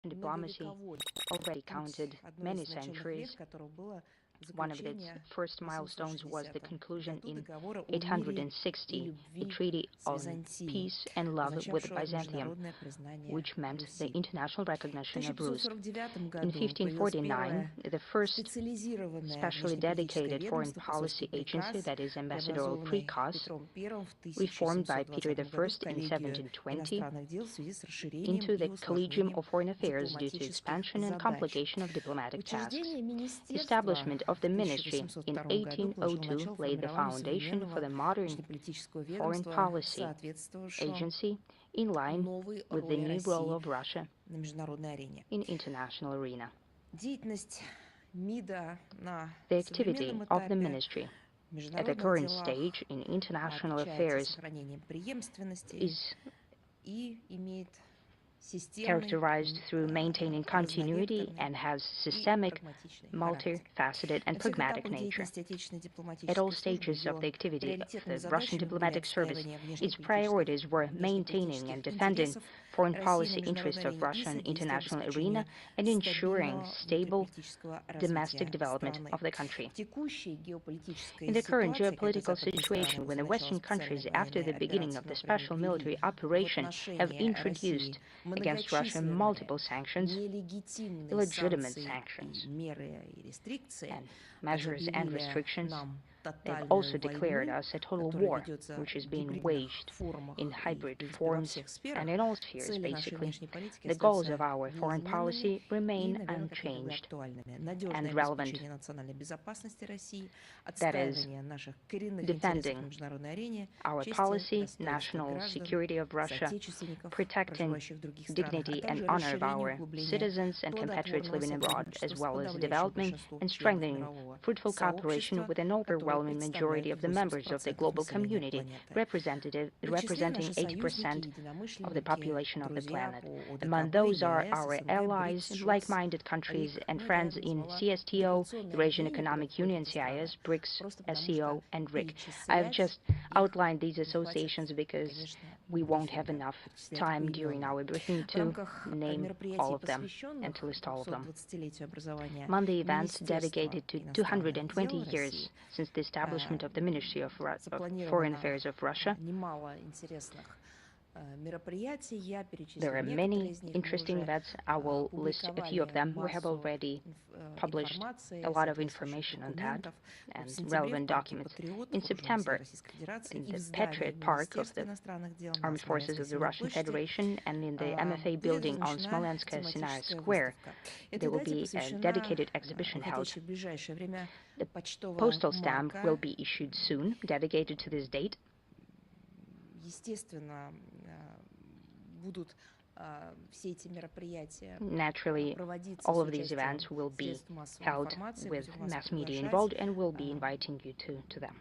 diplomacy already counted many centuries. One of its first milestones was the conclusion in 860, a treaty on peace and love with Byzantium, which meant the international recognition of Rus. In 1549, the first specially dedicated foreign policy agency, that is Ambassadorial Prikaz, reformed by Peter I in 1720 into the Collegium of Foreign Affairs due to expansion and complication of diplomatic tasks. The establishment of the ministry in 1802 laid the foundation for the modern foreign policy agency in line with the new role of Russia in international arena. The activity of the ministry at the current stage in international affairs is characterized through maintaining continuity and has systemic, multifaceted, and pragmatic nature. At all stages of the activity of the Russian diplomatic service, its priorities were maintaining and defending foreign policy interests of Russia in the international arena and ensuring stable domestic development of the country. In the current geopolitical situation, when the Western countries, after the beginning of the special military operation, have introduced against Russia multiple sanctions, illegitimate sanctions, and measures and restrictions, they've also declared us a total war, which is being waged in hybrid forms and in all spheres, basically. The goals of our foreign policy remain unchanged and relevant. That is, defending our policy, national security of Russia, protecting dignity and honor of our citizens and compatriots living abroad, as well as developing and strengthening fruitful cooperation with an overwhelming majority of the members of the global community, representing 80% of the population of the planet. Among those are our allies, like-minded countries, and friends in CSTO, Eurasian Economic Union, CIS, BRICS, SCO, and RIC. I have just outlined these associations because we won't have enough time during our briefing to name all of them and to list all of them. Among the events dedicated to 220 years since the establishment of the Ministry of Foreign Affairs of Russia, there are many interesting events. I will list a few of them. We have already published a lot of information on that and relevant documents. In September, in the Patriot Park of the Armed Forces of the Russian Federation and in the MFA building on Smolenskaya Sinaya Square, there will be a dedicated exhibition held. The postal stamp will be issued soon, dedicated to this date. Naturally, all of these events will be held with mass media involved, and we'll be inviting you to them.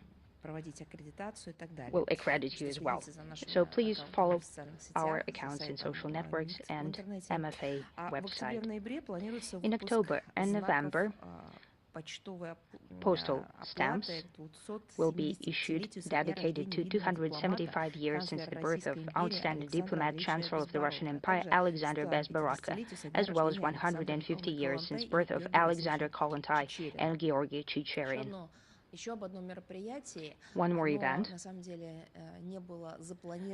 We'll accredit you as well. So please follow our accounts in social networks and MFA website. In October and November, postal stamps will be issued dedicated to 275 years since the birth of outstanding diplomat, Chancellor of the Russian Empire, Alexander Bezborodko, as well as 150 years since birth of Alexander Kollontai and Georgy Chicherin. One more event,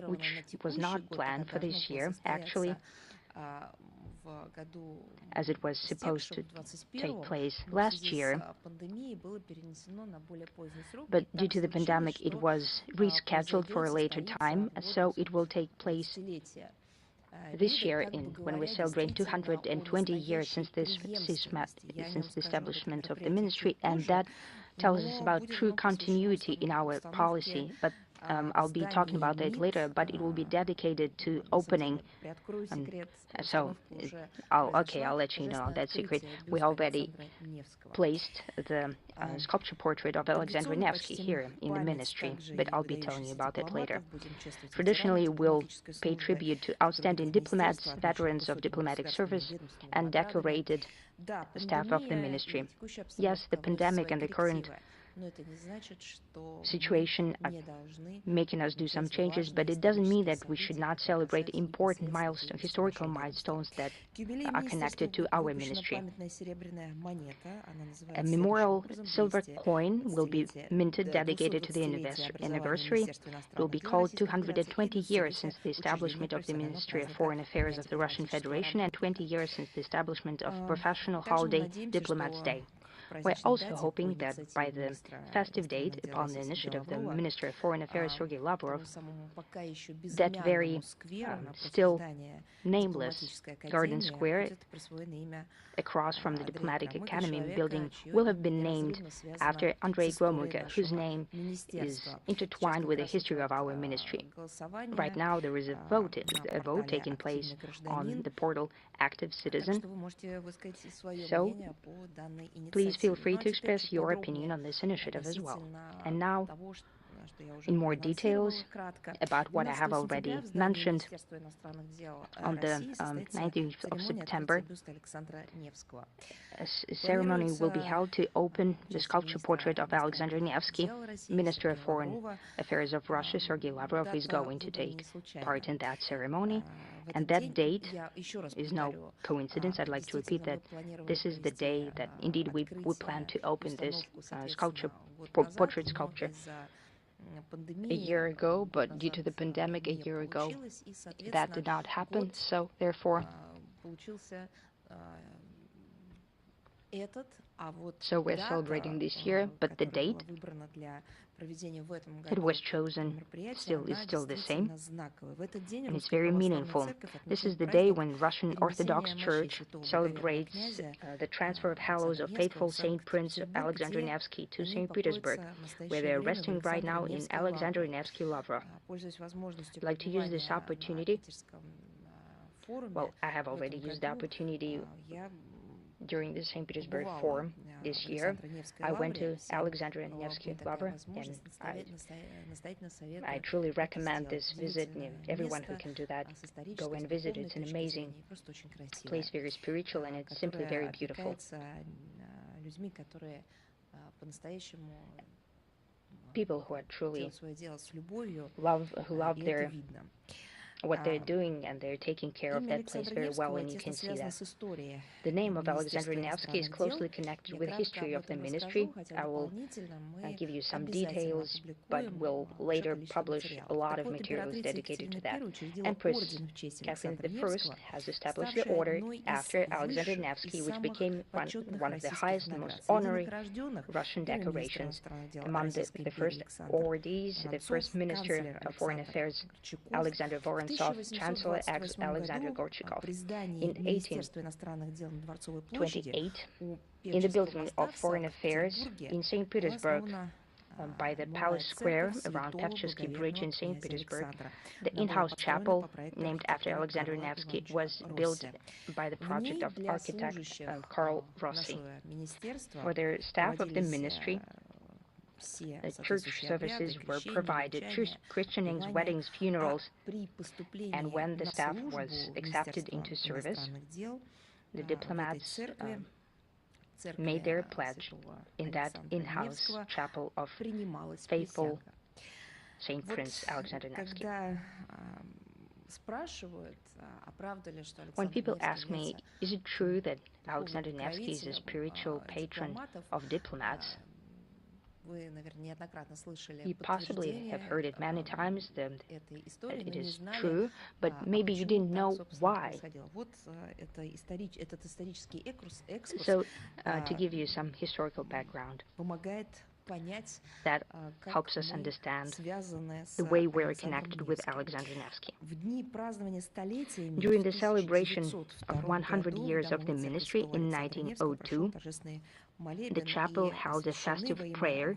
which was not planned for this year, actually, as it was supposed to take place last year, but due to the pandemic it was rescheduled for a later time, so it will take place this year when we celebrate 220 years since the establishment of the ministry, and that tells us about true continuity in our policy. But I'll be talking about that later, but it will be dedicated to opening. I'll let you know that secret. We already placed the sculpture portrait of Alexander Nevsky here in the ministry, but I'll be telling you about that later. Traditionally, we'll pay tribute to outstanding diplomats, veterans of diplomatic service, and decorated staff of the ministry. Yes, the pandemic and the current situation making us do some changes, but it doesn't mean that we should not celebrate important milestones, historical milestones that are connected to our ministry. A memorial silver coin will be minted dedicated to the anniversary. It will be called 220 years since the establishment of the Ministry of Foreign Affairs of the Russian Federation and 20 years since the establishment of professional holiday Diplomats' Day. We're also hoping that by the festive date, upon the initiative of the Minister of Foreign Affairs Sergei Lavrov, that very still nameless Garden Square across from the Diplomatic Academy building will have been named after Andrei Gromyko, whose name is intertwined with the history of our ministry. Right now, there is a vote taking place on the portal Active Citizen. So, please feel free to express your opinion on this initiative as well. And now, in more details about what I have already mentioned, on the 19th of September, a ceremony will be held to open the sculpture portrait of Alexander Nevsky. Minister of Foreign Affairs of Russia, Sergei Lavrov, is going to take part in that ceremony. And that date is no coincidence. I'd like to repeat that this is the day that indeed we plan to open this portrait sculpture. A year ago, but due to the pandemic a year ago, that did not happen, so therefore we're celebrating this year, but the date that was chosen is still the same, and it's very meaningful. This is the day when Russian Orthodox Church celebrates the transfer of hallows of faithful Saint Prince Alexander Nevsky to St. Petersburg, where they're resting right now in Alexander Nevsky Lavra. I'd like to use this opportunity. Well, I have already used the opportunity during the St. Petersburg Forum this year. I went to Alexander Nevsky Lavra, and I truly recommend this visit. Everyone who can do that, go and visit. It's an amazing place, very spiritual, and it's simply very beautiful. People who are truly who love what they're doing, and they're taking care of that place very well, and you can see that. The name of Alexander Nevsky is closely connected with the history of the ministry. I will give you some details, but we'll later publish a lot of materials dedicated to that. Empress Catherine I has established the order after Alexander Nevsky, which became one of the highest and most honorary Russian decorations. Among the first awardees, the first Minister of Foreign Affairs, Alexander Vorontsov, Chancellor Alexander Gorchakov. In 1828, in the building of Foreign Affairs in St. Petersburg, by the Palace Square around Pevchevsky Bridge in St. Petersburg, the in-house chapel named after Alexander Nevsky was built by the project of architect Karl Rossi. For the staff of the ministry, the church services were provided, christenings, weddings, funerals, and when the staff was accepted into service, the diplomats made their pledge in that in-house chapel of faithful Saint Prince Alexander Nevsky. When people ask me, is it true that Alexander Nevsky is a spiritual patron of diplomats? You possibly have heard it many times that it is true, but maybe you didn't know why. So, to give you some historical background, that helps us understand the way we're connected with Alexander Nevsky. During the celebration of 100 years of the ministry in 1902, the chapel held a festive prayer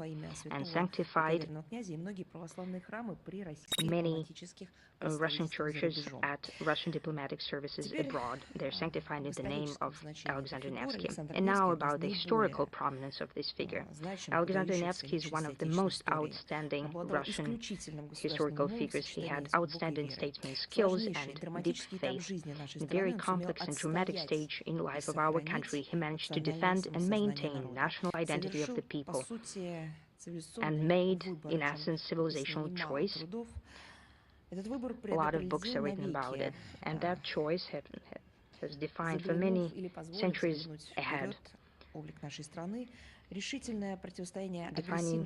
and sanctified many Russian churches at Russian diplomatic services abroad. They're sanctified in the name of Alexander Nevsky. And now about the historical prominence of this figure. Alexander Nevsky is one of the most outstanding Russian historical figures. He had outstanding statesman skills and deep faith. In a very complex and dramatic stage in the life of our country, he managed to defend and maintain national identity of the people. and made, in essence, civilizational choice. A lot of books are written about it, and that choice has defined for many centuries ahead, defining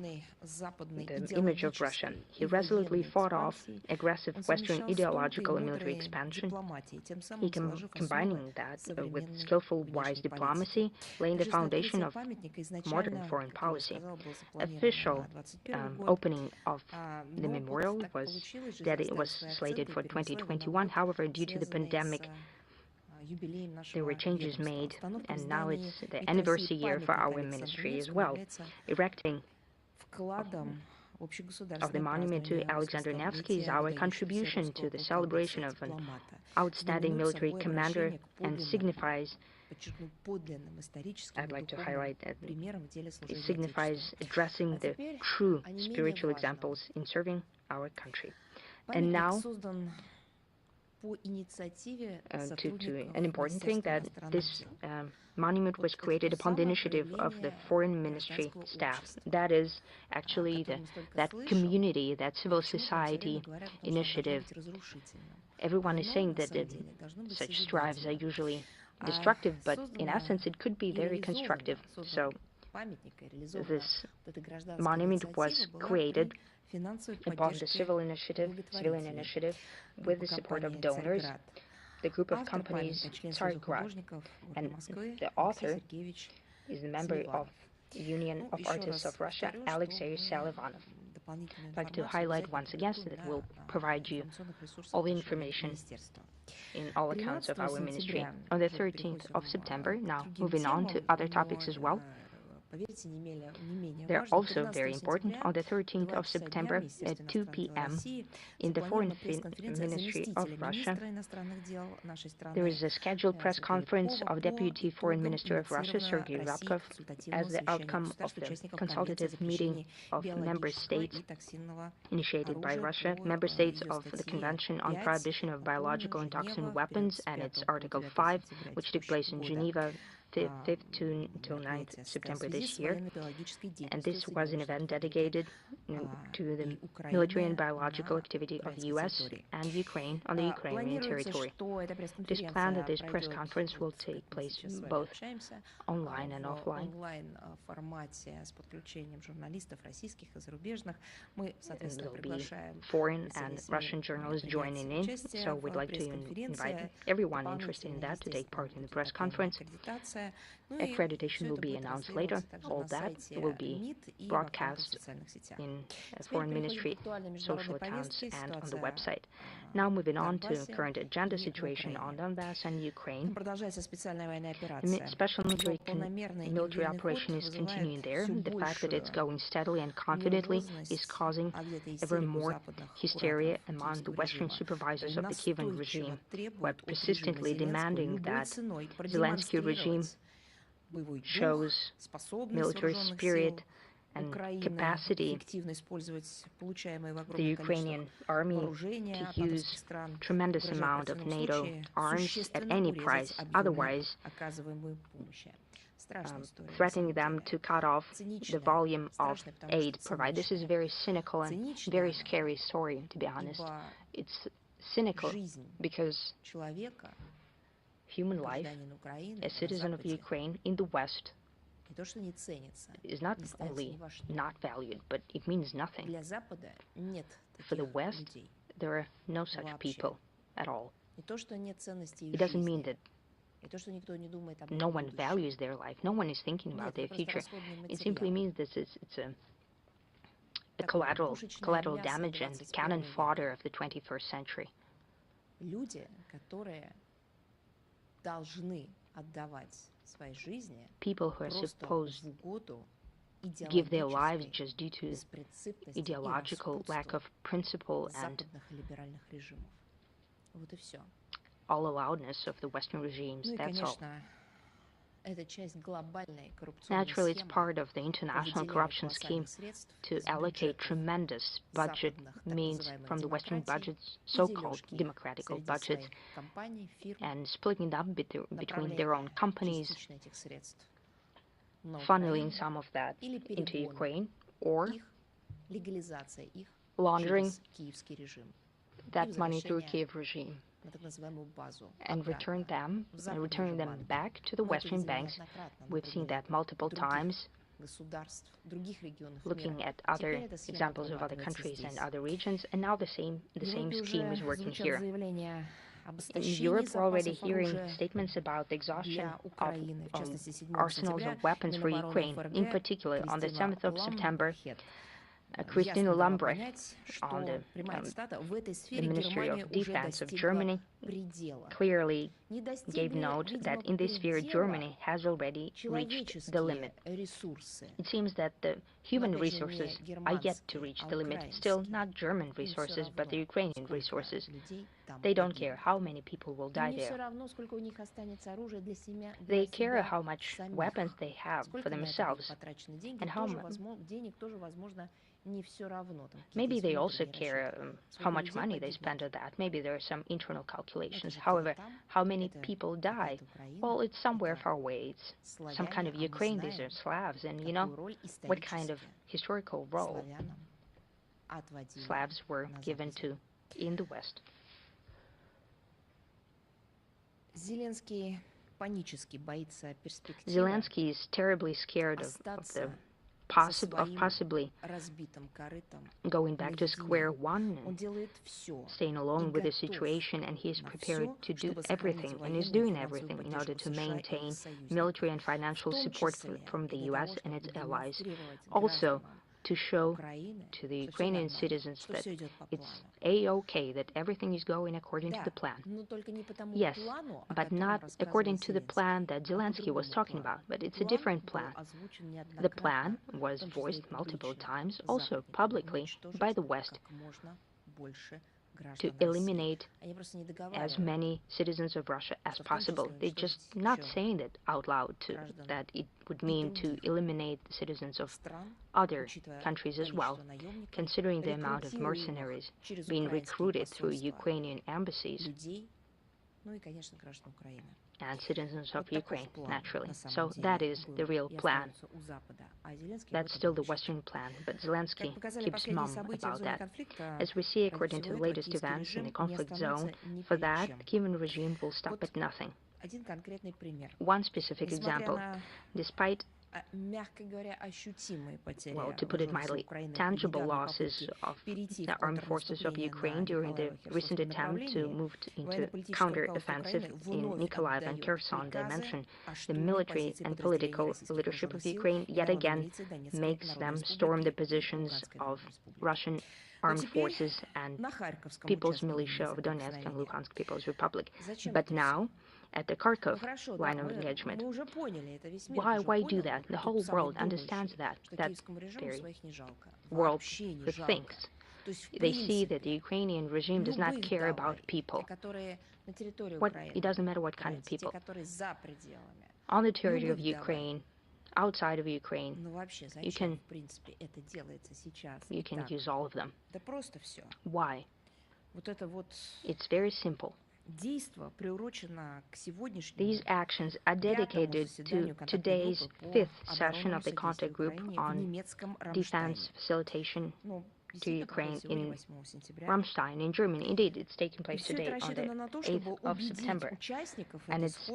the image of Russia. He resolutely fought off aggressive Western ideological and military expansion, combining that with skillful, wise diplomacy, laying the foundation of modern foreign policy. Official opening of the memorial was slated for 2021. However, due to the pandemic, there were changes made, and now it's the anniversary year for our ministry as well. Erecting of the monument to Alexander Nevsky is our contribution to the celebration of an outstanding military commander and signifies, I'd like to highlight that it signifies addressing the true spiritual examples in serving our country. And now, to an important thing, that this monument was created upon the initiative of the foreign ministry staff. That is actually that community, that civil society initiative. Everyone is saying that such strives are usually destructive, but in essence it could be very constructive. So this monument was created upon the civilian initiative with the support of donors, the group of companies Tsargrad, and the author is the member of the Union of Artists of Russia, Alexei Selivanov. I'd like to highlight once again that it will provide you all the information in all accounts of our ministry. On the 13th of September, now moving on to other topics as well, they're also very important. On the 13th of September at 2 p.m. in the Foreign Ministry of Russia, there is a scheduled press conference of Deputy Foreign Minister of Russia, Sergei Rabkov, as the outcome of the consultative meeting of member states initiated by Russia, member states of the Convention on Prohibition of Biological and Toxin Weapons and its Article 5, which took place in Geneva 5th till 9th September this year, and this was an event dedicated to the military and biological activity of the U.S. and Ukraine on the Ukrainian territory. It is planned that this press conference will take place both online and offline. And there will be foreign and Russian journalists joining in, so we'd like to invite everyone interested in that to take part in the press conference. Accreditation will be announced later. All that will be broadcast in Foreign Ministry social accounts and on the website. Now moving on to current agenda situation on Donbass and Ukraine. The special military operation is continuing there. The fact that it's going steadily and confidently is causing ever more hysteria among the Western supervisors of the Kievan regime, who are persistently demanding that Zelensky regime shows military spirit and capacity the Ukrainian army to use tremendous amount of NATO arms at any price, otherwise threatening them to cut off the volume of aid provided. This is a very cynical and very scary story, to be honest. It's cynical because human life, a citizen of Ukraine in the West, is not only not valued, but it means nothing. For the West, there are no such people at all. It doesn't mean that no one values their life, no one is thinking about their future. It simply means that it's a collateral damage and cannon fodder of the 21st century. People who are supposed to give their lives just due to ideological lack of principle and all allowedness of the Western regimes, that's all. Naturally, it's part of the international corruption scheme to allocate tremendous budget means from the Western budgets, so-called democratical budgets, and splitting them between their own companies, funneling some of that into Ukraine, or laundering that money through Kiev regime and returning them back to the Western banks. We've seen that multiple times, looking at other examples of other countries and other regions, and now the same scheme is working here. In Europe, we're already hearing statements about the exhaustion of arsenals of weapons for Ukraine. In particular, on the 7th of September, Christina Lambrecht, on the Ministry of Defense of Germany, clearly gave note that in this sphere Germany has already reached the limit. It seems that the human resources are yet to reach the limit, still not German resources, but the Ukrainian resources. They don't care how many people will die there. They care how much weapons they have for themselves and how much. Maybe they also care how much money they spend on that. Maybe there are some internal calculations. However, how many people die? Well, it's somewhere far away. It's some kind of Ukraine. These are Slavs. And you know what kind of historical role Slavs were given to in the West. Zelensky is terribly scared of possibly going back to square one and staying alone with the situation, and he is prepared to do everything and is doing everything in order to maintain military and financial support from the US and its allies. Also, to show to the Ukrainian citizens that it's a-okay, that everything is going according to the plan. Yes, but not according to the plan that Zelensky was talking about, but it's a different plan. The plan was voiced multiple times, also publicly, by the West, to eliminate as many citizens of Russia as possible. They're just not saying it out loud, that it would mean to eliminate the citizens of other countries as well, considering the amount of mercenaries being recruited through Ukrainian embassies and citizens of Ukraine, naturally. So that is the real plan. That's still the Western plan, but Zelensky keeps mum about that. As we see, according to the latest events in the conflict zone, for that, the Kievan regime will stop at nothing. One specific example, despite, well, to put it mildly, tangible losses of the armed forces of Ukraine during the recent attempt to move into counter-offensive in Nikolaev and Kherson dimension, the military and political leadership of Ukraine yet again makes them storm the positions of Russian armed forces and People's Militia of Donetsk and Luhansk People's Republic. But now, at the Kharkov line of engagement. Why do that? The whole world understands that very world who thinks. They see that the Ukrainian regime does not care about people. It doesn't matter what kind of people. On the territory of Ukraine, outside of Ukraine, you can use all of them. Why? It's very simple. These actions are dedicated to today's 5th session of the contact group on defense facilitation to Ukraine in Ramstein in Germany. Indeed, it's taking place today on the 8th of September. And it's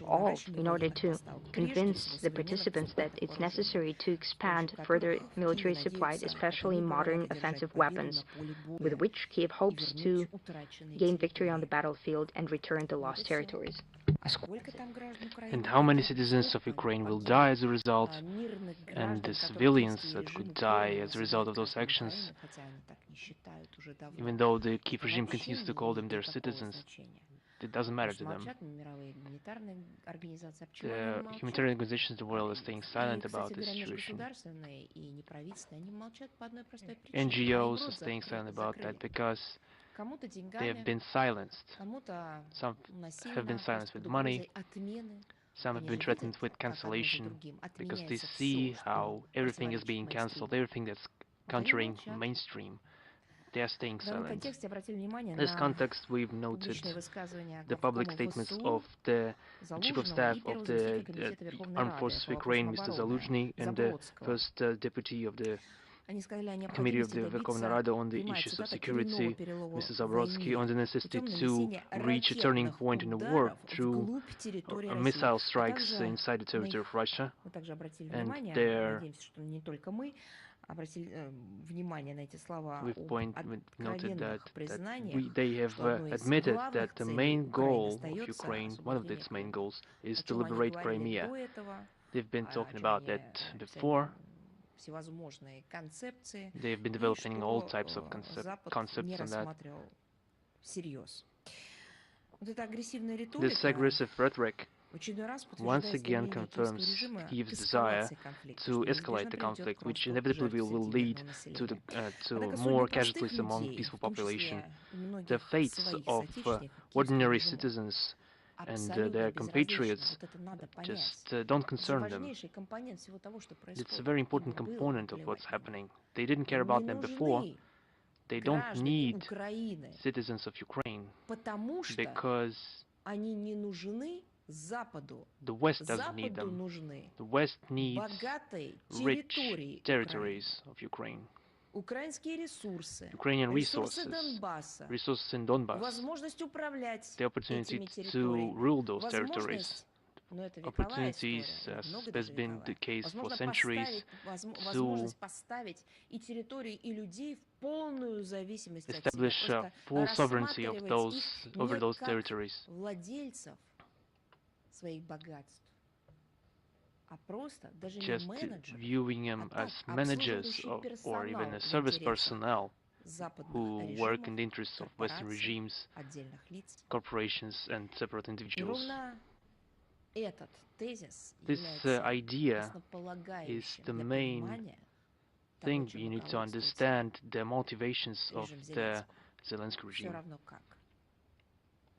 all in order to convince the participants that it's necessary to expand further military supply, especially modern offensive weapons, with which Kiev hopes to gain victory on the battlefield and return the lost territories. And how many citizens of Ukraine will die as a result, and the civilians that could die as a result of those actions, even though the Kiev regime continues to call them their citizens? It doesn't matter to them. The humanitarian organizations in the world are staying silent about this situation. NGOs are staying silent about that because they have been silenced. Some have been silenced with money. Some have been threatened with cancellation because they see how everything is being cancelled, everything that's countering mainstream. they are staying В данном silent. контексте обратили внимание In this на context, we've noted публичные высказывания the public главкома statements ВСУ of the Chief of Залужного Staff и of первого the заместителя Комитета Верховной Armed Рады Forces по of Ukraine, вопросам Mr. обороны Zaluzhny, and the Забродского. First Deputy of the Они сказали о Committee of необходимости the Verkhovna добиться, Rada on the прямая issues of цитата, коренного security, перелома Mr. в Zabrodsky, on войне the necessity путем to нанесения reach a turning ракетных point in the war ударов through вглубь территории России. missile Мы strikes также inside the territory of Russia. Мы также обратили And внимание, there надеемся, что не только мы, обратили внимание на эти слова we've noted откровенных that признаниях, they have что одной из admitted главных that the целей main Украины goal of остается Ukraine, one of освобождение its main Крыма. goals, is О to чем они liberate говорили Crimea. до этого, They've been о talking чем about они that писали before. всевозможные концепции, They've been и developing all что types of Запад concepts не on that. рассматривал всерьез. Вот эта агрессивная This риторика aggressive rhetoric в очередной раз once подтверждает again стремление киевского confirms режима к Kyiv's desire эскалации конфликта, to что escalate неизбежно the приведет conflict, к which росту inevitably жертв will среди lead мирного to населения. to Однако more судьбы простых casualties among людей, peaceful в том population. числе и The многих fates своих of соотечественников, ordinary киевскому режиму, citizens and абсолютно their безразлично. compatriots Вот это надо понять. just don't Это же concern them. важнейший компонент всего того, что It's a происходит. very Им important было component of what's наплевать на них. happening. They didn't care Им не about them before. нужны They don't граждане need Украины, citizens of Ukraine потому что because они не нужны Западу. the West doesn't need Западу them. нужны The West needs богатые rich территории Украины, territories of Ukraine, украинские ресурсы, Ukrainian ресурсы resources, Донбасса, resources in Donbass, возможность управлять the opportunity этими to территориями, rule those territories, возможность, но это вековая opportunities, история, много as даже has been the вековая, case for возможно centuries, возможность to поставить и территории, и людей в полную зависимость от себя, establish просто full sovereignty of рассматривать их over не those как territories, владельцев своих богатств, а просто даже не just менеджеров, viewing them а as так, managers обслуживающий or even персонал a в service интересах personnel западных who work режимов, in the interests of Western корпораций, regimes, отдельных лиц. corporations, and separate И individuals. ровно этот тезис This является idea is основополагающим the для main понимания thing того, you чему need to руководствуется understand the motivations of режим the Зеленского. Zelensky Все regime. равно как,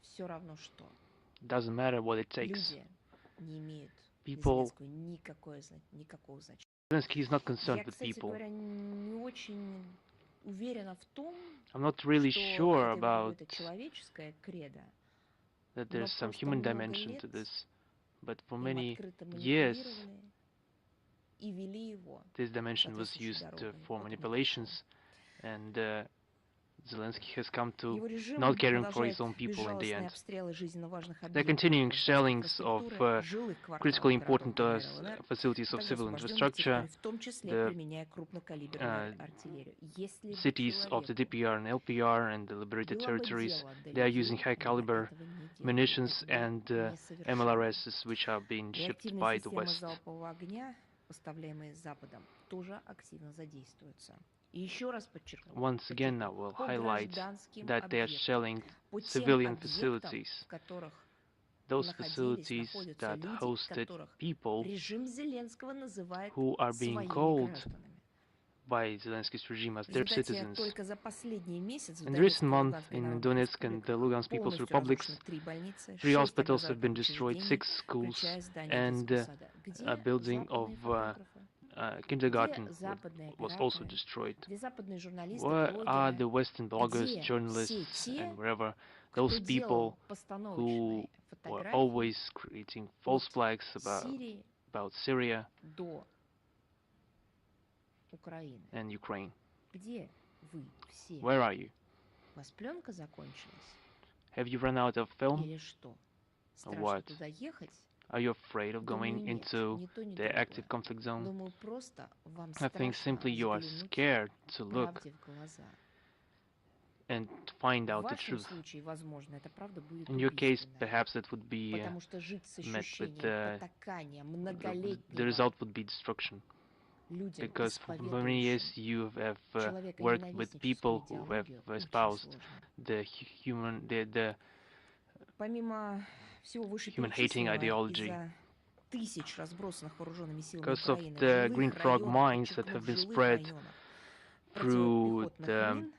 все равно что. Doesn't matter what it takes. Люди не имеют для People, Зеленского никакого значения. Zelensky is not concerned Я, with кстати people. говоря, не очень уверена в том, I'm not really что sure это about какое-то человеческое кредо, that но there's some просто human много dimension to лет this, but for им many открыто years манипулировали и вели его this dimension was соответствующей used дорогой. for Вот он и manipulations, and Zelensky has come to Его режим not caring for продолжает his own people in the безжалостные end. обстрелы жизненно важных They're объектов continuing гражданской shellings of инфраструктуры, жилых critically кварталов городов important ДНР и ЛНР, facilities а of также civil освобожденных территорий, infrastructure, в том числе the применяя крупнокалиберную артиллерию. Если бы cities of the человеку DPR and LPR and the liberated было бы territories, дело до they are using людей, high он бы caliber этого не делал, munitions этого and не совершал. MLRSs which are being shipped Реактивные by the системы West. залпового огня, поставляемые Западом, тоже активно задействуются. И еще раз подчеркну, Once again, I will по highlight гражданским that they are объектам, shelling по тем civilian объектам, facilities, в которых those находились, facilities находятся that люди, hosted которых people режим Зеленского называет who are being своими called гражданами. by Zelensky's regime as В their результате citizens. только за последний месяц в In the recent Донецкой и month, Луганской in народных Donetsk and the республиках Lugansk People's полностью Republics, разрушены 3 больницы, 3 6 hospitals have been образовательных destroyed, учреждений, 6 schools, включая здание and детского сада. Где a building of западные фотографы? kindergarten Где западные was also операторы? destroyed. Где западные журналисты, Where are блогеры? the Western bloggers, Где journalists, все те, and wherever кто those делал people who постановочные were фотографии always creating false от flags Сирии about Syria до Украины? and Ukraine? Где вы все? Where are you? У вас пленка закончилась? Have you run out of film? Или что? Страшно what? туда ехать? Are you afraid of Думаю, going нет, into ни то, ни the active другое. conflict zone? Думаю, просто вам I think страшно simply you are взглянуть scared to look правде в глаза. and find В out the вашем truth. случае, возможно, это правда будет In your case, убийственно, perhaps it would be потому что жить с met with ощущением потакания the многолетнего result would be destruction. людям, Because for many years исповедующим you have worked with человеконенавистническую people who have идеологию, очень espoused сложно. the Помимо всего human-hating вышеперечисленного, ideology. из-за тысяч разбросанных вооруженными силами Because of Украины в the жилых green frog районах, mines that подчеркну, have в been жилых spread районах, through противопехотных the мин,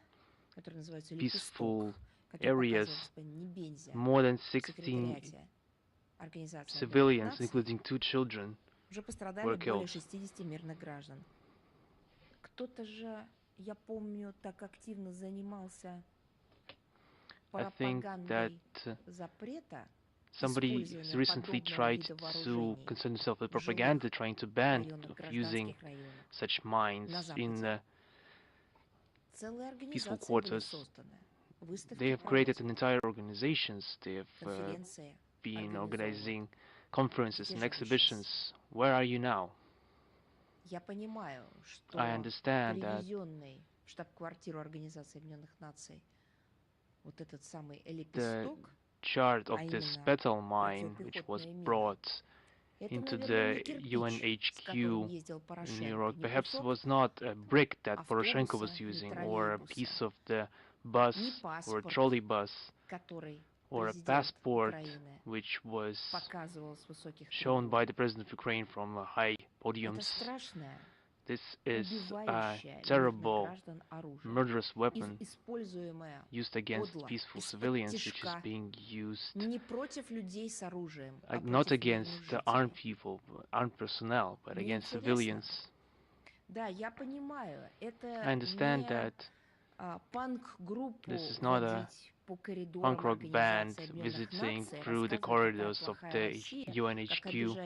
которые называются peaceful «Лепесток», как я areas, показывала господин Небензя more than в 16 секретариате Организации civilians, Объединенных Наций, including 2 children, уже пострадали were более killed. 60 мирных граждан. Кто-то же я помню, так активно занимался I think that запрета, somebody has recently tried to concern himself with propaganda, trying to ban using such mines in peaceful quarters. They have created an entire organizations. They have been organizing conferences and exhibitions. Where are you now? I understand that в штаб-квартиру Организации Объединенных Наций вот этот самый the лепесток, chart of this petal mine, which was brought into the UN HQ in New York, perhaps was not a brick that Poroshenko was using, or a piece of the bus, or a trolley bus, or a passport which was shown by the President of Ukraine from high podiums. This is a terrible, murderous weapon used against peaceful civilians, which is being used not against the armed people, armed personnel, but against civilians. I understand that this is not a punk rock band visiting through the corridors of the UN HQ,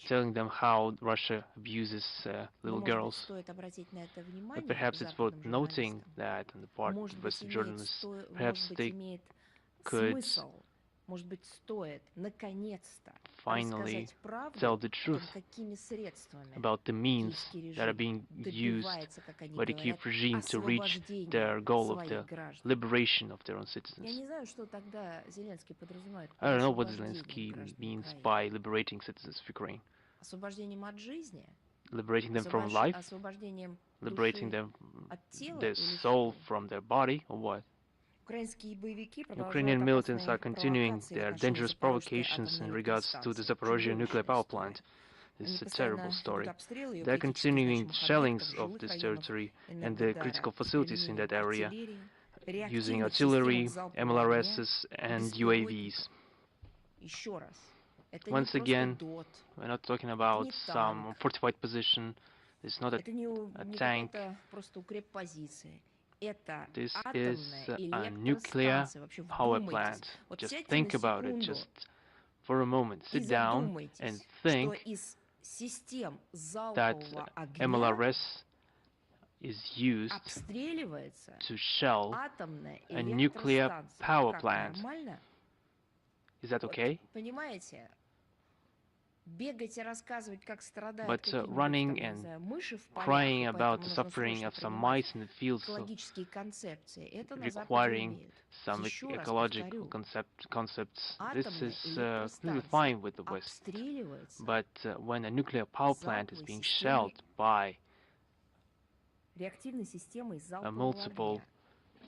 telling them how Russia abuses little girls. But perhaps it's worth noting that on the part of Western journalists, perhaps they could finally tell the truth about the means that are being used by the Kiev regime to reach their goal of the liberation of their own citizens. I don't know what Zelensky means by liberating citizens of Ukraine. Liberating them from life? Liberating them, their soul from their body, or what? Ukrainian militants are continuing their dangerous provocations in regards to the Zaporozhye nuclear power plant. This is a terrible story. They are continuing shellings of this territory and the critical facilities in that area, using artillery, MLRSs, and UAVs. Once again, we're not talking about some fortified position. It's not a tank. This is a nuclear power plant. Just think about it, just for a moment. Sit down and think that MLRS is used to shell a nuclear power plant. Is that okay? But running and crying about the suffering of some mice in the fields, requiring some ecological concepts, this is completely fine with the West. But when a nuclear power plant is being shelled by a multiple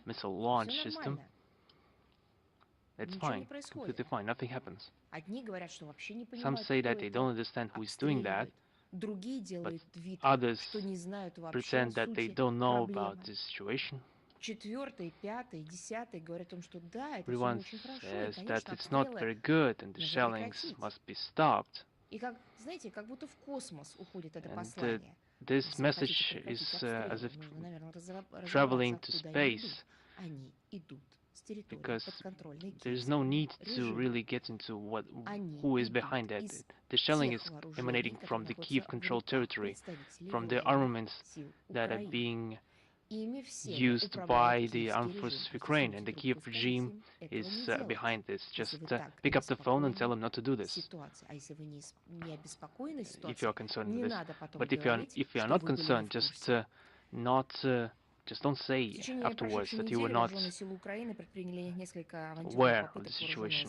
missile launch system, it's fine, completely fine, nothing happens. Some say that they don't understand who is doing that, but others pretend that they don't know about this situation. Everyone says that it's not very good and the shellings must be stopped. And this message is as if traveling to space, because there's no need to really get into who is behind that. The shelling is emanating from the Kiev-controlled territory, from the armaments that are being used by the armed forces of Ukraine, and the Kiev regime is behind this. Just pick up the phone and tell them not to do this, if you are concerned with this. But if you are not concerned, just don't say afterwards that you were not aware of the situation.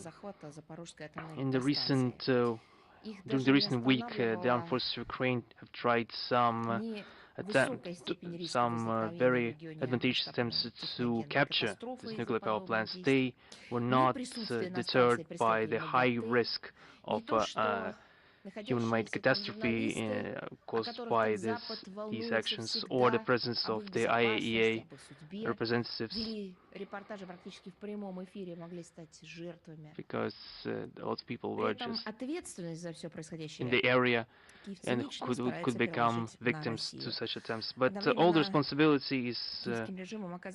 In the recent, during the recent week, the armed forces of Ukraine have tried some very advantageous attempts to capture these nuclear power plants. They were not deterred by the high risk of human-made catastrophe caused by these actions, or the presence of the IAEA representatives, because a lot of people were just in the area and could become victims to such attempts. But all the responsibility is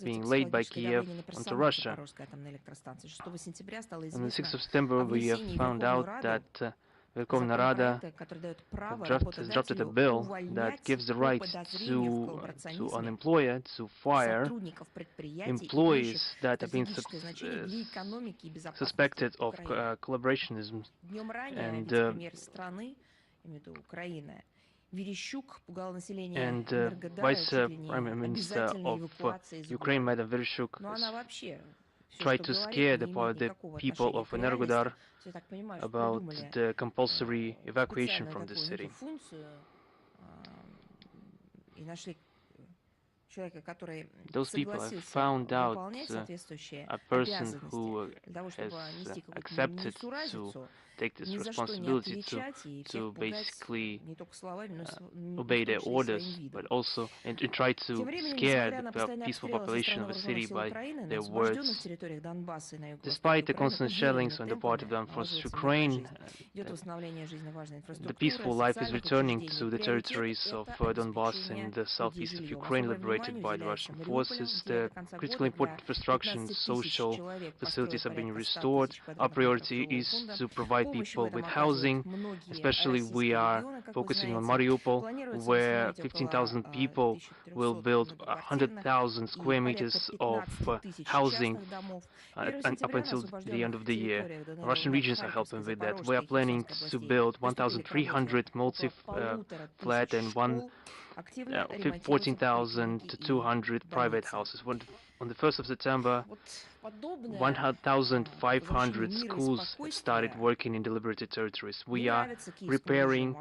being laid by Kiev onto Russia. On the 6th of September, we have found out that Верховная Rada has drafted a bill that gives the right to an employer to fire employees that have been suspected of collaborationism. And Vice Prime Minister of Ukraine, Madam Vereshchuk, tried to scare the people of Energodar about the compulsory evacuation from the city. Those people have found out a person who has accepted to take this responsibility to basically obey their orders, but also and try to scare the peaceful population of the city by their words. Despite the constant shellings on the part of the armed forces of Ukraine, the peaceful life is returning to the territories of Donbass in the southeast of Ukraine, liberated by the Russian forces. The critically important infrastructure and social facilities are being restored. Our priority is to provide people with housing. Especially we are focusing on Mariupol, where 15,000 people will build 100,000 square meters of housing up until the end of the year. Russian regions are helping with that. We are planning to build 1,300 multi-flat and 14,200 private houses. On the 1st of September, 1,500 schools have started working in the liberated territories. We are repairing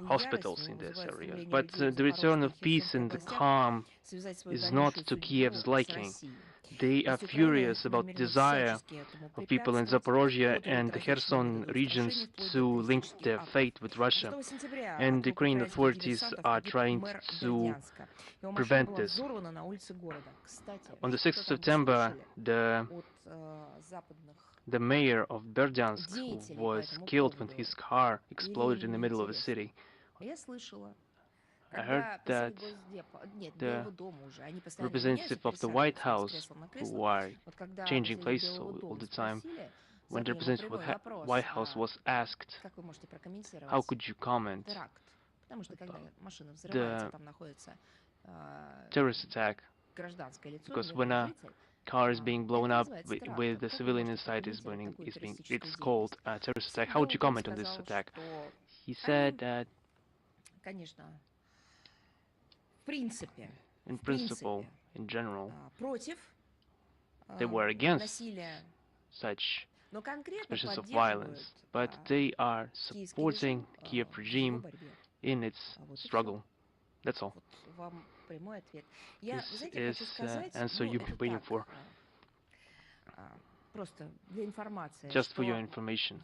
hospitals in this area. But the return of peace and the calm is not to Kiev's liking. They are furious about the desire of people in Zaporozhye and the Kherson regions to link their fate with Russia. And the Ukrainian authorities are trying to prevent this. On the 6th of September, the mayor of Berdyansk was killed when his car exploded in the middle of the city. I heard that the representative of the White House, who are changing places all the time, when the representative of the White House was asked, how could you comment the terrorist attack, because when a car is being blown up with the civilian inside it's called a terrorist attack. How would you comment on this attack? He said that in principle, in general, they were against such expressions of violence, but they are supporting the Kiev regime in its struggle. That's all. This is the answer you've been waiting for. Just for your information.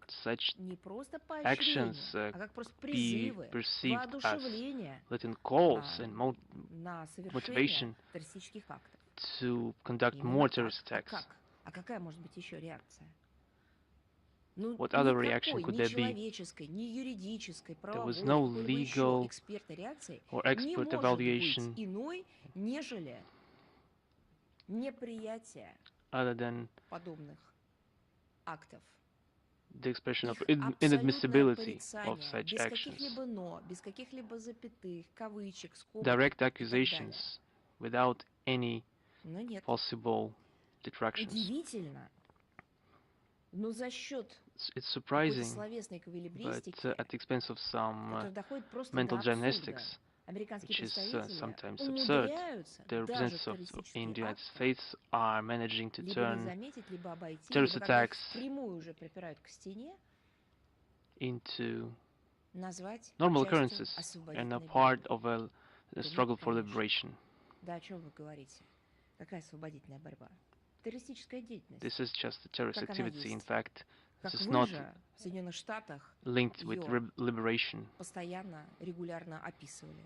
Such actions be perceived as letting calls and motivation to conduct more terrorist attacks. What other reaction could there be? There was no legal or expert evaluation other than the expression of inadmissibility of such actions. Direct accusations without any possible detractions. It's surprising, but at the expense of some mental gymnastics, which is sometimes absurd, the representatives in the United States are managing to turn terrorist attacks into normal occurrences and a part of a struggle for liberation. This is just a terrorist activity. In fact, This Как is вы not же в Соединенных Штатах linked with ее liberation. постоянно, регулярно описывали.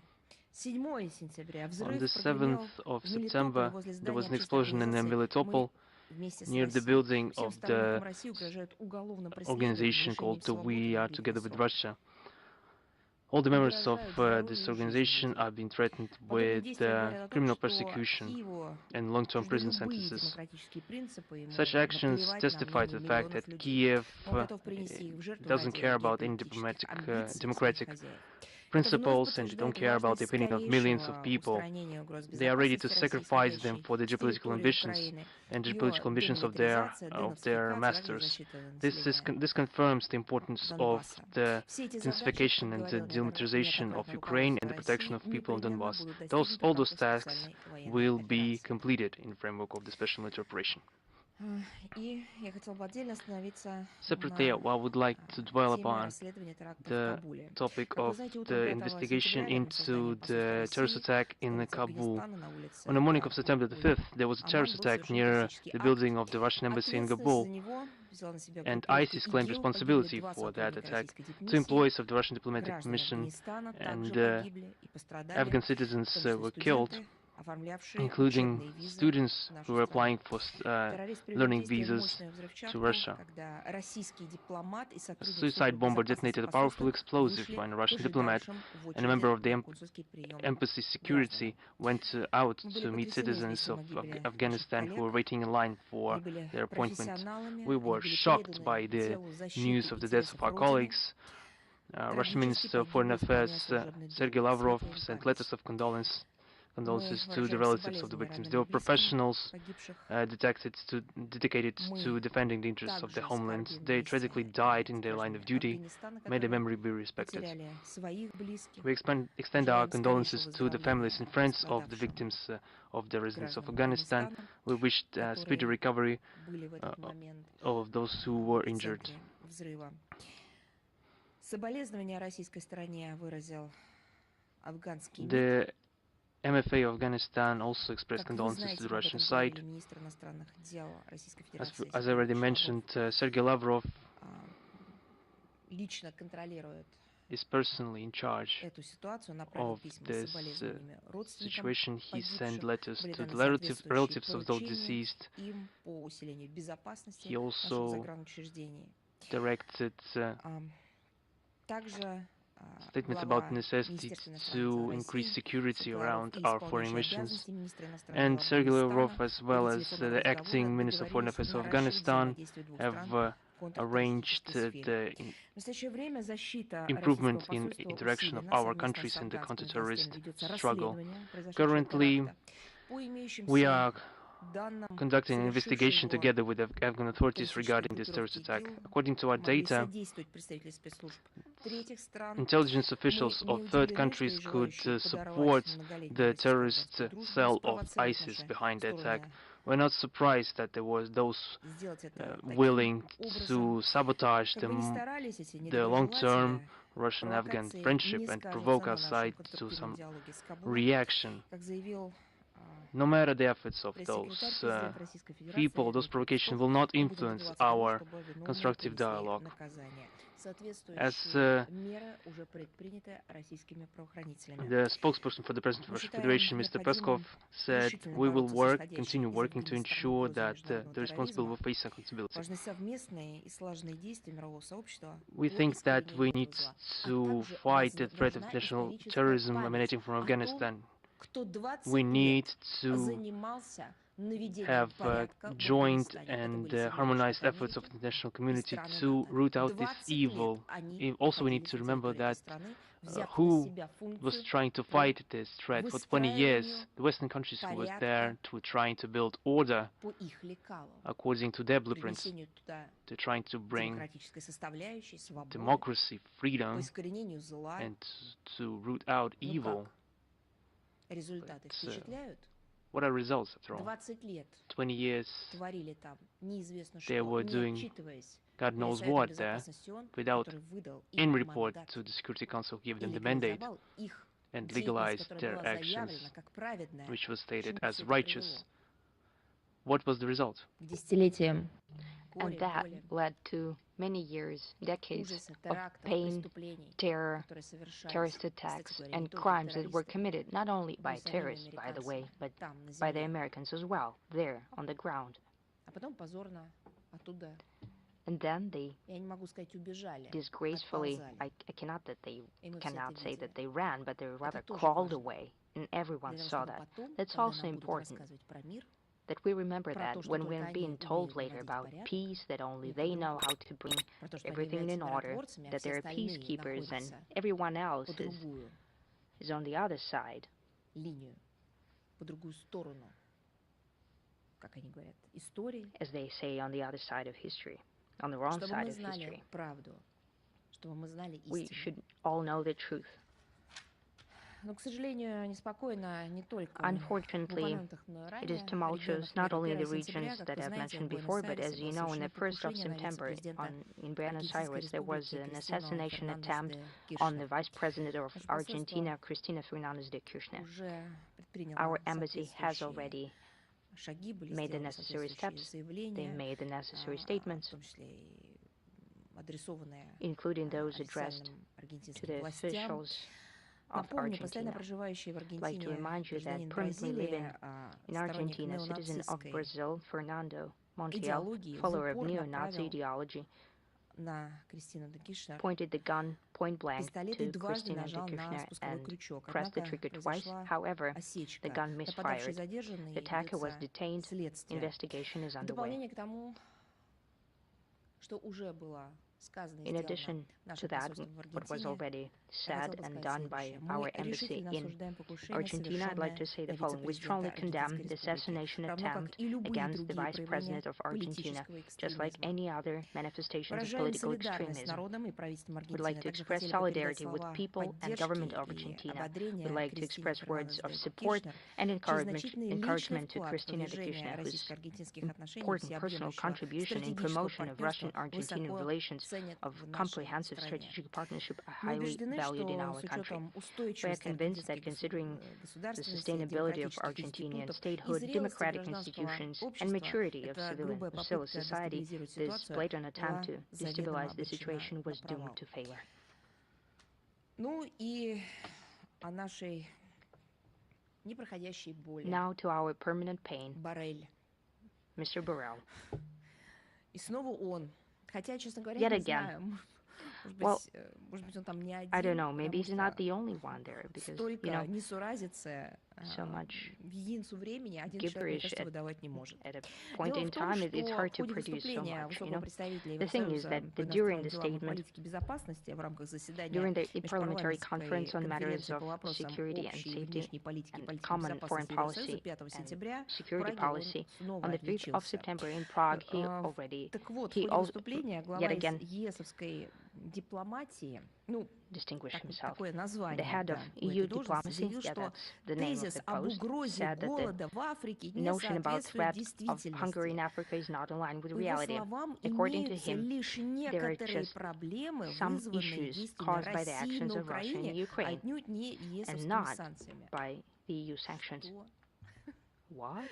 7 сентября. On the Взрыв 7th прогремел of в Мелитополе September, возле there здания was an общественной explosion in организации «Мы Melitopol вместе с near the Россией». building Всем of the сторонникам России угрожает уголовным преследованием, organization лишением called свободы We на Are длительный Together with срок. Russia. All the members of Угрожают this здоровью и жизни organization людей. are being threatened Подобные with действия говорят о том, criminal что persecution Киеву and long-term чужды prison любые sentences. демократические принципы, Such ему actions наплевать на testify to мнение the fact миллионов that людей. Kiev Он готов принести их в жертву doesn't ради care about any геополитических амбиций своих democratic хозяев. Это вновь principles and they don't подтверждает care about the важность opinion of millions of скорейшего people. устранения угроз They are ready to безопасности России, sacrifice them исходящей for the с geopolitical территории ambitions Украины, and ее geopolitical ambitions of демилитаризация, their денацификация, а также masters. защита населения This confirms the importance of Донбасса. the Все эти задачи, как densification and the говорил demilitarization of неоднократно Ukraine and руководство the protection России, of people in непременно Donbass. будут достигнуты All в those рамках tasks специальной военной will be операции. completed in the framework of the special military operation. И я хотела бы отдельно остановиться Separately, I на would like to dwell теме upon расследования теракта в the Кабуле. topic Как вы of знаете, утром the 5 investigation сентября, рядом с into зданием посольства the terrorist России attack в in столице Kabul. Афганистана на On the улице morning of September the 5th, there was a Аман terrorist был attack совершен near террористический the акт. building of the Russian embassy in Ответственность за Kabul, него взяла на себя and группировка ISIS claimed ИГИЛ. Погибли responsibility 2 for that сотрудника attack. российской 2 дипмиссии. employees of the Russian diplomatic Граждане mission Афганистана также and погибли и пострадали, Afghan в citizens том числе were killed, студенты, оформлявшие including учебные визы students в who нашу were страну. applying for Террорист привел в learning действие visas мощную to взрывчатку, Russia. когда российский дипломат и A сотрудник службы suicide bomber безопасности detonated a посольства powerful explosive вышли when a к Russian diplomat ожидавшим в and a member очереди of the на консульский прием embassy гражданам. security went out Мы были to meet потрясены citizens известием of о гибели наших Afghanistan who were коллег. waiting in line Они for были their appointment. профессионалами, We они were были shocked преданы by the делу защиты news of the deaths of интересов our Родины. colleagues. Russian Трагически Minister of Foreign погибли исполняя Affairs служебный долг. Sergei Lavrov Светлая им sent letters память. of Мы condolences to the выражаем relatives of the соболезнования victims. родным They и were близким professionals погибших. dedicated Мы to defending the interests of their также homeland. скорбим They вместе tragically died с in their line of гражданами duty. Афганистана, May their которые memory be respected. потеряли своих близких. We extend our Желаем скорейшего condolences to the families выздоровления and friends of the пострадавшим victims of the residents of гражданам Afghanistan. Афганистана, We wish speedy которые recovery были в этот момент of those who в were injured. эпицентре взрыва. Соболезнования российской стороне выразил афганский МИД. The MFA of Afghanistan also expressed Как вы condolences to знаете, the об Russian этом side. говорили министр иностранных дел Российской Федерации As I already Сергей mentioned, Лавров. Sergei Lavrov Лично контролирует is personally in charge эту ситуацию, направил of письма с this соболезнованиями родственникам situation. He sent погибших, letters были to the даны relatives of those соответствующие поручения deceased. им по усилению безопасности He наших also загранучреждений. directed Также statements глава about the necessity Министерства иностранных дел to increase России security Сергей Лавров around и our foreign исполняющий missions. обязанности министра иностранных And дел Sergei Lavrov, Афганистана as well в ходе as телефонного the разговора acting Minister of Foreign договорились Affairs of наращивать Afghanistan, взаимодействие двух have стран в arranged контртеррористической сфере. the В настоящее время защита improvement российского in посольства interaction of усилена. our Совместно countries с in the афганскими counter-terrorist властями ведется struggle. расследование произошедшего Currently, теракта. По we имеющимся are данным, conducting an совершившие investigation его together with the Afghan authorities террористической regarding this terrorist группировке attack. ИГИЛ According to our могли data, содействовать представители спецслужб третьих стран. intelligence Мы officials не of third удивлены, что countries есть could желающие support подорвать многолетнюю the российско-афганскую terrorist дружбу, cell of спровоцировать ISIS наши behind the attack. стороны We're not surprised that there was those сделать это таким willing образом. to sabotage Как бы ни старались эти the long-term недоброжелатели, Russian-Afghan провокации friendship не and скажутся provoke на our side нашем to конструктивном some диалоге с Кабулом. reaction. Как заявил No matter the efforts of пресс-секретарь those президента Российской Федерации people, those Дмитрий provocations Песков, will not он будет influence добиваться того, our чтобы виновные constructive понесли dialogue. наказание. As Соответствующие меры уже предприняты российскими правоохранителями. the spokesperson for the President of the Мы Russian считаем Federation, Mr. Peskov, необходимым said, решительно we will бороться с continue исходящей из working to Афганистана ensure угрозой that международного the responsible will терроризма. face accountability. Важны совместные и слаженные действия мирового сообщества We по think that we искоренению need этого зла. to также fight the threat of важна national историческая terrorism память emanating from о том, Afghanistan. кто 20 We need лет to занимался наведением have порядка в joint Афганистане. Это and были Соединенные harmonized Штаты efforts of Америки the international и community страны to НАТО. root out this 20 evil. лет они Also, we need находились to на remember территории этой that страны, взяв на who себя was функцию trying to по fight this threat for 20 years, выстраиванию the Western countries who was there порядка to trying to build order по их лекалам, according to their blueprints, привнесению туда to trying to bring демократической составляющей, свободы, democracy, по freedom, искоренению зла. and to root out Ну evil. как? Результаты But, впечатляют? What are results after all? 20 лет 20 years, творили там неизвестно they что, were не doing отчитываясь God перед knows Советом what there, Безопасности ООН, without который выдал any им report мандат to the Security Council gave и them the mandate легализовал их and деятельность, legalized которая their была actions, заявлена как праведная. which was К чему stated as все это righteous. привело? what was the result? К десятилетиям And горя, that боли, led to many years, decades ужаса, of терактов, pain, преступлений, terror, которые совершались, terrorist кстати attacks, говоря, не and только crimes that were террористами, committed not only но и by самими terrorists, by the way, американцами but там, на by the земле. Americans as well, there on the ground. А потом позорно оттуда, And then they я не могу сказать, убежали, disgracefully, отползали. I cannot say that видели. they ran, but they rather тоже crawled важно. away, and everyone Для того, saw чтобы that. потом, That's когда also нам будут important рассказывать про мир, that we remember про то, that что when только we're они being told умеют later наводить about порядок, peace, that only никто they know другой. how to bring Про то, что они everything являются in order, миротворцами, а that все they're остальные peacekeepers and находятся everyone else по другую is on the other side, линию, по другую сторону, как они говорят, истории, as they say, on the other side of history, on the wrong чтобы side мы of знали history. правду, чтобы мы знали We истину. should all know the truth. Но, к сожалению, неспокойно не только в Unfortunately, упомянутых мной it is ранее tumultuous регионах not мира. only in 1 the сентября, regions как that вы I've знаете, в mentioned before, but Буэнос-Айресе as было you know, in the совершено 1st of покушение на September вице-президента in Buenos Аргентинской Aires, there was Республики an Кристину assassination Фернандес attempt де on the Киршнер. Vice President of Наше посольство Argentina, Cristina Fernandez de Kirchner. уже предприняло Our embassy has соответствующие already шаги, были made the сделаны necessary соответствующие steps. They заявления, made the necessary в statements, том числе и адресованные including those addressed официальным to аргентинским the властям. officials of Напомню, постоянно Argentina. проживающий в I'd like to Аргентине remind you that гражданин permanently living Бразилии, in сторонник Argentina, citizen of неонацистской Brazil, Fernando Montiel, идеологии, в follower of упор neo-Nazi направил ideology, на Кристину де Киршнер pointed the gun point blank пистолет и to дважды Cristina de нажал на Kirchner спусковой and крючок. pressed the Однако trigger twice. произошла However, the осечка. gun Нападавший misfired. задержан The и attacker was ведется detained. следствие. Investigation is В underway. дополнение к тому, что уже было сказано и In сделано addition to нашим that, посольством в what was Аргентине, already я хотела said бы and сказать done by следующее. our Мы embassy решительно in осуждаем покушение, Argentina, I'd like to совершенное say the на following. We вице-президента strongly condemn Аргентинской the Республики, assassination равно как attempt и любые against the другие Vice проявления President of Argentina, политического just like экстремизма. any other manifestations of Выражаем political солидарность с extremism. народом и правительством We'd like Аргентины. to Также express хотели бы передать solidarity with слова people and government поддержки of и Argentina. We'd ободрения like to Кристине express words Фернандес of де support Киршнер, and чьи значительные личный encouragement to вклад в Cristina de продвижение Kirchner, whose российско-аргентинских отношений important personal всеобъемлющего contribution in стратегического promotion of партнерства Russian-Argentinian высоко relations ценят of в нашей comprehensive стране. strategic partnership are Мы highly убеждены, valued in что our с country. учетом We are устойчивости convinced that аргентинских considering the государственности, sustainability of демократических Argentinian институтов и statehood, зрелости democratic гражданского institutions, and общества, maturity of эта грубая civil попытка society, дестабилизировать this ситуацию blatant attempt была to заведомо destabilize the обречена situation на was doomed провал. to failure. Ну и о нашей непроходящей боли. Now to our permanent pain, Боррель. Mr. Borrell. И снова он. Хотя, честно говоря, Yet не again. знаю. Может быть, он там не один. I don't know, maybe потому he's not что the only one there, because, столько несуразицы so much в единицу времени один человек, мне gibberish кажется, выдавать не может. at a point Дело in в том, time, it's что hard в to ходе produce so выступления much, высокого представителя The thing is Евросоюза that по during иностранным the делам и statement, политике безопасности в рамках заседания during the parliamentary межпарламентской conference on matters конференции of по вопросам security and общей safety внешней политики и and политики common foreign безопасности Евросоюза policy 5 and сентября в security Праге он policy, снова on the 5th of отличился. September in Prague, Так вот, в he ходе выступления глава yet again ЕСовской дипломатии, distinguished himself. такое The название, head of да, у EU этой должности, diplomacy, заявил, yeah, что that's the name of тезис the об post, угрозе said that the голода в Африке не notion about соответствует threat of hunger in действительности. Africa is not aligned with По его reality. словам, According to имеются him, лишь there are некоторые just проблемы, some вызванные issues действиями caused by the России actions на of Russia in Украине, Ukraine, отнюдь не and ЕСовскими not санкциями. by the EU sanctions. Что? What?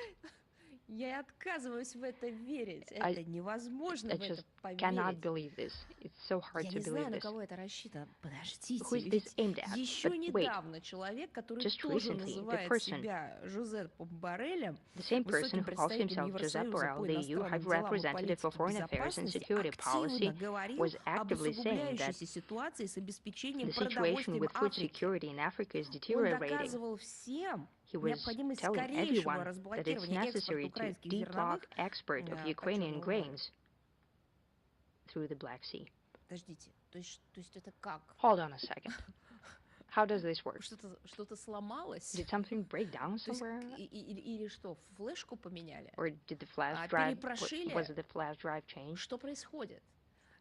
Я отказываюсь в это верить. Это невозможно I в это just cannot поверить. believe this. It's so hard Я to не знаю, believe на this. кого это рассчитано. Who Подождите, is this ведь aimed at? еще But wait, недавно человек, который just тоже recently, the называет person, себя Жозепом Боррелем, the same person высоким who calls представителем himself Josep Евросоюза по Borrell, the EU High иностранным делам и Representative for политике Foreign Affairs and безопасности, Security активно Policy, говорил was об actively saying that усугубляющейся ситуации с обеспечением the situation продовольствием with food Африки. security in Africa is Он deteriorating. доказывал всем He was необходимость telling скорейшего everyone that it's разблокирования экспорта necessary to украинских deblock зерновых export of по Ukrainian Черному морю. grains through the Black Sea. Подождите, то есть это как? Hold on a second. How does this work? Что-то сломалось? Did something break down То есть, somewhere? или что, флешку поменяли? Or did the flash drive, Перепрошили? was it the flash drive change? Что происходит?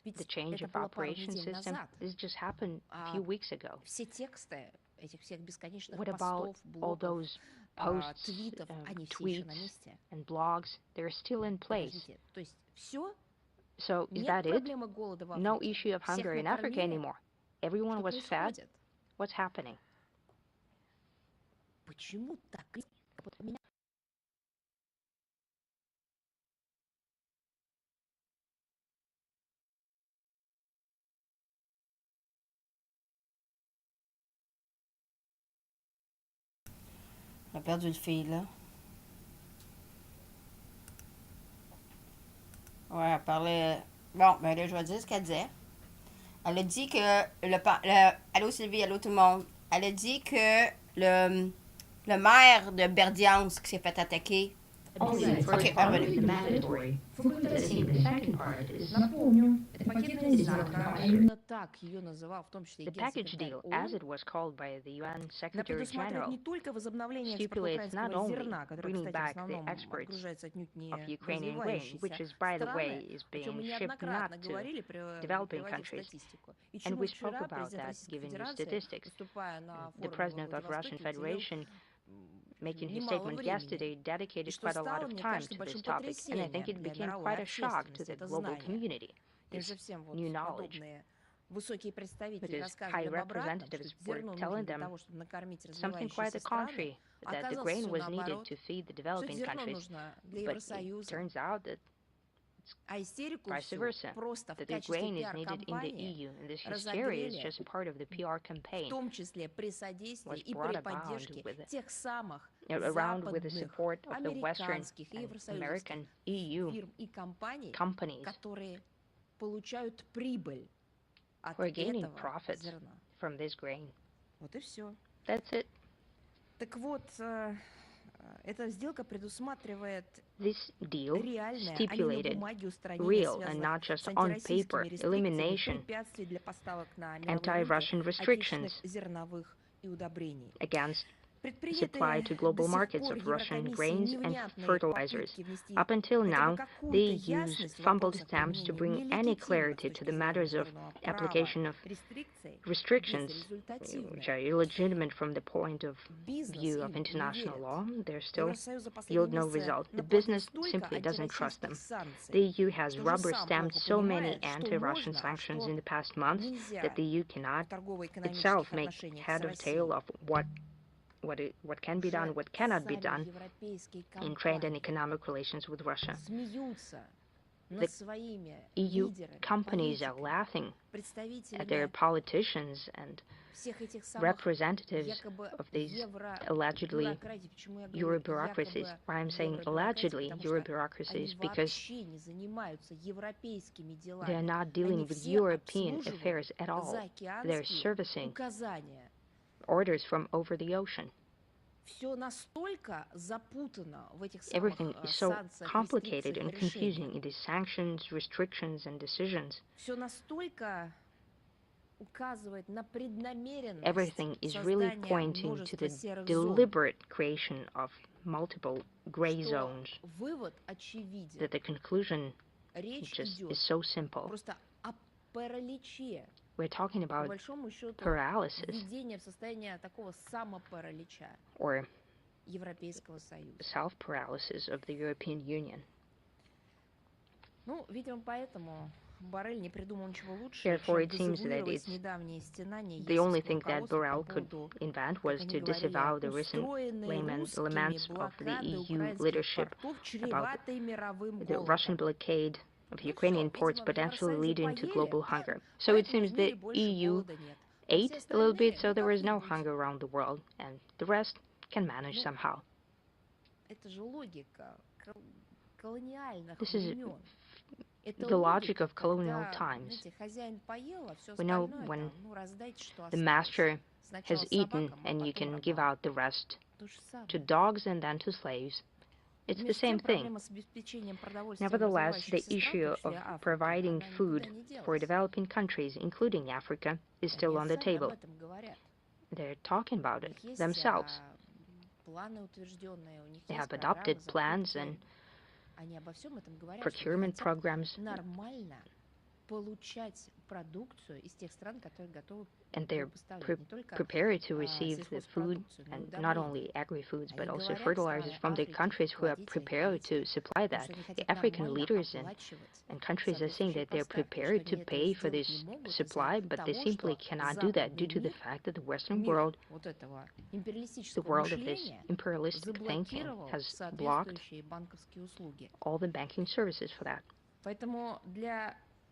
Ведь The change это of было пару operation недель system? назад. This just happened a few weeks ago. Все тексты этих всех бесконечных What about постов, all блогов, those posts, твитов, они все еще на tweets, месте? and blogs? They're still in place. Подождите, то есть все? So is Нет that it? проблемы голода в No Африке? issue of Всех hunger in Africa накормили? anymore. Everyone Что was fed. происходит? What's happening? Почему так резко поменялось? On a perdu le fil, là. Ouais, elle parlait... Bon, ben là, je vais dire ce qu'elle disait. Elle a dit que allô Sylvie, allô tout le monde. Elle a dit que le maire de Berdiansk qui s'est fait attaquer. Only the first part is mandatory. Forgetting the second part is not required. Именно так ее называл, в том числе и The package генсекретарь deal, as ООН. it was called by the UN Она Secretary предусматривает General, не только возобновление экспорта stipulates not украинского only зерна, которое, bringing кстати, в back the основном exports отгружается отнюдь не of в Ukrainian grain, which развивающиеся is, by the way, страны, is о чем мы being shipped not неоднократно to говорили, developing приводив countries. статистику. И And чему we spoke вчера about президент that, Российской giving you Федерации, statistics. выступая на The форуме president во of Russian Владивостоке, уделил Federation, making his немало statement времени. yesterday, И dedicated что quite a lot стало, of мне time кажется, to this большим topic, and I think потрясением it для became мировой quite a shock to общественности, the это global знание. community, Не this совсем вот new knowledge. подобные высокие представители Because рассказывали high об обратном, что representatives were зерно нужно telling для them того, чтобы накормить something quite развивающиеся the страны. contrary, А that the оказалось grain все was needed наоборот, to feed the что developing зерно countries, нужно для but it Евросоюза. turns out that А истерику vice всю versa, просто в that the качестве grain is needed in the пиар-кампании EU, and this hysteria is разогрели, just a part of the PR в campaign, том числе при содействии was и brought при about поддержке with тех самых around with the западных, support of the Western американских и and евросоюзских American EU фирм и компаний, companies которые получают прибыль от who are gaining этого profits зерна. from this grain. Вот и все. That's it. Так вот, эта сделка предусматривает This deal реальное, а не на stipulated бумаге устранение real and not связанных just с on антироссийскими paper рестрикциями, elimination препятствий для поставок на мировые рынки anti-Russian restrictions отечественных зерновых и удобрений. against supply Предпринятые to global до сих markets пор of Russian Еврокомиссией grains and невнятные fertilizers. попытки внести Up until хотя now, бы they какую-то use ясность в fumbled вопросах attempts to применения bring any нелегитимных clarity с to точки the зрения matters of международного права application of рестрикций restrictions, безрезультативны. which are illegitimate from the point of Бизнес view им of не international верит. law. They're still Евросоюз за yield последние no месяцы result. The наплодил business столько simply doesn't trust them. антироссийских санкций, The EU has что уже rubber сам stamped плохо so many понимает, что anti-Russian можно, а sanctions что in the past months нельзя that the EU в cannot торгово-экономических itself make отношениях с head of tail Россией. of what can be done, Уже what cannot be сами done европейские in trade and компании economic relations with Russia. смеются The над своими EU лидерами, companies are политиками, laughing at their представителями politicians and всех этих самых representatives якобы of these allegedly евробюрократий. Почему я говорю Euro bureaucracies. якобы Why I'm saying евробюрократии? allegedly Потому Euro что bureaucracies, они because вообще не занимаются европейскими they are делами. not dealing Они with все European обслуживают affairs at all. They're заокеанские servicing указания. orders from over the ocean. Все настолько запутано в этих самых Everything is so санкциях, complicated рестрикциях и and confusing решениях. in these sanctions, restrictions, and decisions. Все настолько указывает на преднамеренность Everything is really создания pointing to множества the серых зон, deliberate creation of multiple gray что zones, вывод очевиден. that the conclusion Речь just идет is so simple. просто о параличе, We're talking по about большому счету, paralysis введение в состояние такого самопаралича or Европейского Союза. self-paralysis of the European Union. Ну, видимо, поэтому Боррель не придумал ничего лучше, Therefore, чем it seems that дезавуировать it's недавние стенания the only ЕСовского thing that руководства Borrell по could поводу, invent как was они to говорили, disavow the recent устроенные русскими laments of the блокады EU украинских leadership портов, about чреватой мировым the Russian голодом. blockade of Ну Ukrainian все, ports видимо, в potentially Евросоюзе leading to поели, global hunger. So it поэтому seems в the мире больше EU голода нет. А ate все a little bit, остальные, so ну there was no как-нибудь. hunger around the world, and the rest can manage Ну, somehow. это же логика колониальных This is времен. Это the logic логика, of colonial когда, times. знаете, хозяин поел, а все We know остальное when там, ну, раздайте, что the осталось. master Сначала has eaten, собакам, а and you потом can give рабам. out the rest То же самое. to dogs and then to slaves. It's the Между same тем, thing. проблема с обеспечением продовольствием Nevertheless, the развивающихся стран, в issue том of числе Африки, providing она food никуда не for делась. developing countries, including Africa, is И still они on the сами об table. этом говорят. They're talking У about it них есть themselves. планы утвержденные, у них They есть have adopted программы, plans and закупки. Они обо всем этом говорят, что procurement хотят programs, нормально получать продукцию из тех стран, которые готовы and they're поставлять не только prepared to receive the food, сельхозпродукцию, но и and not удобрения. only agri-foods, but Они also говорят fertilizers страны from the Африки, countries who are платите, prepared to supply потому that. что они The хотят African нормально leaders оплачивать and countries are saying соответствующие that they're поставки, prepared что to они этого pay for сделать this не могут supply, из-за but they того, simply что cannot do that due западный to the мир, fact that the Western мир world, вот этого the империалистического world of this мышления, imperialistic thinking, заблокировал has blocked соответствующие банковские услуги. all the banking services for that. Поэтому для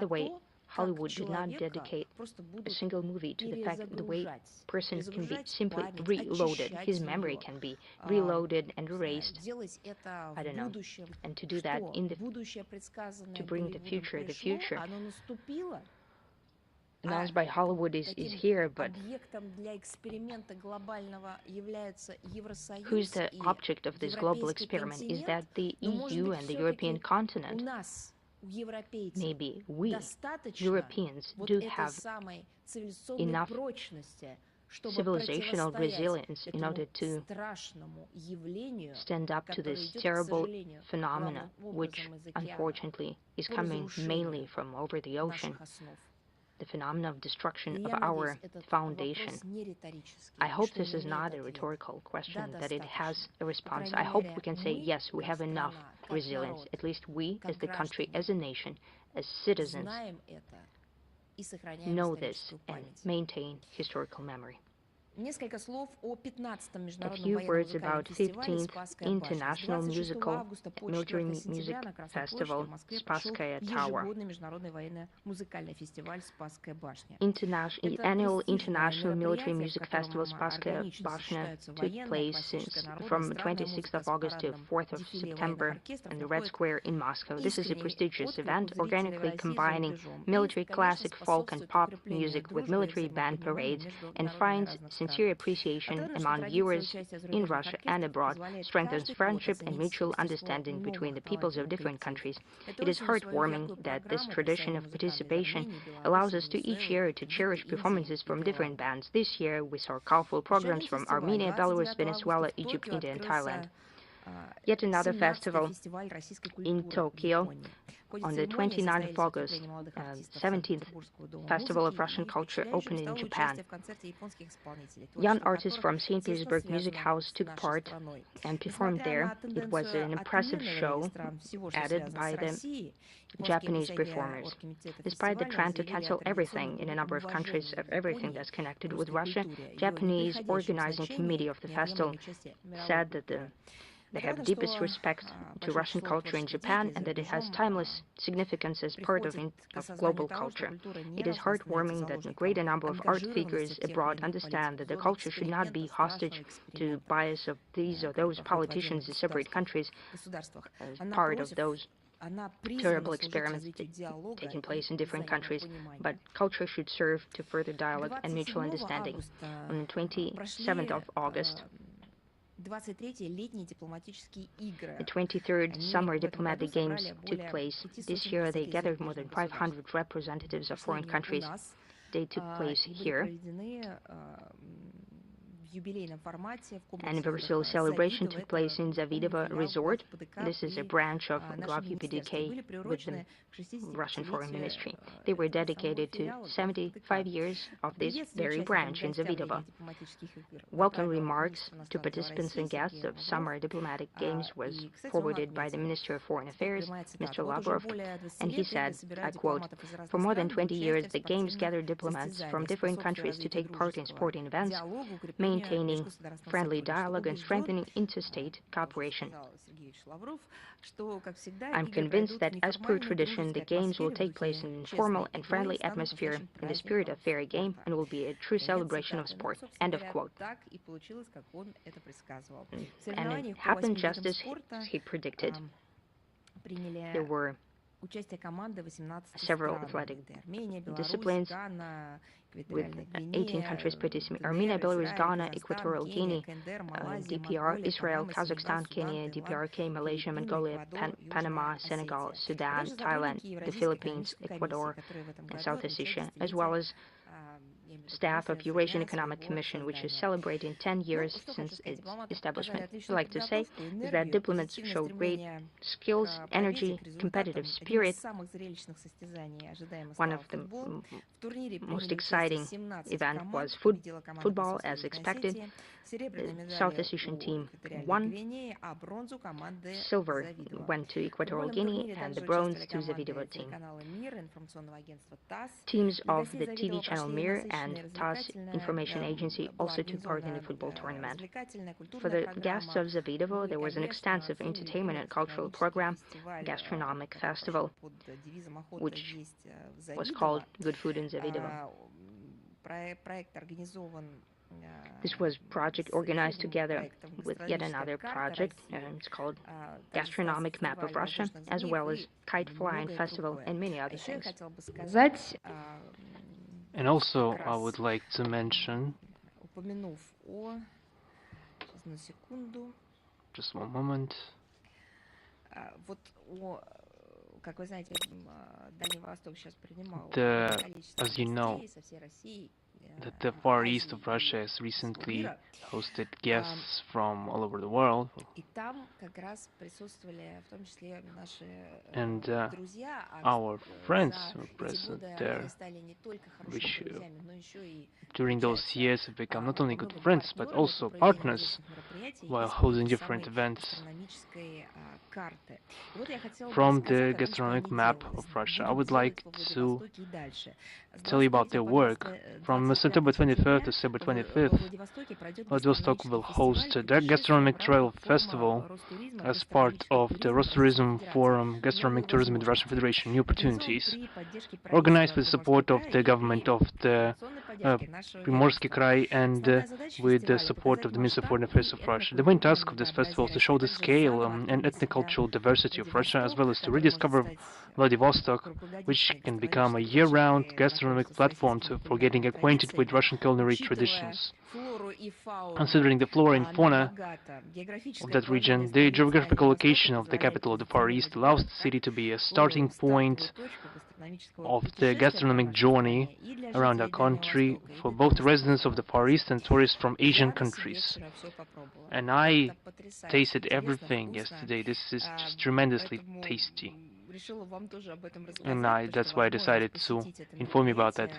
the way, то, Hollywood как did not человека dedicate просто a будут single movie to the fact the way перезагружать. person can be Перезагружать simply память, reloaded, очищать his memory ее. can be reloaded and Не знаю, erased, делать это I в don't know, будущем. and to do that Что? in the Будущее, to предсказанное bring the Голливудом, future, пришло, the future. оно наступило. announced by Hollywood is here, but who's the object of this global experiment? Is that the EU and the European continent? Maybe we, Europeans, do have enough civilizational resilience in order to stand up to this terrible phenomena, which unfortunately is coming mainly from over the ocean, the phenomena of destruction of our foundation. I hope this is not a rhetorical question, that it has a response. I hope we can say, yes, we have enough resilience, at least we, as the country, as a nation, as citizens, know this and maintain historical memory. A few words about 15th International Military Music Festival, Spasskaya Tower. Annual International Military Music Festival Spasskaya Bashня took place from 26th of August to 4th of September in the Red Square in Moscow. This is a prestigious event organically combining military, classic, folk, and pop music with military band parades, and finds sincere appreciation among viewers in Russia and abroad, strengthens friendship and mutual understanding between the peoples of different countries. It is heartwarming that this tradition of participation allows us to each year to cherish performances from different bands. This year we saw colorful programs from Armenia, Belarus, Venezuela, Egypt, India, and Thailand. Yet another festival in Tokyo on the 29th of August, 17th Festival of Russian Culture opened in Japan. Young artists from St. Petersburg Music House took part and performed there. It was an impressive show added by the Japanese performers. Despite the trend to cancel everything in a number of countries, of everything that's connected with Russia, Japanese organizing committee of the festival said that they have deepest respect to Russian culture in Japan and that it has timeless significance as part of global culture. It is heartwarming that a greater number of art figures abroad understand that the culture should not be hostage to bias of these or those politicians in separate countries as part of those terrible experiments taking place in different countries, but culture should serve to further dialogue and mutual understanding. On the 27th of August, the 23rd Summer Diplomatic Games took place. This year they gathered more than 500 representatives of foreign countries. They took place here. Anniversary celebration took place in Zavidovo Resort. This is a branch of GovUPDK with the Russian Foreign Ministry. They were dedicated to 75 years of this very branch in Zavidovo. Welcome remarks to participants and guests of Summer Diplomatic Games was forwarded by the Minister of Foreign Affairs, Mr. Lavrov, and he said, I quote, "For more than 20 years, the Games gathered diplomats from different countries to take part in sporting events, maintaining friendly dialogue and strengthening interstate cooperation. I'm convinced that, as per tradition, the Games will take place in an informal and friendly atmosphere in the spirit of fair game and will be a true celebration of sport." End of quote. And it happened just as he predicted. There were several athletic disciplines with 18 countries participating: Armenia, Belarus, Ghana, Equatorial Guinea, DPR, Israel, Kazakhstan, Kenya, DPRK, Malaysia, Mongolia, Panama, Senegal, Sudan, Thailand, the Philippines, Ecuador, and Southeast Asia, as well as staff of Eurasian Economic Commission, which is celebrating 10 years since its establishment. I'd like to say is that diplomats showed great skills, energy, competitive spirit. One of the most exciting event was football, as expected. The Southeast Asian team won. Silver went to Equatorial Guinea and the bronze to the Zavidovo team. Teams of the TV channel Mir and TASS Information Agency also took part in the football tournament. For the guests of Zavidovo, there was an extensive entertainment and cultural program, gastronomic festival, which was called Good Food in Zavidovo. This was a project organized together with yet another project, it's called Gastronomic Map of Russia, as well as Kite Flying Festival and many other things. And also, I would like to mention, упомянув о... Сейчас, на секунду. just one moment. Вот о, как вы знаете, Дальний Восток сейчас принимал количество as you know, гостей со всей России, that the Far Азии East of Russia has и recently мира. hosted guests from all over the world, И там как раз присутствовали в том числе наши and друзья, our friends за were эти present годы there, они стали не только хорошими which друзьями, но еще и during those years have become not only good friends but партнерами по also проведению partners различных мероприятий while из holding этой different самой events гастрономической карты. И вот я хотела бы from рассказать the о том, что gastronomic они map делали, of Russia. I будут would like делать во to Владивостоке и дальше. С tell you about their work. 25 From September 23rd to September во 25th, Владивостоке пройдет Vladivostok will host гастрономический the фестиваль Gastronomic путешествия в Trail рамках форума Festival Ростуризма as part гастрономический of the туризм в Российской Rostourism Федерации. Forum Gastronomic Новые Tourism in the Russian возможности. Federation, new Организован opportunities, при поддержке organized with the правительства support Приморского of края the и government при of the информационной поддержке нашего Primorsky ведомства. Krai and Основная задача with the фестиваля — support показать of the Ministry of масштаб Foreign Affairs и of Russia. The main этнокультурное task of this многообразие festival is to России, show а the также scale заново and открыть ethnic себя. cultural diversity of Russia, as well as to Который может rediscover стать Vladivostok, which can become a year-round gastronomic platform for getting acquainted with Russian culinary traditions. Considering the flora and fauna of that region, the geographical location of the capital of the Far East allows the city to be a starting point of the gastronomic journey around our country for both residents of the Far East and tourists from Asian countries. And I tasted everything yesterday. This is just tremendously tasty. And that's why I decided to inform you about that,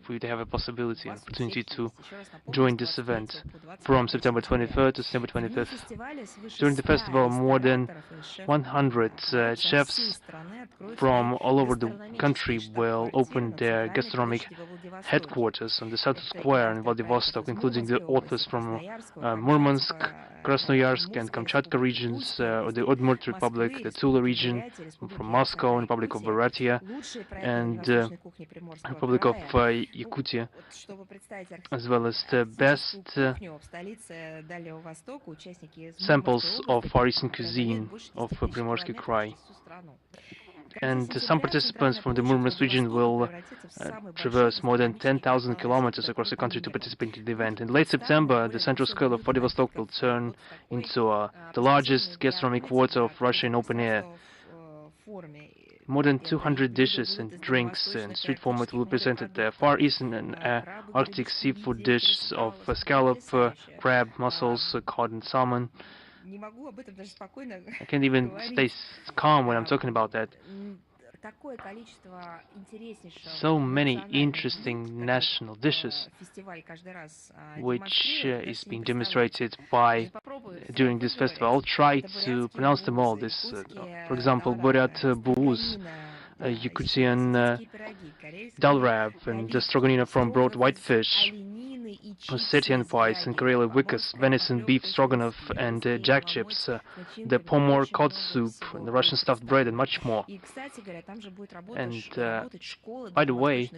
for you to have a possibility and opportunity to join this event from September 23rd to September 25th. During the festival, more than 100 chefs from all over the country will open their gastronomic headquarters on the South Square in Vladivostok, including the authors from Murmansk, Krasnoyarsk and Kamchatka regions, the Udmurt Republic, the Tula region, from Moscow, and Republic of Buryatia, and Republic of Yakutia, as well as the best samples of Far Eastern cuisine of Primorsky Krai. And some participants from the Murmansk region will traverse more than 10,000 kilometers across the country to participate in the event. In late September, the central square of Vladivostok will turn into the largest gastronomic quarter of Russia in open air. More than 200 dishes and drinks in street format will be presented there. Far Eastern and Arctic seafood dishes of scallop, crab, mussels, cod and salmon. I can't even stay calm when I'm talking about that. So many interesting national dishes, which is being demonstrated during this festival. I'll try to pronounce them all. For example, Buryat Buz, Yakutian Dalrab, and Stroganina from broad whitefish, Ossetian pies and Kareli wikas, venison beef stroganoff and jack chips, the pomor cod soup, the Russian stuffed bread, and much more. And by the way,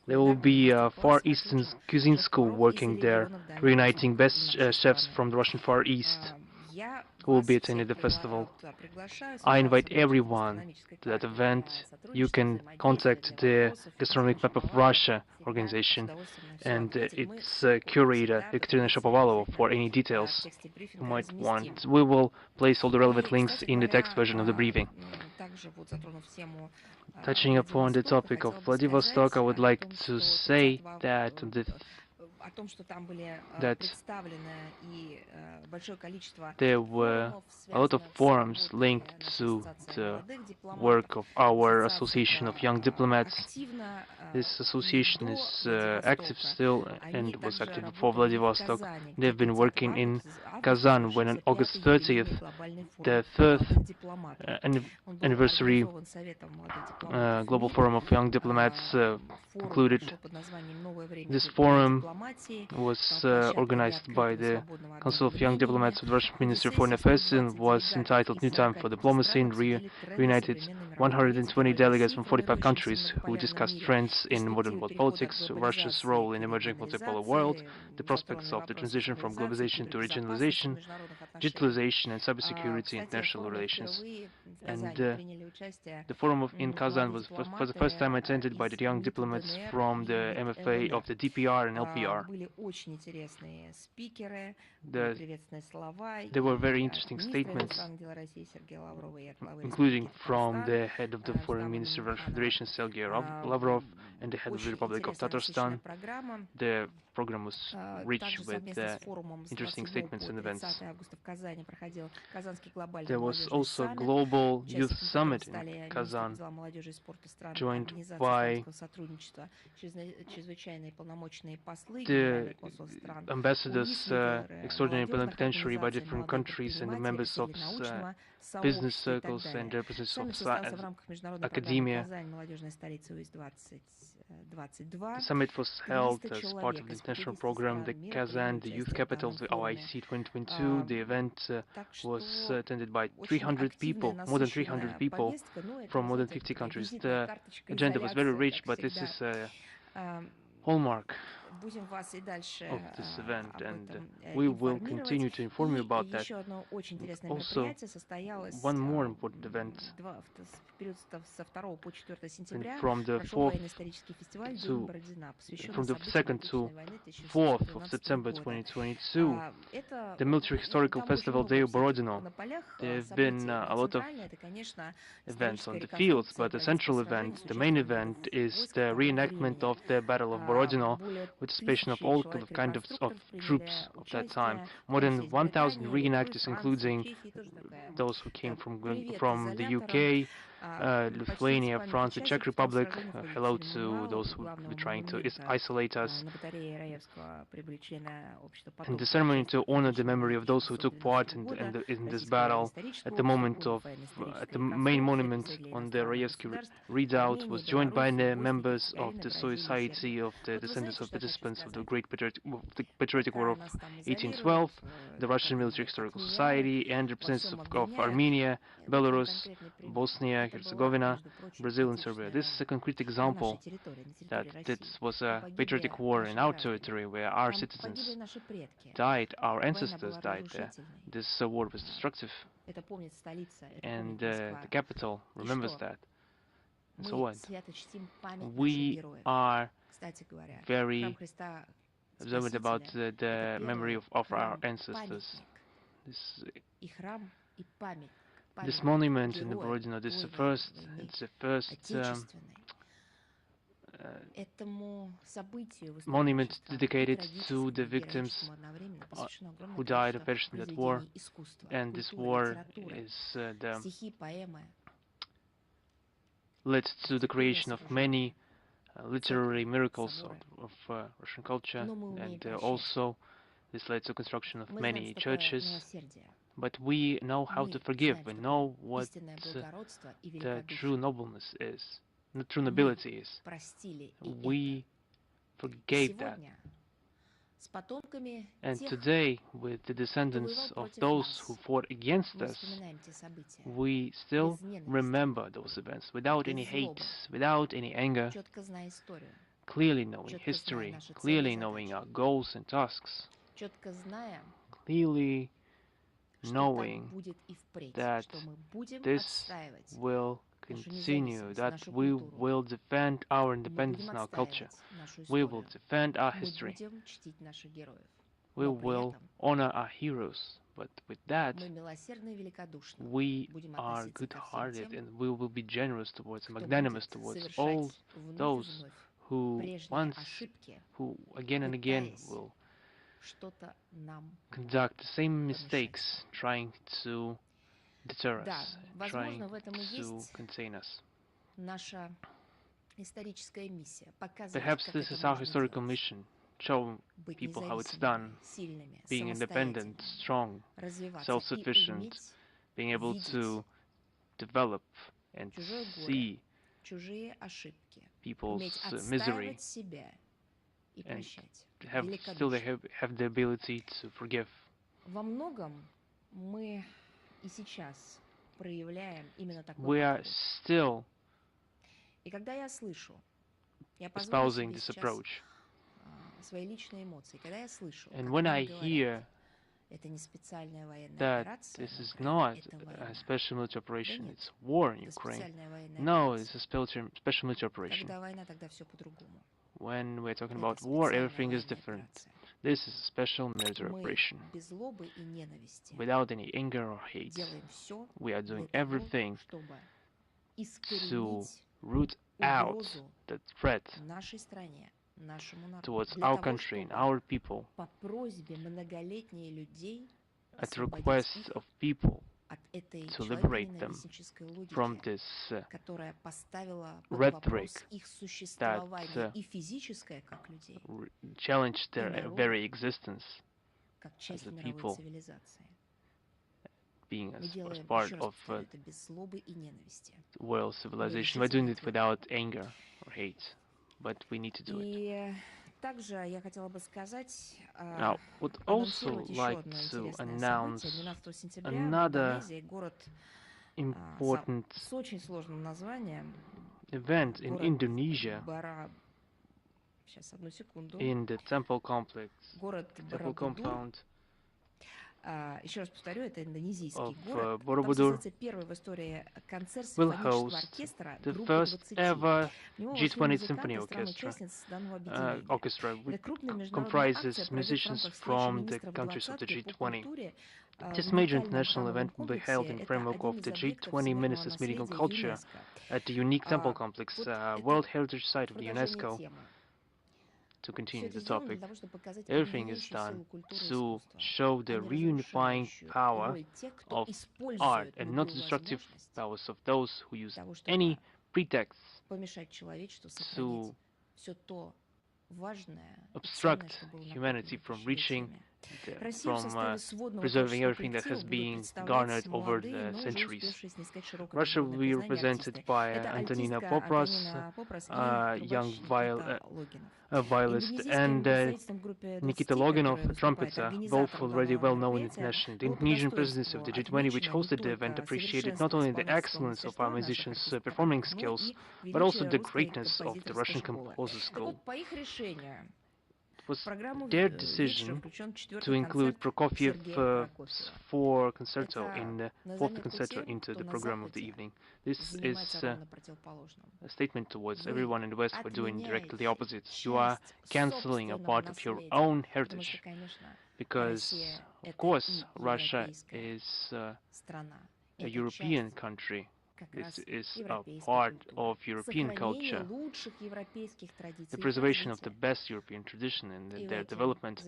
there will be a Far Eastern cuisine school working there, reuniting best chefs from the Russian Far East who will be attending the festival. I invite everyone to that event. You can contact the Gastronomic Map of Russia organization and its curator, Ekaterina Shapovalova, for any details you might want. We will place all the relevant links in the text version of the briefing. Touching upon the topic of Vladivostok, I would like to say that there were a lot of forums linked to the work of our Association of Young Diplomats. This association is active still and was active before Vladivostok. They've been working in Kazan when on August 30th, the third anniversary Global Forum of Young Diplomats concluded. This forum was organized by the Council of Young Diplomats of the Russian Ministry of Foreign Affairs and was entitled New Time for Diplomacy, and reunited 120 delegates from 45 countries who discussed trends in modern world politics, Russia's role in emerging multipolar world, the prospects of the transition from globalization to regionalization, digitalization and cybersecurity, and international relations. And the forum in Kazan was for the first time attended by the young diplomats from the MFA of the DPR and LPR. There were very interesting statements, including from the head of the Foreign Ministry of the Russian Federation, Sergei Lavrov, and the head of the Republic of Tatarstan. The program was rich with interesting statements and events. There was also a global youth summit in Kazan, joined by the ambassadors, extraordinary plenipotentiary by different countries, and the members of business circles and representatives of academia. The summit was held as part of the international program, the Kazan, the Youth Capital of the OIC 2022. The event was attended by 300 people, more than 300 people from more than 50 countries. The agenda was very rich, but this is a hallmark of this event, and we will continue to inform you about that. Also, one more important event, from the 2nd to 4th of September 2022, the Military Historical Festival Day of Borodino. There have been a lot of events on the fields, but the central event, the main event, is the reenactment of the Battle of Borodino, with participation of all kind of troops of that time. More than 1,000 reenactors, including those who came from the UK, Lithuania, France, the Czech Republic. Hello to those who were trying to isolate us. And the ceremony to honor the memory of those who took part in this battle at the moment of at the main monument on the Raevsky Redoubt was joined by the members of the Society of the Descendants of Participants of the Great Patriotic War of 1812, the Russian Military Historical Society, and representatives of Armenia, Belarus, Bosnia, Herzegovina, Brazil, and Serbia. This is a concrete example that this was a patriotic war in our territory where our citizens died, our ancestors died there. This war was destructive, and the capital remembers that. And so on. We are very observant about the memory of our ancestors. This monument in the Borodino, it's the first monument dedicated to the victims who died or perished in that war, and this war is led to the creation of many literary miracles of Russian culture, and also this led to construction of many churches. But we know how to forgive. We know what the true nobleness is, the true nobility is. We forgave that. And today, with the descendants of those who fought against us, we still remember those events without any hate, without any anger, clearly knowing history, clearly knowing our goals and tasks, clearly knowing that this will continue, that we will defend our independence and our culture. We will defend our history. We will honor our heroes. But with that, we are good-hearted, and we will be generous towards and magnanimous towards all those who again and again will conduct the same mistakes, trying to deter us, trying to contain us. Perhaps this is our historical mission, show people how it's done, being independent, strong, self-sufficient, being able to develop and see people's misery, and still they have the ability to forgive. We are still espousing this approach. And when I hear that this is not a special military operation, it's war in Ukraine. No, it's a special military operation. When we're talking about war, everything is different. This is a special military operation. Without any anger or hate, we are doing everything to root out the threat towards our country and our people at the request of people to liberate them from this rhetoric that challenged their very existence as a people, being as part of world civilization. We're doing it without anger or hate, but we need to do it. Now, would also like to announce another important event in Indonesia, in the temple complex, temple compound of Borobudur, will host the first ever G20 Symphony Orchestra, which comprises musicians from the countries of the G20. This major international event will be held in the framework of the G20 Ministers Meeting on Culture at the unique temple complex, World Heritage Site of the UNESCO. To continue the topic, everything is done to show the reunifying power of art and not the destructive powers of those who use any pretexts to obstruct humanity from reaching, from preserving everything that has been garnered over the centuries. Russia will be represented by Antonina Popras, a young violist, and Nikita Loginov, a trumpeter, both already well known internationally. The Indonesian presidency of the G20, which hosted the event, appreciated not only the excellence of our musicians' performing skills, but also the greatness of the Russian Composers School. It was their decision to include Prokofiev's fourth concerto into the program of the evening. This is a statement towards everyone in the West. We're doing directly the opposite. You are cancelling a part of your own heritage, because, of course, Russia is a European country. This is a part of European culture, the preservation of the best European tradition and their development,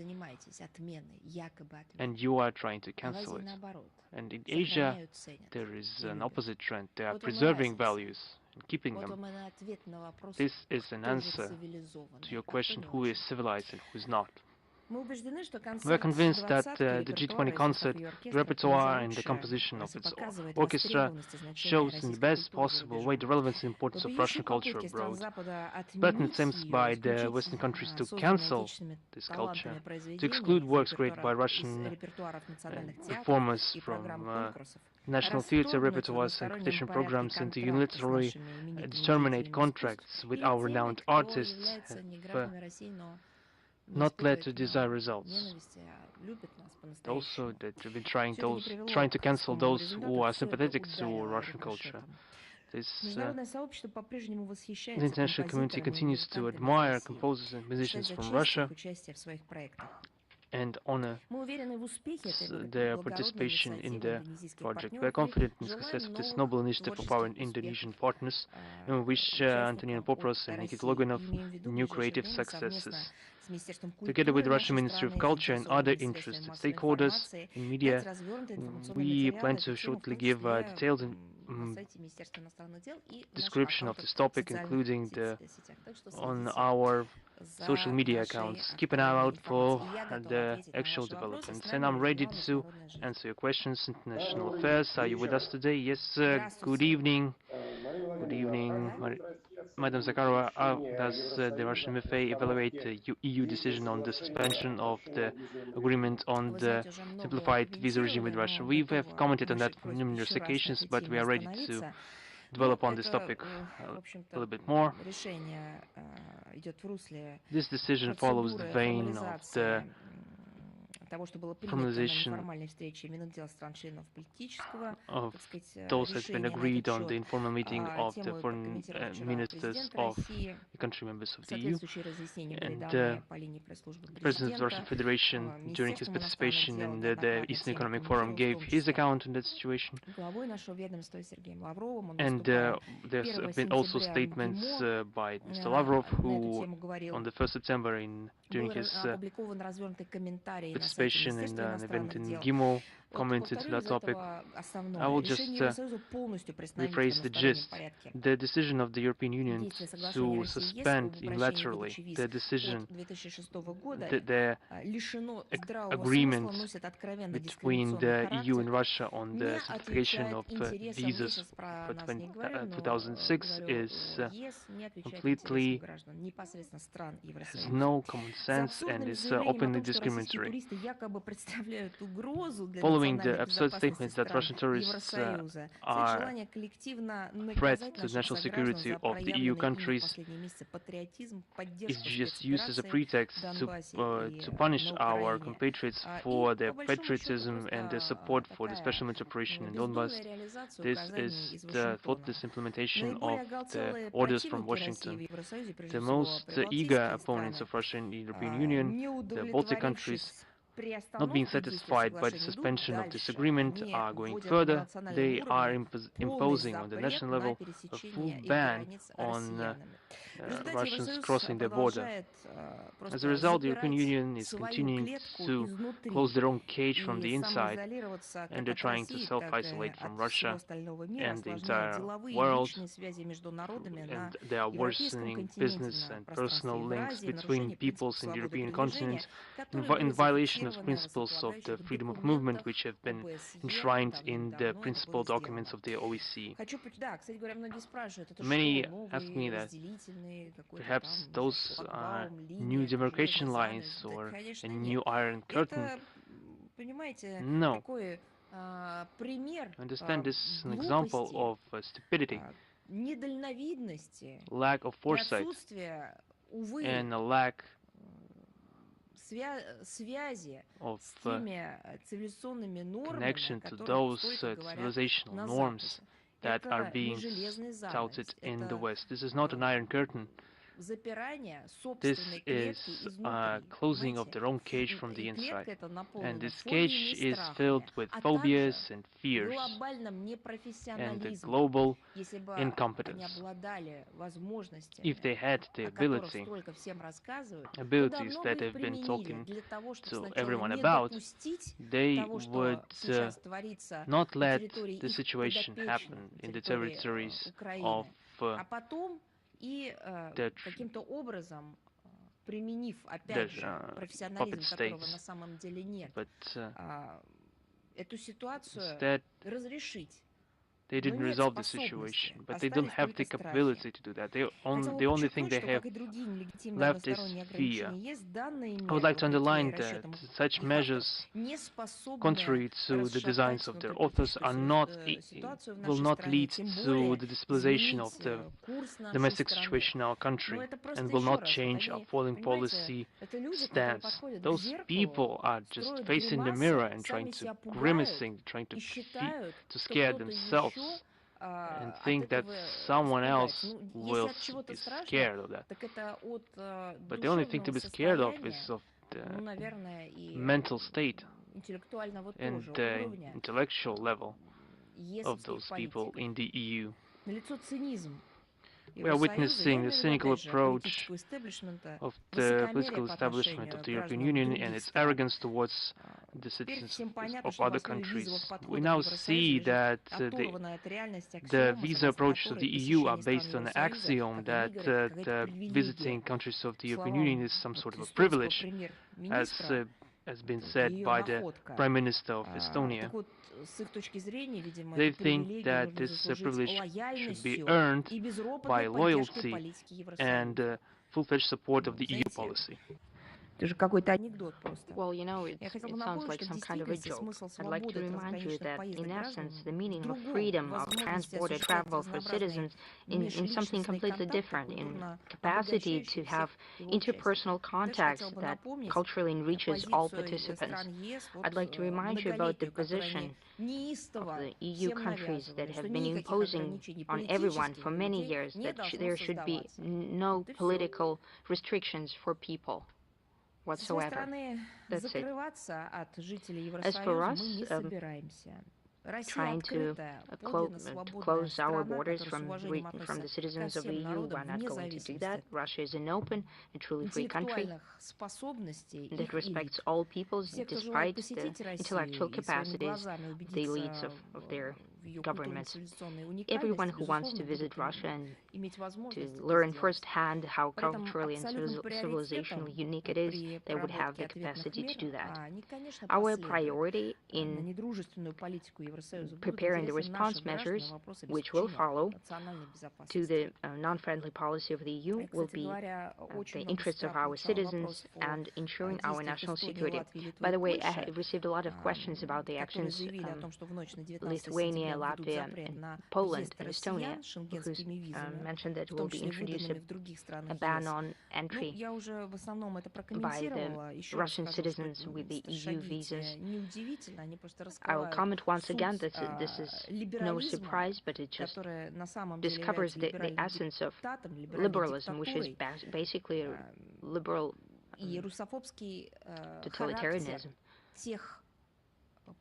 and you are trying to cancel it. And in Asia, there is an opposite trend. They are preserving values and keeping them. This is an answer to your question, who is civilized and who is not. We are convinced that the G20 concert, the repertoire and the composition of its orchestra shows in the best possible way the relevance and importance of Russian culture abroad. Blatant attempts by the Western countries to cancel this culture, to exclude works created by Russian performers from national theater repertoires and competition programs, and to unilaterally terminate contracts with our renowned artists not led to desired results. Also, that we've been trying to cancel those who are sympathetic to Russian culture. The international community continues to admire composers and musicians from Russia and honor their participation in the project. We are confident in the success of this noble initiative of our Indonesian partners, and we wish Antonina Popras and Nikita Loginov new creative successes. Together with the Russian Ministry of Culture and other interested stakeholders in media, we plan to shortly give a detailed description of this topic, including on our social media accounts. Keep an eye out for the actual developments. And I'm ready to answer your questions. International Affairs, are you with us today? Yes, good evening. Good evening, Madam Zakharova. Does the Russian MFA evaluate the EU decision on the suspension of the agreement on the simplified visa regime with Russia? We have commented on that on numerous occasions, but we are ready to develop on this topic a little bit more. This decision follows the vein of the того, что было принято на formalization неформальной встрече Минотдела стран-членов политического, of так сказать, those has been решения на agreed этот on the счет. informal meeting of the Тему foreign прокомментировал вчера ministers президент of России. the country members of the EU. Соответствующие разъяснения были And даны по линии пресс-службы the President of the Russian президента. Federation, during his Министерством иностранных participation дел in the неоднократно Eastern тему Economic Forum, комментировал, в gave том his числе account on that situation. главой нашего ведомства Сергеем Лавровым. Он And выступая there's 1 been also сентября в statements МГИМО by Mr. Lavrov, на эту who тему говорил. on the 1st September, during Был his опубликован развернутый комментарий на сайте participation in Министерства an event иностранных in дел. GIMO, Вот commented on повторю that из topic. этого I основное. will Решение just Евросоюза полностью приостановить в rephrase the одностороннем gist. порядке The decision of the European Union действие соглашения to России ЕС suspend об обращении unilaterally выдачи виз the decision, от 2006 года the лишено здравого agreement смысла, носит откровенно between дискриминационный the EU and характер, Russia on не the simplification отвечает of интересам, я visas сейчас про for нас не говорю, но 2006 говорю is ЕС, не отвечает интересам completely граждан, непосредственно стран has Евросоюза. no common С sense and абсурдным is заявлением о openly том, что российские discriminatory. туристы якобы представляют угрозу для Following the национальной absurd безопасности statements that стран Russian tourists Евросоюза, цель are желания коллективно threat наказать to наших national сограждан security за of the EU проявленный ими в countries последние месяцы патриотизм, is поддержку just used as a спецоперации pretext в Донбассе и to punish на our Украине. compatriots И for their по большому счету patriotism and their просто support for the такая special military operation in Donbass. бездумная реализация This указаний is из the Вашингтона. thoughtless implementation of Наиболее the оголтелые orders from противники России в Washington. Евросоюзе, прежде The всего most прибалтийские eager opponents страны, of Russia in the European Union, the Baltic countries, не not being удовлетворившись приостановкой действия satisfied by the соглашения, идут suspension of this дальше. agreement, Они are going вводят на further. национальном They are уровне полный imposing on the запрет national на level a full пересечение их ban границ on россиянами. В результате Russians Евросоюз crossing their border. продолжает As a просто result, the European запирать Union is свою continuing клетку to изнутри close their own cage from и the inside, самоизолироваться and как they're от trying to России, так и self-isolate from от всего Russia остального мира, and the осложняя entire деловые и world, личные связи между народами на and they are европейском worsening континенте, business на and пространстве personal links Евразии, between нарушение принципов peoples in the свободы European передвижения, continent, которые in были violation of зафиксированы в principles of the основополагающих freedom of movement, документах which have been ОБСЕ. enshrined in the Давным-давно это principal было documents сделано. of the OEC. Хочу, да, кстати говоря, многие спрашивают, это Many что, ask me новый that разделительный какой-то perhaps там, не знаю, those are шлагбаум, new линия, это demarcation железный lines занавес? Да, or a конечно, new нет. iron curtain. Это, понимаете, No. такой пример Understand this is an example глупости, of stupidity, недальновидности lack of и foresight, отсутствия, увы, and a lack связи of с теми цивилизационными нормами, connection о to которых those столько говорят civilizational на norms Западе. that are Это being не железный touted занавес, in the это West. This is not an iron curtain. запирание This собственной клетки is изнутри. closing of Понимаете? their own cage from И the клетка inside. эта And наполнена this фобиями cage и is страхами, filled with а phobias также and fears глобальным and the непрофессионализмом. global Если бы они incompetence. обладали If возможностями, they had the о которых ability, столько всем рассказывают, то abilities давно бы that их have been применили talking для того, чтобы to сначала everyone не about, допустить they того, что would сейчас творится not на let территории the их situation подопечных, happen на in the территории territories of Украины, а потом и the каким-то образом, применив, the опять же, puppet профессионализм, которого states. на самом деле нет, But эту ситуацию instead, разрешить. they Но didn't нет resolve the способности, situation. But they don't остались have the только страхи. capability to do that. Хотела The бы only thing подчеркнуть, they что, have как и другие нелегитимные left is односторонние fear. ограничения, есть данные I would меры like to вопреки underline that расчетам such их measures, авторов, не способны contrary to the designs of their authors, are not ситуацию в will нашей not стране, lead тем to более the destabilization of изменить the курс нашей domestic страны. situation in our Но country это просто and will еще not раз, вот change our они, foreign понимаете, policy это люди, которые stance. подходят к Those зеркалу, people are just строят facing the mirror гримасы, and сами trying себя to пугают grimacing, trying и to считают, to что scare кто-то themselves еще and от think that этого someone испугается. else Ну, will если от чего-то be страшно, scared of that. так это от But the only thing to душевного be scared of состояния, is of ну, the наверное, и mental state интеллектуального and тоже the уровня. intellectual level Если of всех those people политиков. in the EU. Налицо цинизм We are witnessing the cynical approach истеблишмента, of the высокомерие political по establishment отношению of к the European гражданам Union других and its стран. arrogance towards the Теперь citizens всем понятно, of что в other основе countries. визовых We подходов now Евросоюза see лежит that оторванная от реальности the аксиома, visa согласно approach to the которой EU are посещение стран based on the Евросоюза, axiom как они that говорят, какая-то the привилегия. visiting countries of the По European словам Union is some вот sort of a эстонского privilege, as премьер-министра, has been это said ее by the находка. Prime Minister of Так Estonia. вот, с их точки зрения, видимо, They эту think привилегию that нужно this заслужить privilege should be лояльностью earned и by безропотной поддержкой loyalty политики and Евросоюза. full-fledged support of Ну, the EU знаете, policy. Это же какой-то анекдот просто. Well, you know, Я it хотела бы sounds напомнить, like что в some kind of a действительности joke. смысл I'd like to свободы remind you трансграничных that, поездок in граждан essence, the в meaning of другом, freedom of возможности trans-border осуществлять travel for разнообразные citizens in something межличностные completely контакты, different, in культурно capacity to обогащающие have всех его участников. interpersonal Также хотела contacts бы that напомнить culturally enriches all позицию participants. стран ЕС, I'd like to remind you about the многолетнюю, которую position они of неистово the EU всем countries that навязывали, что have been никаких imposing ограничений on everyone политических for для many людей years не that должно there should be создаваться. no Вот и всё. political restrictions for people Со своей whatsoever. стороны, That's it. закрываться от жителей As for Евросоюза us, мы не собираемся. Россия trying to открытая, подлинно to свободная close our страна, borders которая с from уважением the относится ко citizens of всем the EU, народам we're not вне going to do зависимости that. от Russia is an open and truly free country интеллектуальных способностей that их respects элит. all peoples Все, кто желает despite the посетить Россию intellectual и своими capacities глазами of the elites убедиться of their в ее governments. культурно-цивилизационной Everyone уникальности, who wants to безусловно, visit будут Russia and иметь to возможность это learn сделать. firsthand how При этом culturally and абсолютным civilizationally приоритетом unique it is, при they would have проработке the ответных capacity to мер do that. они, конечно, Our последуют priority на in недружественную политику Евросоюза будут preparing the интересы наших response граждан и measures, вопросы which will обеспечения follow национальной to безопасности. the non-friendly policy of the EU, will Кстати be говоря, очень the много interests of странных our звучало citizens вопросов о and ensuring our действиях national Эстонии, security. Латвии, Литвы By и the way, I Польши, have received a lot of questions about the которые actions заявили о том, что в ночь на 19 Lithuania, сентября введут Latvia, запрет and на Poland въезд and Estonia, россиян who's шенгенскими визами, mentioned that в will том be числе introduced выданными в других a странах ban ЕС. on entry Я уже в основном это by the прокомментировала. Еще раз Russian скажу, что citizens with the EU шаги visas. эти неудивительны, они просто I will раскрывают comment once again суть that this is no либерализма, surprise, but it just которая на самом деле discovers является the либеральным essence of диктатом, либеральной liberalism, which is диктатурой, basically a liberal и русофобский характер totalitarianism, тех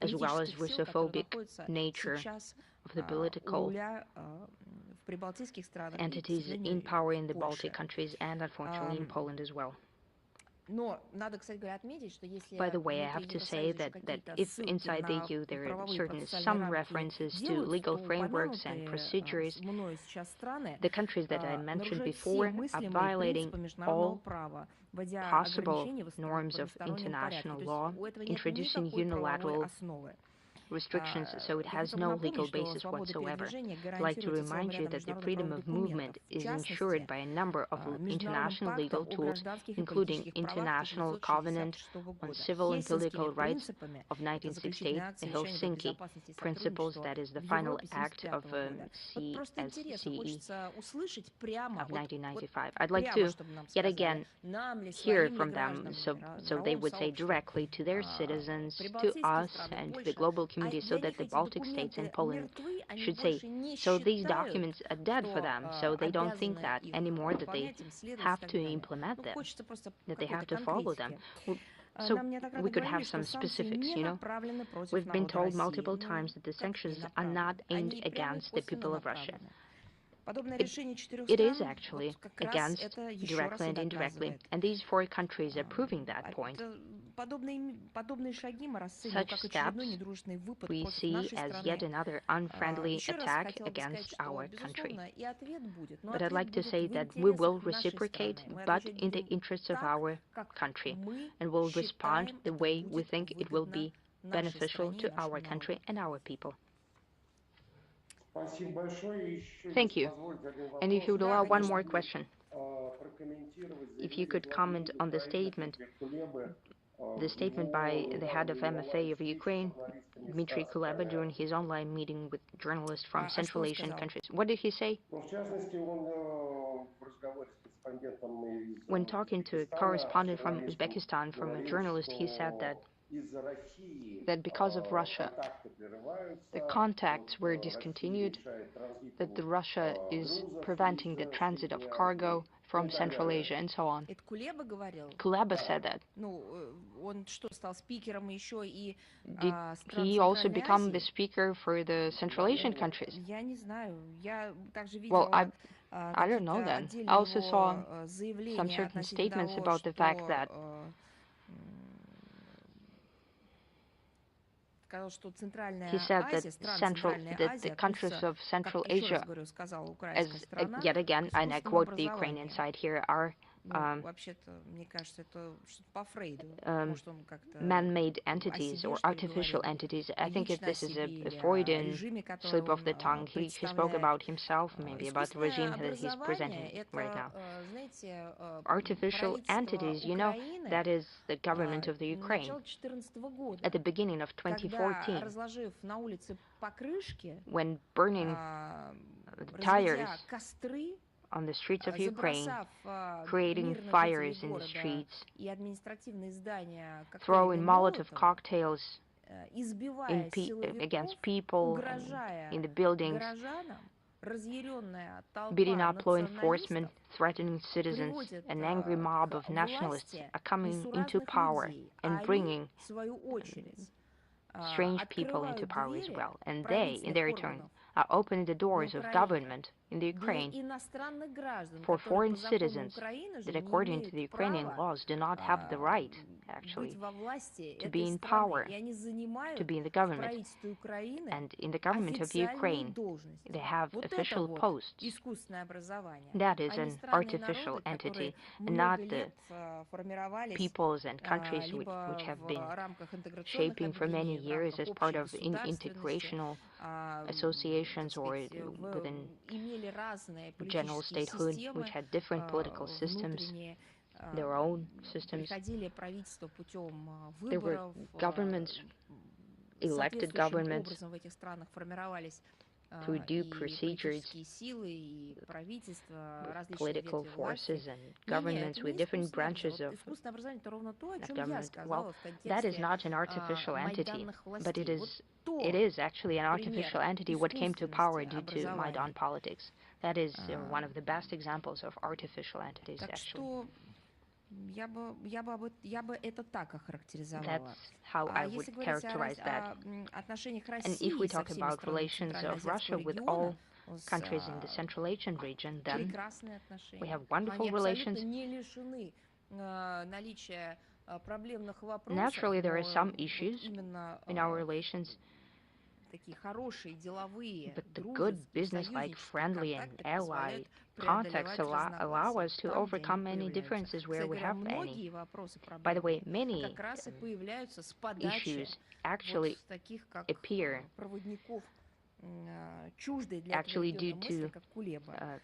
as well as политических сил, которые Russophobic находятся nature сейчас of the у political руля в прибалтийских странах и, к entities сожалению, in power in the в Baltic Польше. countries and unfortunately in Poland as well. Но надо, кстати говоря, отметить, что если By the way, I have внутри to say Евросоюза еще that какие-то if ссылки inside the на EU there are правовые certain процессуальные some рамки references to делаются, legal то frameworks and упомянутые procedures, мною сейчас страны the countries that I mentioned нарушают before все are мыслимые violating принципы международного all права, вводя possible ограничения в norms of одностороннем порядке. international То law, есть у этого нет introducing никакой правовой unilateral основы. restrictions, so it Я has хотела бы no legal напомнить, что basis свобода whatsoever. передвижения I'd like to гарантируется целым remind you рядом that the международных freedom правовых of movement документов, в is частности, ensured by a number of Международным international пактом legal о tools, гражданских и including политических правах International Covenant 1966 on года, Civil and Хельсинскими Political Rights принципами, of это заключительный 1968, акт the Совещания по Helsinki безопасности и Principles, сотрудничеству that is the в final Европе act of 1975 года. Вот просто интересно, CE хочется услышать прямо, of вот 1995. I'd like прямо, to чтобы нам yet сказали, again нам ли, hear своим ли from them, гражданам, so they мировому would say сообществу, directly to their citizens, to прибалтийские us, страны, and to the Польша, global community, so для that них the эти Baltic states and документы Poland мертвы, они should say, больше не so these считают, documents are dead for что them, so they don't think обязаны that их anymore, that they выполнять, им следовать и have так to далее. implement Ну, them, хочется просто that they какой-то have to follow them. конкретики. So Нам неоднократно we could говорили, have что some санкции specifics, не you know. направлены против We've been народа told России. multiple Ну, times that the как не sanctions are not направлены? aimed Они прямо и against the косвенно people of Russia. направлены. Подобное решение 4 It is стран actually вот как раз against это еще раз directly и and indirectly, доказывает. and these 4 countries are proving that point. Подобные шаги мы расцениваем Such как очередной steps недружественный выпад we против see нашей as yet страны. another unfriendly Еще раз attack хотела бы сказать, against что, our country. безусловно, и ответ будет, но But I'd ответ like to будет say в that we will интересах нашей reciprocate, страны. Мы but отвечать in the будем interests of так, our как country, мы and will respond считаем, the это way we будет think it will выгодно be нашей beneficial стране и to нашему our народу. country and our people. Спасибо большое. Еще, Thank you. если позволите, один вопрос. And if you would allow one конечно. more question, Прокомментировать if you could comment on the statement by the head of MFA of Ukraine, Dmitry Kuleba, during his online meeting with journalists from Central Asian countries. What did he say? В частности, он в разговоре с корреспондентом из When talking to a correspondent from Uzbekistan, from a journalist, he said that because of Russia, the contacts were discontinued, that Russia is preventing the transit of cargo from Central Asia and so on. Это Кулеба говорил? Kuleba said that. Ну, он что, стал спикером еще и Did стран he also Центральной become Азии? the speaker for the Central Asian countries? Я не знаю. Я также Well, видела I don't know then. отдельные I also saw его some заявления certain относительно statements того, about the fact что that сказал, что Центральная he said that Азия, страны Центральной Азии the countries относятся, of Central как еще раз Asia, говорю, сказала as украинская страна, yet again, к and I искусственному quote the Ukrainian образованию. side here, are man-made entities or artificial entities. I think this is a Freudian slip of the tongue. He spoke about himself, maybe about the regime that he's presenting right now. Artificial entities, you know, that is the government of the Ukraine. At the beginning of 2014, when burning the tires on the streets of Ukraine, creating fires in the streets, throwing Molotov cocktails against people and in the buildings, beating up law enforcement, threatening citizens. An angry mob of nationalists are coming into power and bringing strange people into power as well. And they, in their turn, are opening the doors of government in the Ukraine for foreign citizens that, according to the Ukrainian laws, do not have the right, actually, to be in power, to be in the government. And in the government of Ukraine, they have official posts. That is an artificial entity, and not the peoples and countries which have been shaping for many years as part of integrational associations or within general statehood, which had different political systems, their own systems. There were governments, elected governments, through due procedures, with political forces and governments with different branches of government. Well, that is not an artificial entity, but it is actually an artificial entity what came to power due to Maidan politics. That is one of the best examples of artificial entities, actually. That's how I would characterize that. And if we talk about relations of Russia with all countries in the Central Asian region, then we have wonderful relations. Naturally, there are some issues in our relations, but the good business-like, friendly and ally contacts allow us to overcome any differences where we have any. By the way, many issues actually appear due to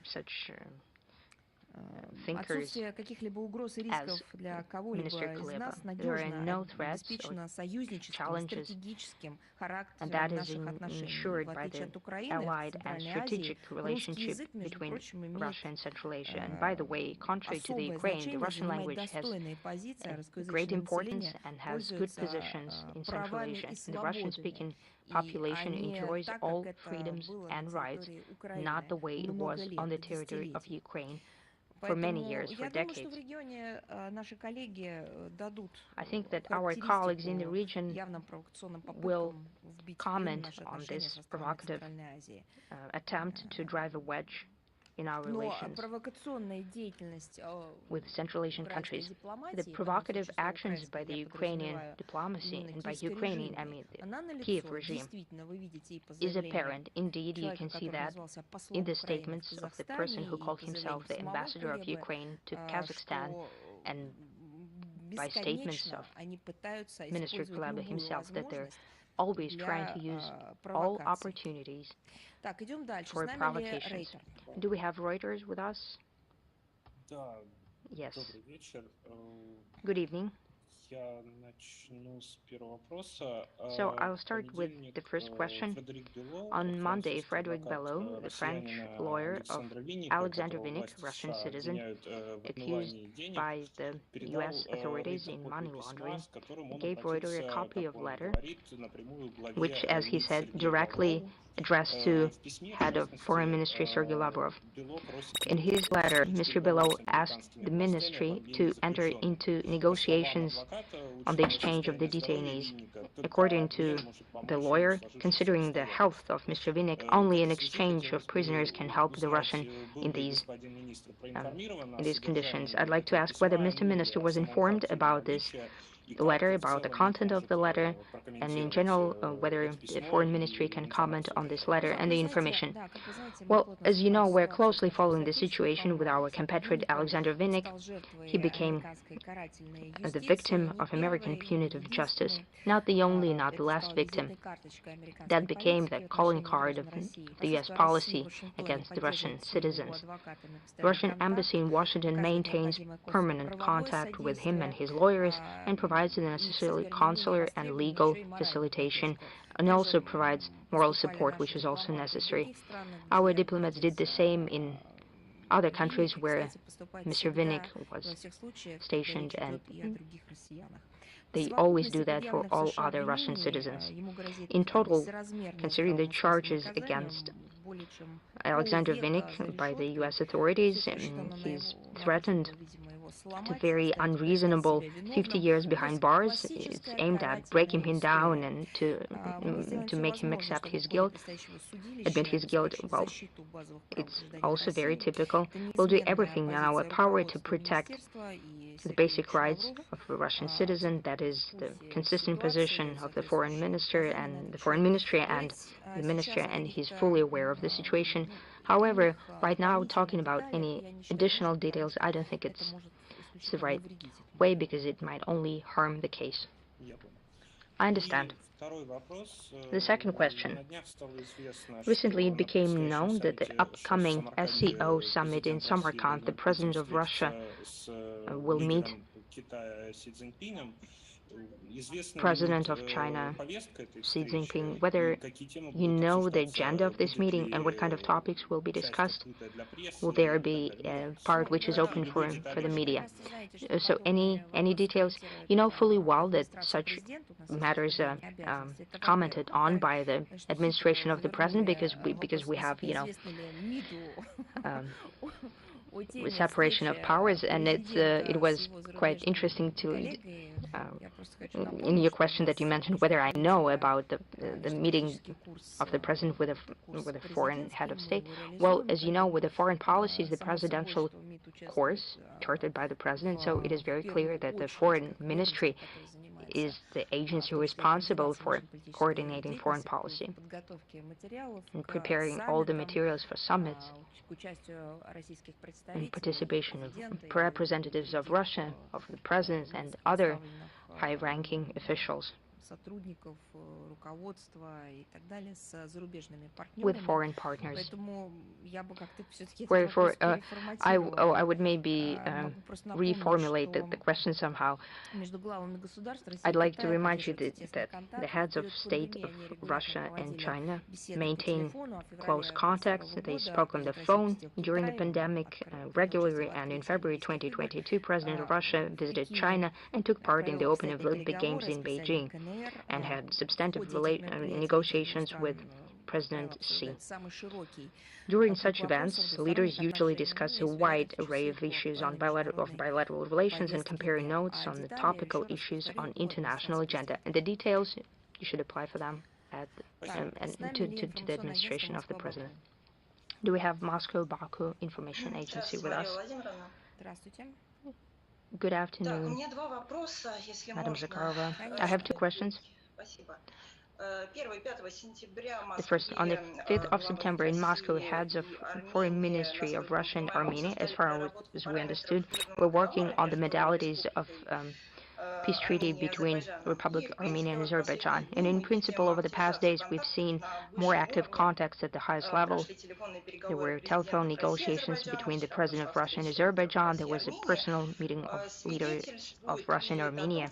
such thinkers as Minister Kuleba. There are no threats or challenges, and that is ensured by the allied and strategic relationship between Russia and Central Asia. And by the way, contrary to the Ukraine, the Russian language has great importance and has good positions in Central Asia. The Russian-speaking population enjoys all freedoms and rights, not the way it was on the territory of Ukraine for many years, for decades. I think that our colleagues in the region will comment on this provocative attempt to drive a wedge in our relations with Central Asian countries. The provocative actions by the Ukrainian diplomacy, and by Ukrainian, I mean the Kiev regime, is apparent. Indeed, you can see that in the statements of the person who called himself the ambassador of Ukraine to Kazakhstan, and by statements of Minister Kuleba himself, that they're always trying to use all opportunities for provocations. Do we have Reuters with us? Yes. Good evening. So I'll start with the first question. On Monday, Frederic Belot, the French lawyer of Alexander Vinnik, Russian citizen, accused by the U.S. authorities in money laundering, gave Reuters a copy of a letter, which, as he said, directly addressed to head of Foreign Ministry Sergei Lavrov. In his letter, Mr. Belot asked the ministry to enter into negotiations on the exchange of the detainees. According to the lawyer, considering the health of Mr. Vinnik, only an exchange of prisoners can help the Russian in these conditions. I'd like to ask whether Mr. Minister was informed about this the letter, about the content of the letter, and in general, whether the Foreign Ministry can comment on this letter and the information. Well, as you know, we're closely following the situation with our compatriot Alexander Vinnik. He became the victim of American punitive justice. Not the only, not the last victim. That became the calling card of the U.S. policy against the Russian citizens. The Russian embassy in Washington maintains permanent contact with him and his lawyers and provides the necessary consular and legal facilitation, and also provides moral support, which is also necessary. Our diplomats did the same in other countries where Mr. Vinnik was stationed, and they always do that for all other Russian citizens. In total, considering the charges against Alexander Vinnik by the U.S. authorities, he's threatened to very unreasonable 50 years behind bars. It's aimed at breaking him down and to make him accept his guilt, admit his guilt. Well, it's also very typical. We'll do everything in our power to protect the basic rights of a Russian citizen. That is the consistent position of the foreign minister and the foreign ministry and the minister, and he's fully aware of the situation. However, right now, talking about any additional details, I don't think it's the right way, because it might only harm the case. I understand. The second question. Recently, it became known that the upcoming SCO summit in Samarkand, the president of Russia will meet President of China, Xi Jinping. Whether you know the agenda of this meeting and what kind of topics will be discussed? Will there be a part which is open for the media? So any details? You know fully well that such matters are commented on by the administration of the president, because we have, you know, separation of powers, and it was quite interesting to in your question that you mentioned whether I know about the meeting of the president with a foreign head of state. Well, as you know, with the foreign policy is the presidential course charted by the president, so it is very clear that the foreign ministry is the agency responsible for coordinating foreign policy and preparing all the materials for summits and participation of representatives of Russia, of the president and other high-ranking officials with foreign partners. Wherefore, I would maybe reformulate the question somehow. I'd like to remind you that the heads of state of Russia and China maintain close contacts. They spoke on the phone during the pandemic regularly, and in February 2022, President of Russia visited China and took part in the Open Olympic Games in Beijing, and had substantive negotiations with President Xi. During such events, leaders usually discuss a wide array of issues on bilateral relations and compare notes on the topical issues on international agenda. And the details, you should apply for them to the administration of the president. Do we have Moscow Baku Information Agency with us? Good afternoon, Madam Zakharova. I have two questions. The first, on the 5th of September in Moscow, heads of Foreign Ministry of Russia and Armenia, as far as we understood, were working on the modalities of peace treaty between Republic of Armenia and Azerbaijan. And in principle, over the past days, we've seen more active contacts at the highest level. There were telephone negotiations between the President of Russia and Azerbaijan. There was a personal meeting of leaders of Russia and Armenia.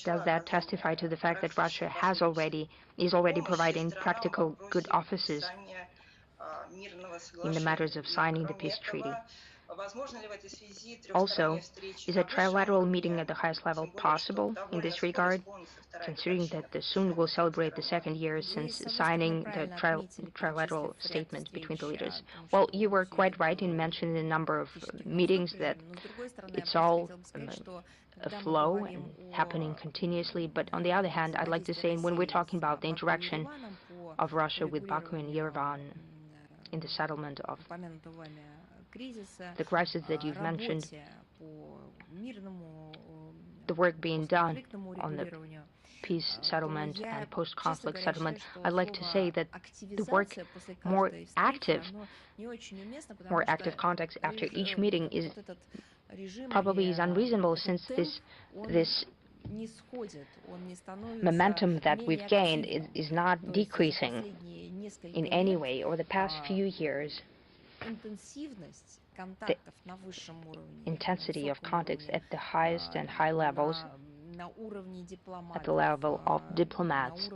Does that testify to the fact that Russia is already providing practical good offices in the matters of signing the peace treaty? Also, is a trilateral meeting at the highest level possible in this regard, considering that soon we'll celebrate the second year since signing the trilateral statement between the leaders? Well, you were quite right in mentioning the number of meetings, that it's all a flow and happening continuously. But on the other hand, I'd like to say, when we're talking about the interaction of Russia with Baku and Yerevan in the settlement of the crisis that you've mentioned, the work being done on the peace settlement and post-conflict settlement, I'd like to say that the work more active context after each meeting is probably unreasonable, since this momentum that we've gained is not decreasing in any way. Over the past few years, the intensity of contacts at the highest and high levels, at the level of diplomats,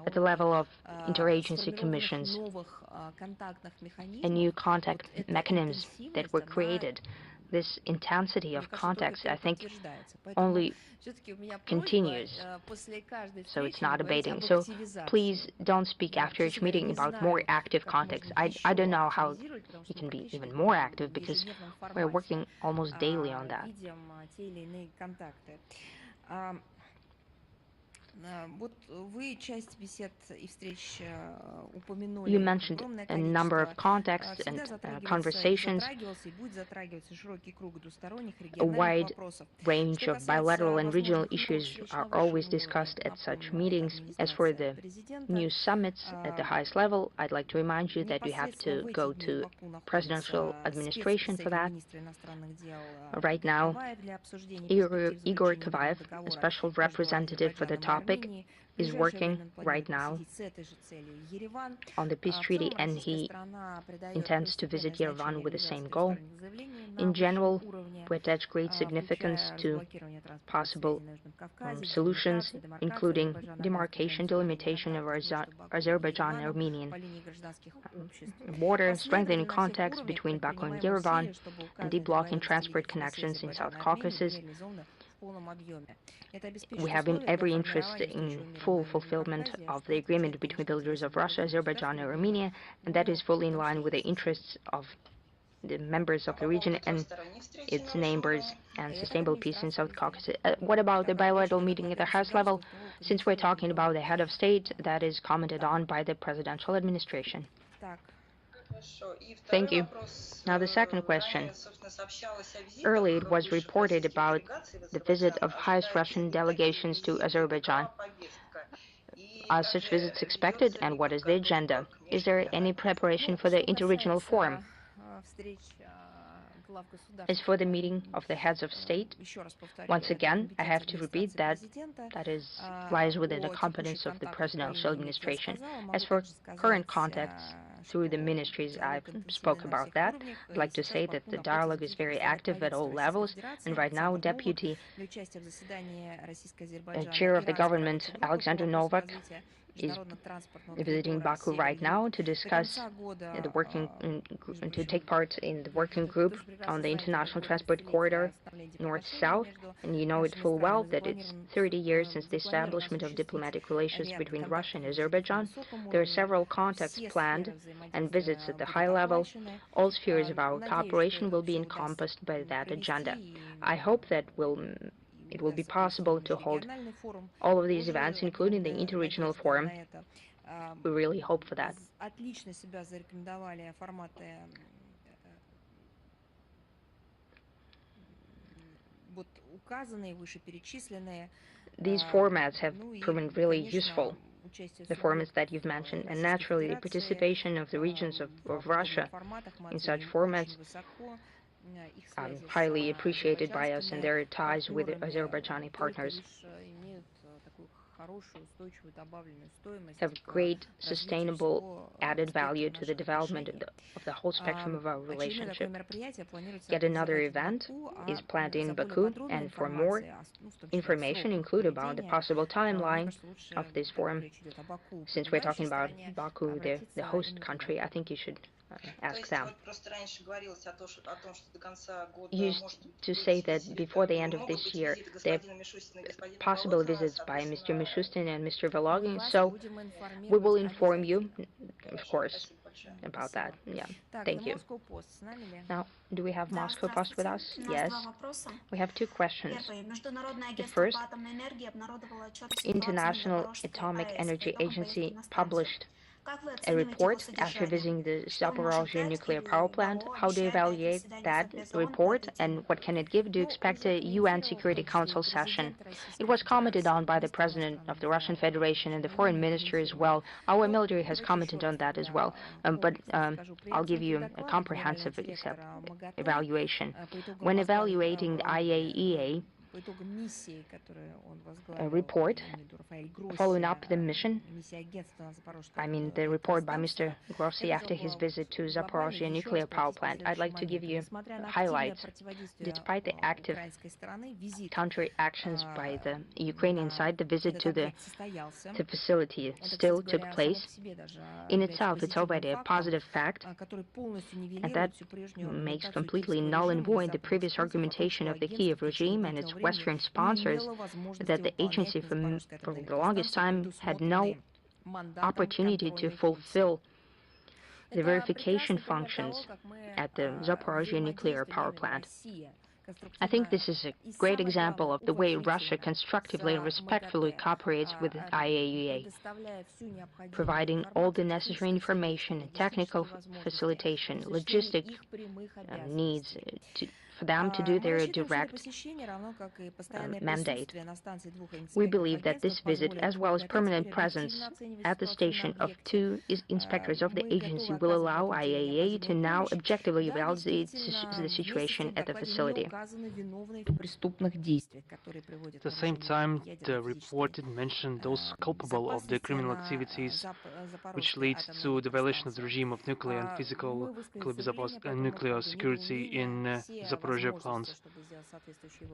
at the level of interagency commissions, and new contact mechanisms that were created. This intensity of contacts, I think, only continues, so it's not abating. So please don't speak after each meeting about more active contacts. I don't know how you can be even more active, because we're working almost daily on that. You mentioned a number of contexts and conversations. A wide range of bilateral and regional issues are always discussed at such meetings. As for the new summits at the highest level, I'd like to remind you that you have to go to presidential administration for that. Right now, Igor Kavaev, a special representative for the topic, is working right now on the peace treaty, and he intends to visit Yerevan with the same goal. In general, we attach great significance to possible solutions, including demarcation, delimitation of Azerbaijan and Armenian border, strengthening contacts between Baku and Yerevan, and deblocking transport connections in South Caucasus. We have every interest in full fulfillment of the agreement between the leaders of Russia, Azerbaijan, and Armenia, and that is fully in line with the interests of the members of the region and its neighbors, and sustainable peace in South Caucasus. What about the bilateral meeting at the highest level? Since we're talking about the head of state, that is commented on by the presidential administration. Thank you. Now the second question. Early it was reported about the visit of highest Russian delegations to Azerbaijan. Are such visits expected, and what is the agenda? Is there any preparation for the interregional forum? As for the meeting of the heads of state, once again, I have to repeat that lies within the competence of the presidential administration. As for current contacts through the ministries, I spoke about that. I'd like to say that the dialogue is very active at all levels, and right now, Deputy Chair of the government, Alexander Novak, is visiting Baku right now to discuss to take part in the working group on the international transport corridor north-south, and you know it full well that it's 30 years since the establishment of diplomatic relations between Russia and Azerbaijan. There are several contacts planned and visits at the high level. All spheres of our cooperation will be encompassed by that agenda. I hope that it will be possible to hold all of these events, including the interregional forum. We really hope for that. These formats have proven really useful, the formats that you've mentioned, and naturally the participation of the regions of Russia in such formats highly appreciated by us, and their ties with Azerbaijani partners have great sustainable added value to the development of the whole spectrum of our relationship. Yet another event is planned in Baku, and for more information, include about the possible timeline of this forum, since we're talking about Baku, the host country, I think you should ask them. Used to say that before the end of this year, there are possible visits by Mr. Mishustin and Mr. Vologin, so we will inform you, of course, about that. Yeah, thank you. Now, do we have Moscow Post with us? Yes. We have two questions. The first, International Atomic Energy Agency published a report after visiting the Zaporozhye nuclear power plant. How do you evaluate that report, and what can it give? Do you expect a UN Security Council session? It was commented on by the President of the Russian Federation and the Foreign Minister as well. Our military has commented on that as well. But I'll give you a comprehensive evaluation. When evaluating the IAEA report, following up the mission, the report by Mr. Grossi after his visit to Zaporozhye nuclear power plant, I'd like to give you highlights. Despite the active counter-actions by the Ukrainian side, the visit to the facility still took place. In itself, it's already a positive fact, and that makes completely null and void the previous argumentation of the Kiev regime and its Western sponsors that the agency for the longest time had no opportunity to fulfill the verification functions at the Zaporozhye nuclear power plant. I think this is a great example of the way Russia constructively and respectfully cooperates with the IAEA, providing all the necessary information, technical facilitation, logistic needs for them to do their direct mandate. We believe that this visit, as well as permanent presence at the station of two inspectors of the agency, will allow IAEA to now objectively evaluate the situation at the facility. At the same time, the report did mention those culpable of the criminal activities which leads to the violation of the regime of nuclear and physical nuclear security in Zaporozhye plants.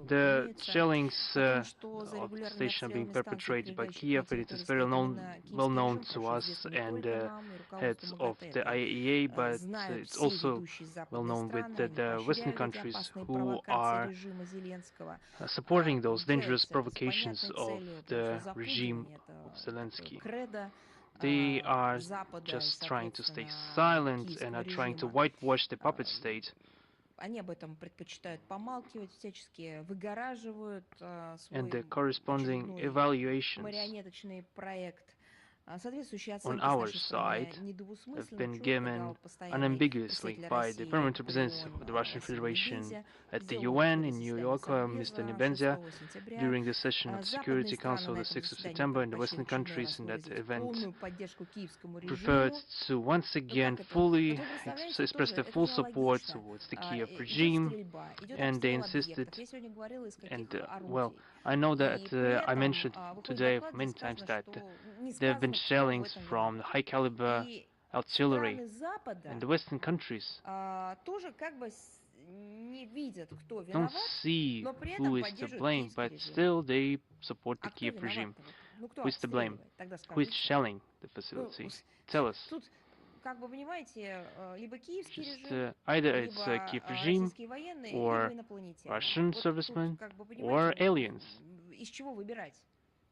The shellings of the station are being perpetrated by Kiev, and it is very well known to us and heads of the IAEA, but it's also well known with the Western countries who are supporting those dangerous provocations of the regime of Zelensky. They are just trying to stay silent and are trying to whitewash the puppet state. And the corresponding evaluations on our side have been given unambiguously by the permanent representative of the Russian Federation at the UN in New York, Mr. Nebenzia, during the session of the Security Council of the 6th of September in the Western countries. In that event, preferred to once again fully express their full support towards the Kiev regime, and they insisted, and well, I know that I mentioned today many times that there have been shellings from high-caliber artillery in the Western countries. Don't see who is to blame, but still they support the Kiev regime. Who is to blame? Who is shelling the facility? Tell us. Just, either it's a Kiev regime, or Russian servicemen, or aliens.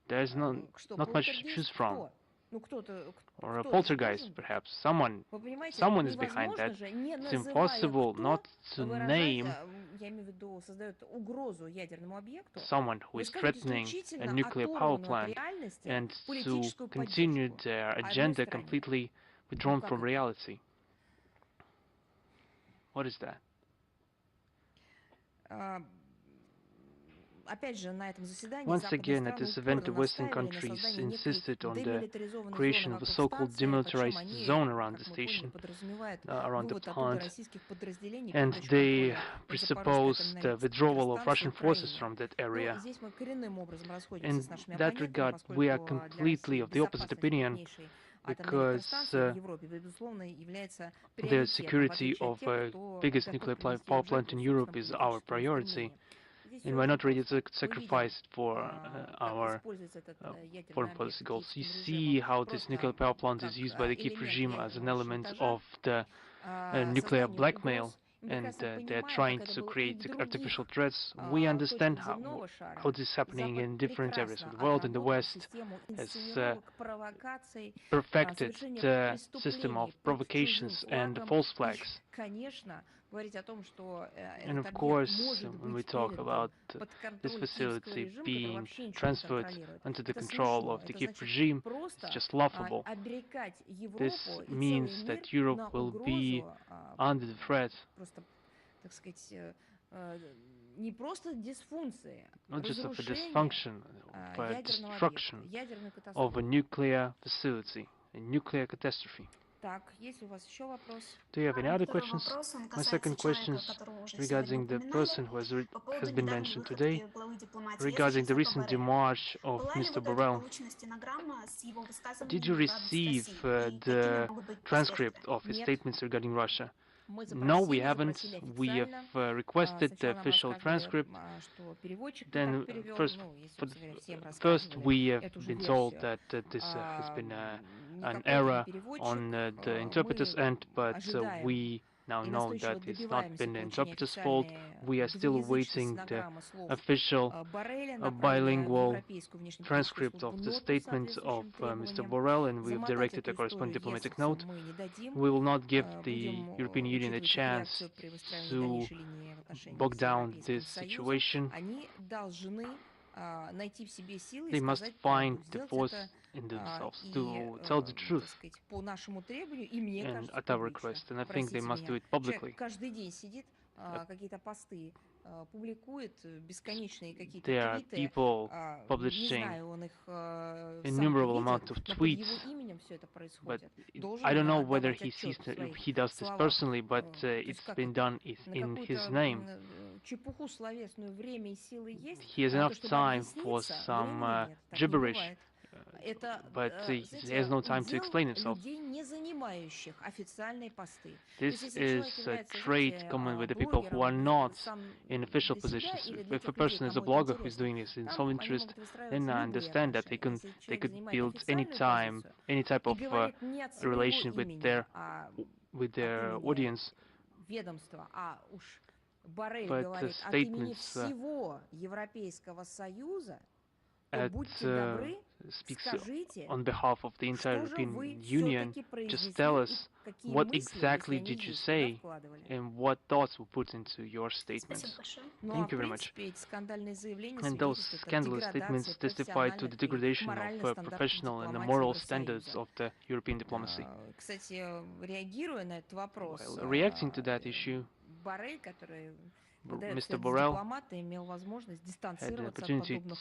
There's not much to choose from. Or a poltergeist, perhaps. Someone is behind that. It's impossible not to name someone who is threatening a nuclear power plant and to continue their agenda completely withdrawn from reality. What is that? Once again, at this event, the Western countries insisted on the creation of a so-called demilitarized zone around the station, around the plant, and they presupposed the withdrawal of Russian forces from that area. In that regard, we are completely of the opposite opinion, because the security of the biggest nuclear power plant in Europe is our priority. And we're not ready to sacrifice for our foreign policy goals. You see how this nuclear power plant is used by the Kiev regime as an element of the nuclear blackmail, and they're trying to create artificial threats. We understand how this is happening in different areas of the world. In the West has perfected the system of provocations and false flags. And of course, when we talk about this facility being transferred under the control of the Kiev regime, it's just laughable. This means that Europe will be under the threat not just of a dysfunction, but a destruction of a nuclear facility, a nuclear catastrophe. Do you have any other questions? My second question is regarding the person who has been mentioned today, regarding the recent demarche of Mr. Borrell. Did you receive the transcript of his statements regarding Russia? No, we haven't. We have requested the official transcript. Then first we have been told that this has been an error on the interpreter's end, but we now know that it's not been the interpreter's fault. We are still awaiting the official bilingual transcript of the statement of Mr. Borrell, and we have directed a corresponding diplomatic note. We will not give the European Union a chance to bog down this situation. They must find the force in themselves to tell the truth and at our request, and I think they must do it publicly. There are people publishing innumerable amount of tweets, but I don't know whether he does this personally, but it's been done in his name. He has enough time for some gibberish, but he has no time to explain himself. This is a trait common with the people who are not in official positions. If a person is a blogger who is doing this in some interest, then I understand that they could build any type of relation with their audience. But the statements speaks on behalf of the entire European Union. Just tell us, what exactly did you say and what thoughts were put into your statements? Thank you very much. And those scandalous statements testify to the degradation of professional and the moral standards of the European diplomacy. While reacting to that issue, Mr. Borrell had the opportunity to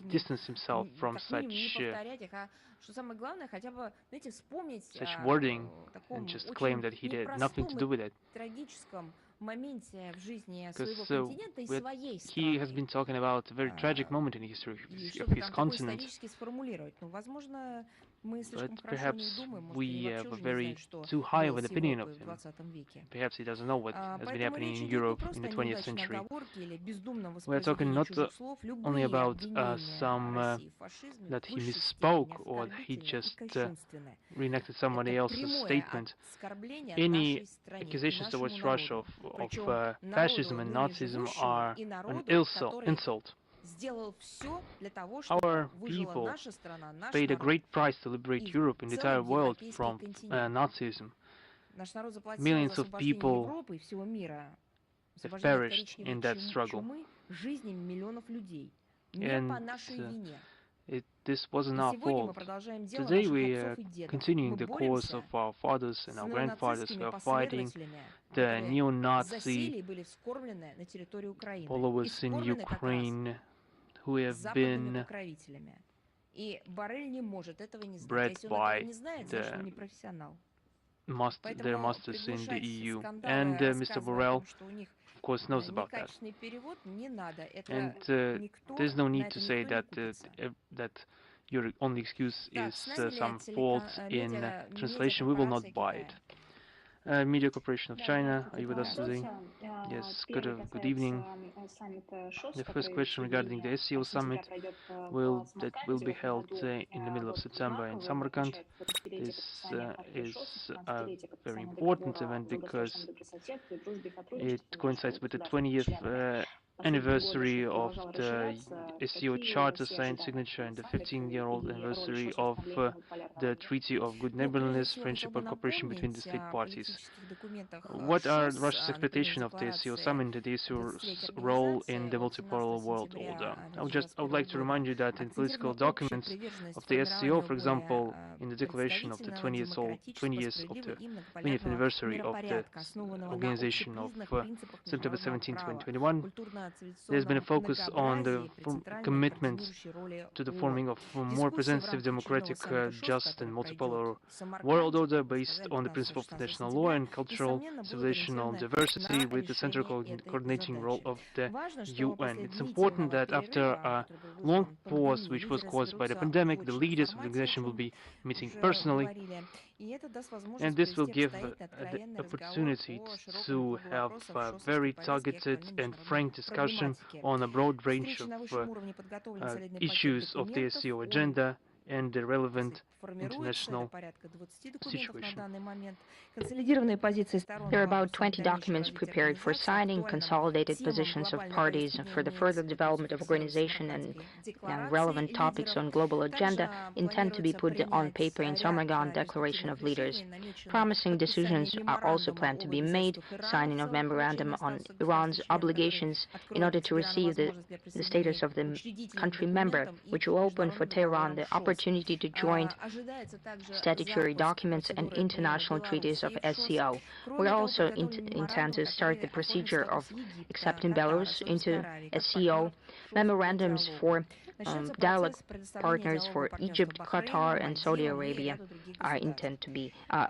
distance himself from such wording and just claim that he had nothing to do with it. Because he has been talking about a very tragic moment in the history of his continent. But perhaps we have a very too high of an opinion of him. Perhaps he doesn't know what has been happening in Europe in the 20th century. We are talking not only about that he misspoke or that he just reenacted somebody else's statement. Any accusations towards Russia of fascism and Nazism are an insult. Our people paid a great price to liberate Europe and the entire world from Nazism. Millions of people have perished in that struggle. And this wasn't our fault. Today we are continuing the course of our fathers and our grandfathers who are fighting the neo-Nazi followers in Ukraine who have been bred by their masters in the EU. And Mr. Borrell, of course, knows about that. And there's no need to say that your only excuse is some fault in translation. We will not buy it. Media Corporation of China, are you with us today? Yes, good evening. The first question regarding the SEO summit that will be held in the middle of September in Samarkand. This is a very important event because it coincides with the 20th anniversary of the SCO Charter signed signature and the 15-year-old anniversary of the Treaty of Good Neighborliness, Friendship and Cooperation between the state parties. What are Russia's expectations of the SCO summit and the SCO's role in the multipolar world order? I would like to remind you that in political documents of the SCO, for example, in the declaration of the 20th anniversary of the organization of September 17, 2021, there's been a focus on the commitment to the forming of a more representative, democratic, just and multipolar world order based on the principle of national law and cultural civilizational diversity with the central coordinating role of the UN. It's important that after a long pause which was caused by the pandemic, the leaders of the organization will be meeting personally, and this will give the opportunity to have a very targeted and frank discussion on a broad range of issues of the SCO agenda and the relevant international situation. There are about 20 documents prepared for signing, consolidated positions of parties for the further development of organization and relevant topics on global agenda intend to be put on paper in Samarkand Declaration of Leaders. Promising decisions are also planned to be made, signing of memorandum on Iran's obligations in order to receive the status of the country member, which will open for Tehran the opportunity to join statutory documents and international treaties of SCO. We also intend to start the procedure of accepting Belarus into SCO. Memorandums for dialogue partners for Egypt, Qatar, and Saudi Arabia are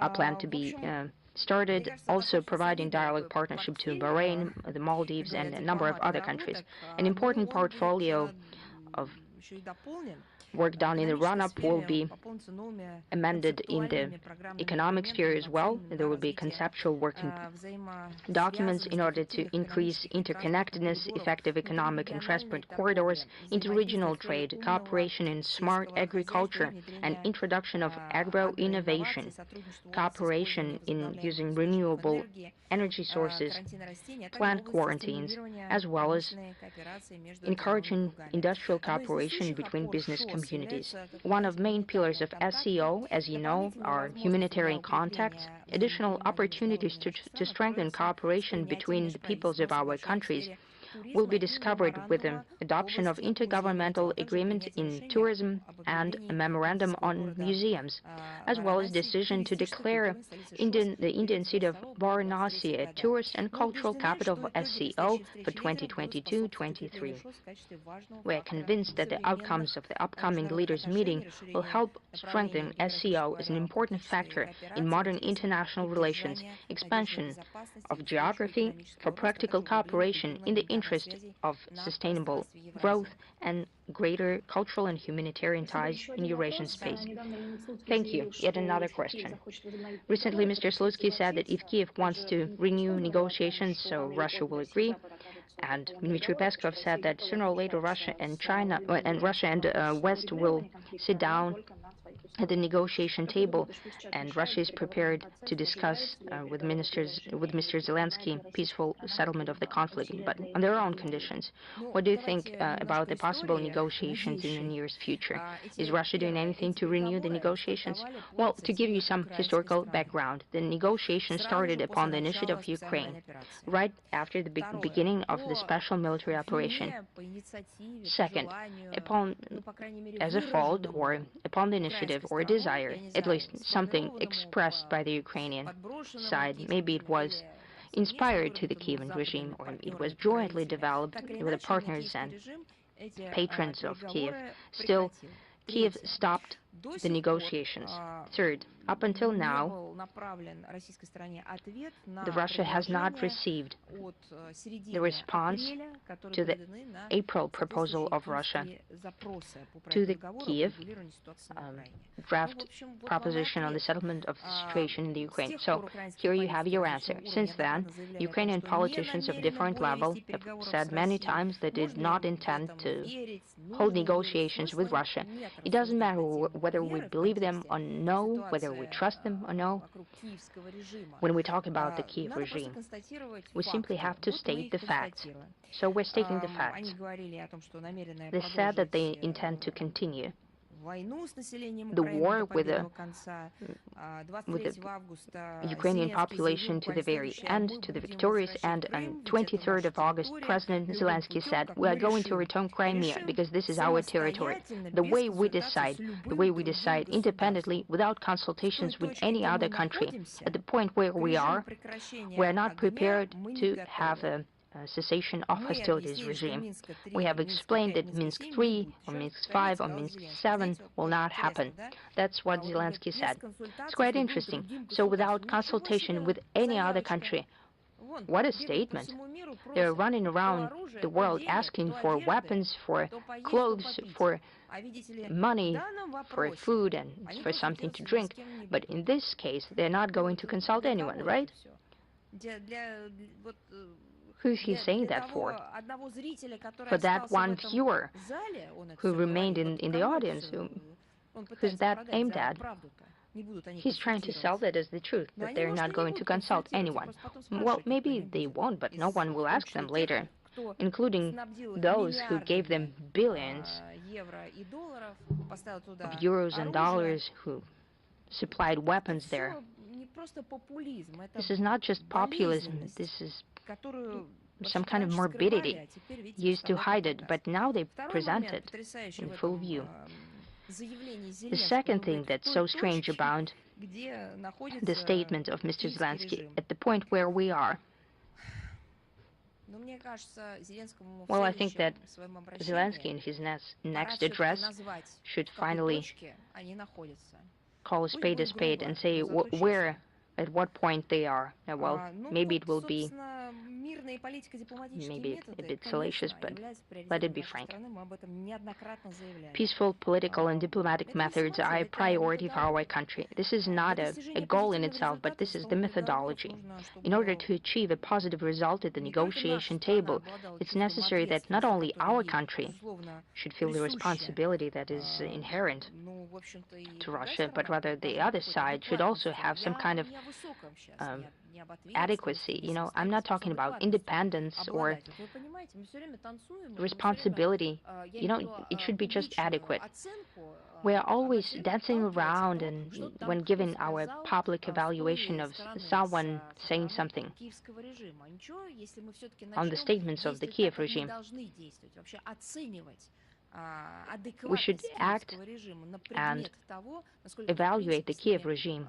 planned to be started, also providing dialogue partnership to Bahrain, the Maldives, and a number of other countries. An important portfolio of work done in the run-up will be amended in the economic sphere as well. There will be conceptual working documents in order to increase interconnectedness, effective economic and transport corridors, interregional trade, cooperation in smart agriculture, and introduction of agro-innovation, cooperation in using renewable energy sources, plant quarantines, as well as encouraging industrial cooperation between business communities. One of the main pillars of SCO, as you know, are humanitarian contacts, additional opportunities to strengthen cooperation between the peoples of our countries will be discovered with the adoption of intergovernmental agreement in tourism and a memorandum on museums, as well as decision to declare the Indian city of Varanasi a tourist and cultural capital of SCO for 2022-23. We are convinced that the outcomes of the upcoming leaders' meeting will help strengthen SCO as an important factor in modern international relations, expansion of geography for practical cooperation in the interest of sustainable growth and greater cultural and humanitarian ties in Eurasian space. Thank you. Yet another question. Recently, Mr. Slutsky said that if Kiev wants to renew negotiations, so Russia will agree. And Dmitry Peskov said that sooner or later Russia and West will sit down at the negotiation table, and Russia is prepared to discuss with Mr. Zelensky peaceful settlement of the conflict, but on their own conditions. What do you think about the possible negotiations in the nearest future? Is Russia doing anything to renew the negotiations? Well, to give you some historical background, the negotiations started upon the initiative of Ukraine, right after the beginning of the special military operation. Second, as a fault or upon the initiative or desire, at least something expressed by the Ukrainian side. Maybe it was inspired to the Kievan regime, or it was jointly developed with the partners and patrons of Kiev. Still, Kiev stopped the negotiations. Third, up until now, Russia has not received the response to the April proposal of Russia to the Kiev draft proposition on the settlement of the situation in the Ukraine. So here you have your answer. Since then, Ukrainian politicians of different level have said many times that they did not intend to hold negotiations with Russia. It doesn't matter whether we believe them or no, whether we trust them or no. When we talk about the Kiev regime, we simply have to state the facts. So we're stating the facts. They said that they intend to continue the war with the Ukrainian population to the very end, to the victorious end. On 23rd of August, President Zelensky said, "We are going to return Crimea because this is our territory. The way we decide independently, without consultations with any other country. At the point where we are not prepared to have a cessation of hostilities regime. We have explained that Minsk 3 or Minsk 5 or Minsk 7 will not happen." That's what Zelensky said. It's quite interesting. So without consultation with any other country, what a statement. They're running around the world asking for weapons, for clothes, for money, for food and for something to drink. But in this case, they're not going to consult anyone, right? Who's he saying that for? For that one viewer who remained in the audience, who's that aimed at? He's trying to sell that as the truth, that they're not going to consult anyone. Well, maybe they won't, but no one will ask them later, including those who gave them billions of euros and dollars, who supplied weapons there. This is not just populism, this is some kind of morbidity used to hide it, but now they present it in full view. The second thing that's so strange about the statement of Mr. Zelensky at the point where we are, well, I think that Zelensky in his next address should finally call a spade and say where, at what point they are. Well, maybe it will be maybe a bit salacious, but let it be frank. Peaceful political and diplomatic methods are a priority for our country. This is not a goal in itself, but this is the methodology. In order to achieve a positive result at the negotiation table, it's necessary that not only our country should feel the responsibility that is inherent to Russia, but rather the other side should also have some kind of adequacy. You know, I'm not talking about independence or responsibility. You know, it should be just adequate. We're always dancing around and when giving our public evaluation of someone saying something on the statements of the Kiev regime. We should act and evaluate the Kiev regime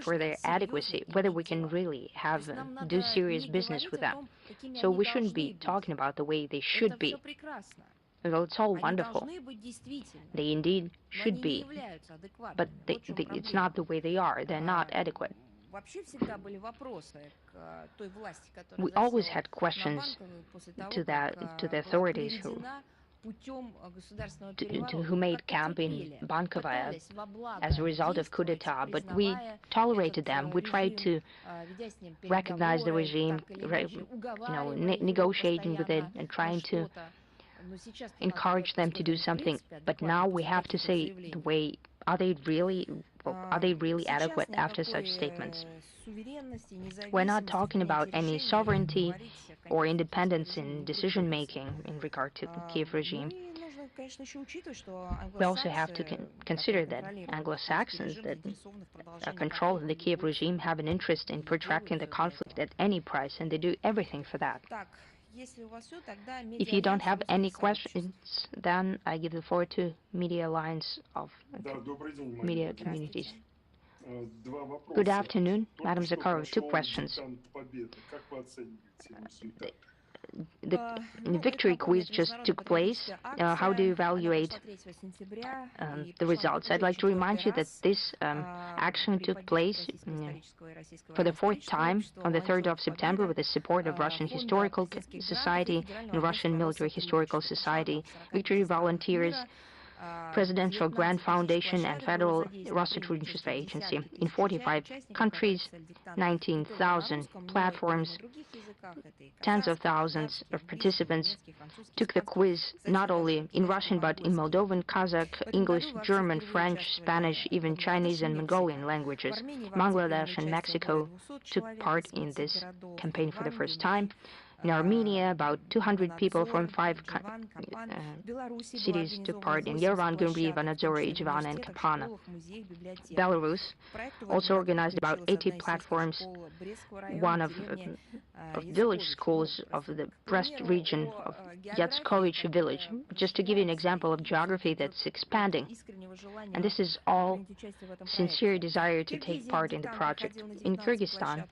for their adequacy, whether we can really do serious business with them. So we shouldn't be talking about the way they should be. Well, it's all wonderful. They indeed should be, but it's not the way they are. They're not adequate. We always had questions to the authorities who made camp in Bancaiре as a result of coup d'etat, but we tolerated them. We tried to recognize the regime, negotiating with it and trying to encourage them to do something. But now we have to say, are they really adequate after such statements? We're not talking about any sovereignty or independence in decision-making in regard to the Kiev regime. We also have to consider that Anglo-Saxons that are controlling the Kiev regime have an interest in protracting the conflict at any price, and they do everything for that. If you don't have any questions, then I give the floor to Media Alliance of Media Communities. Good afternoon, Madam Zakharova. 2 questions. The victory quiz just took place. How do you evaluate the results? I'd like to remind you that this action took place for the 4th time on the 3rd of September with the support of Russian Historical Society and Russian Military Historical Society, Victory Volunteers, Presidential Grant Foundation and Federal Rossett Research Agency in 45 countries, 19,000 platforms, Tens of thousands of participants took the quiz not only in Russian but in Moldovan, Kazakh, English, German, French, Spanish, even Chinese and Mongolian languages. Bangladesh and Mexico took part in this campaign for the first time. In Armenia, about 200 people from 5 cities took part in Yerevan, Gyumri, Vanadzora, Ijevan, and Kapana. Belarus also organized about 80 platforms, one of village schools of the Brest region of Yatskovich village, just to give you an example of geography that's expanding. And this is all sincere desire to take part in the project. In Kyrgyzstan,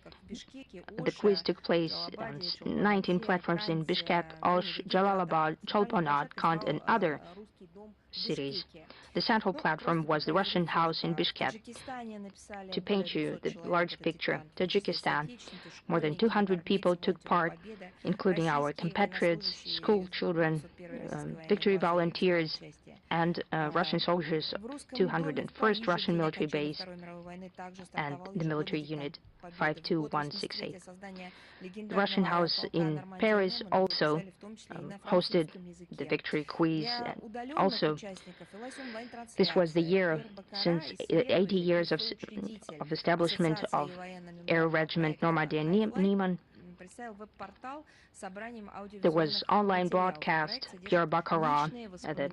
the quiz took place on 19 platforms in Bishkek, Osh, Jalalabad, Cholponat, Kant, and other cities. The central platform was the Russian house in Bishkek. To paint you the large picture, Tajikistan, more than 200 people took part, including our compatriots, school children, victory volunteers, and Russian soldiers of 201st Russian military base and the military unit 52168. The Russian house in Paris also hosted the victory quiz. And also, this was the year since 80 years of establishment of Air Regiment Normandy and Niemann. There was online broadcast. Pierre Baccarat, the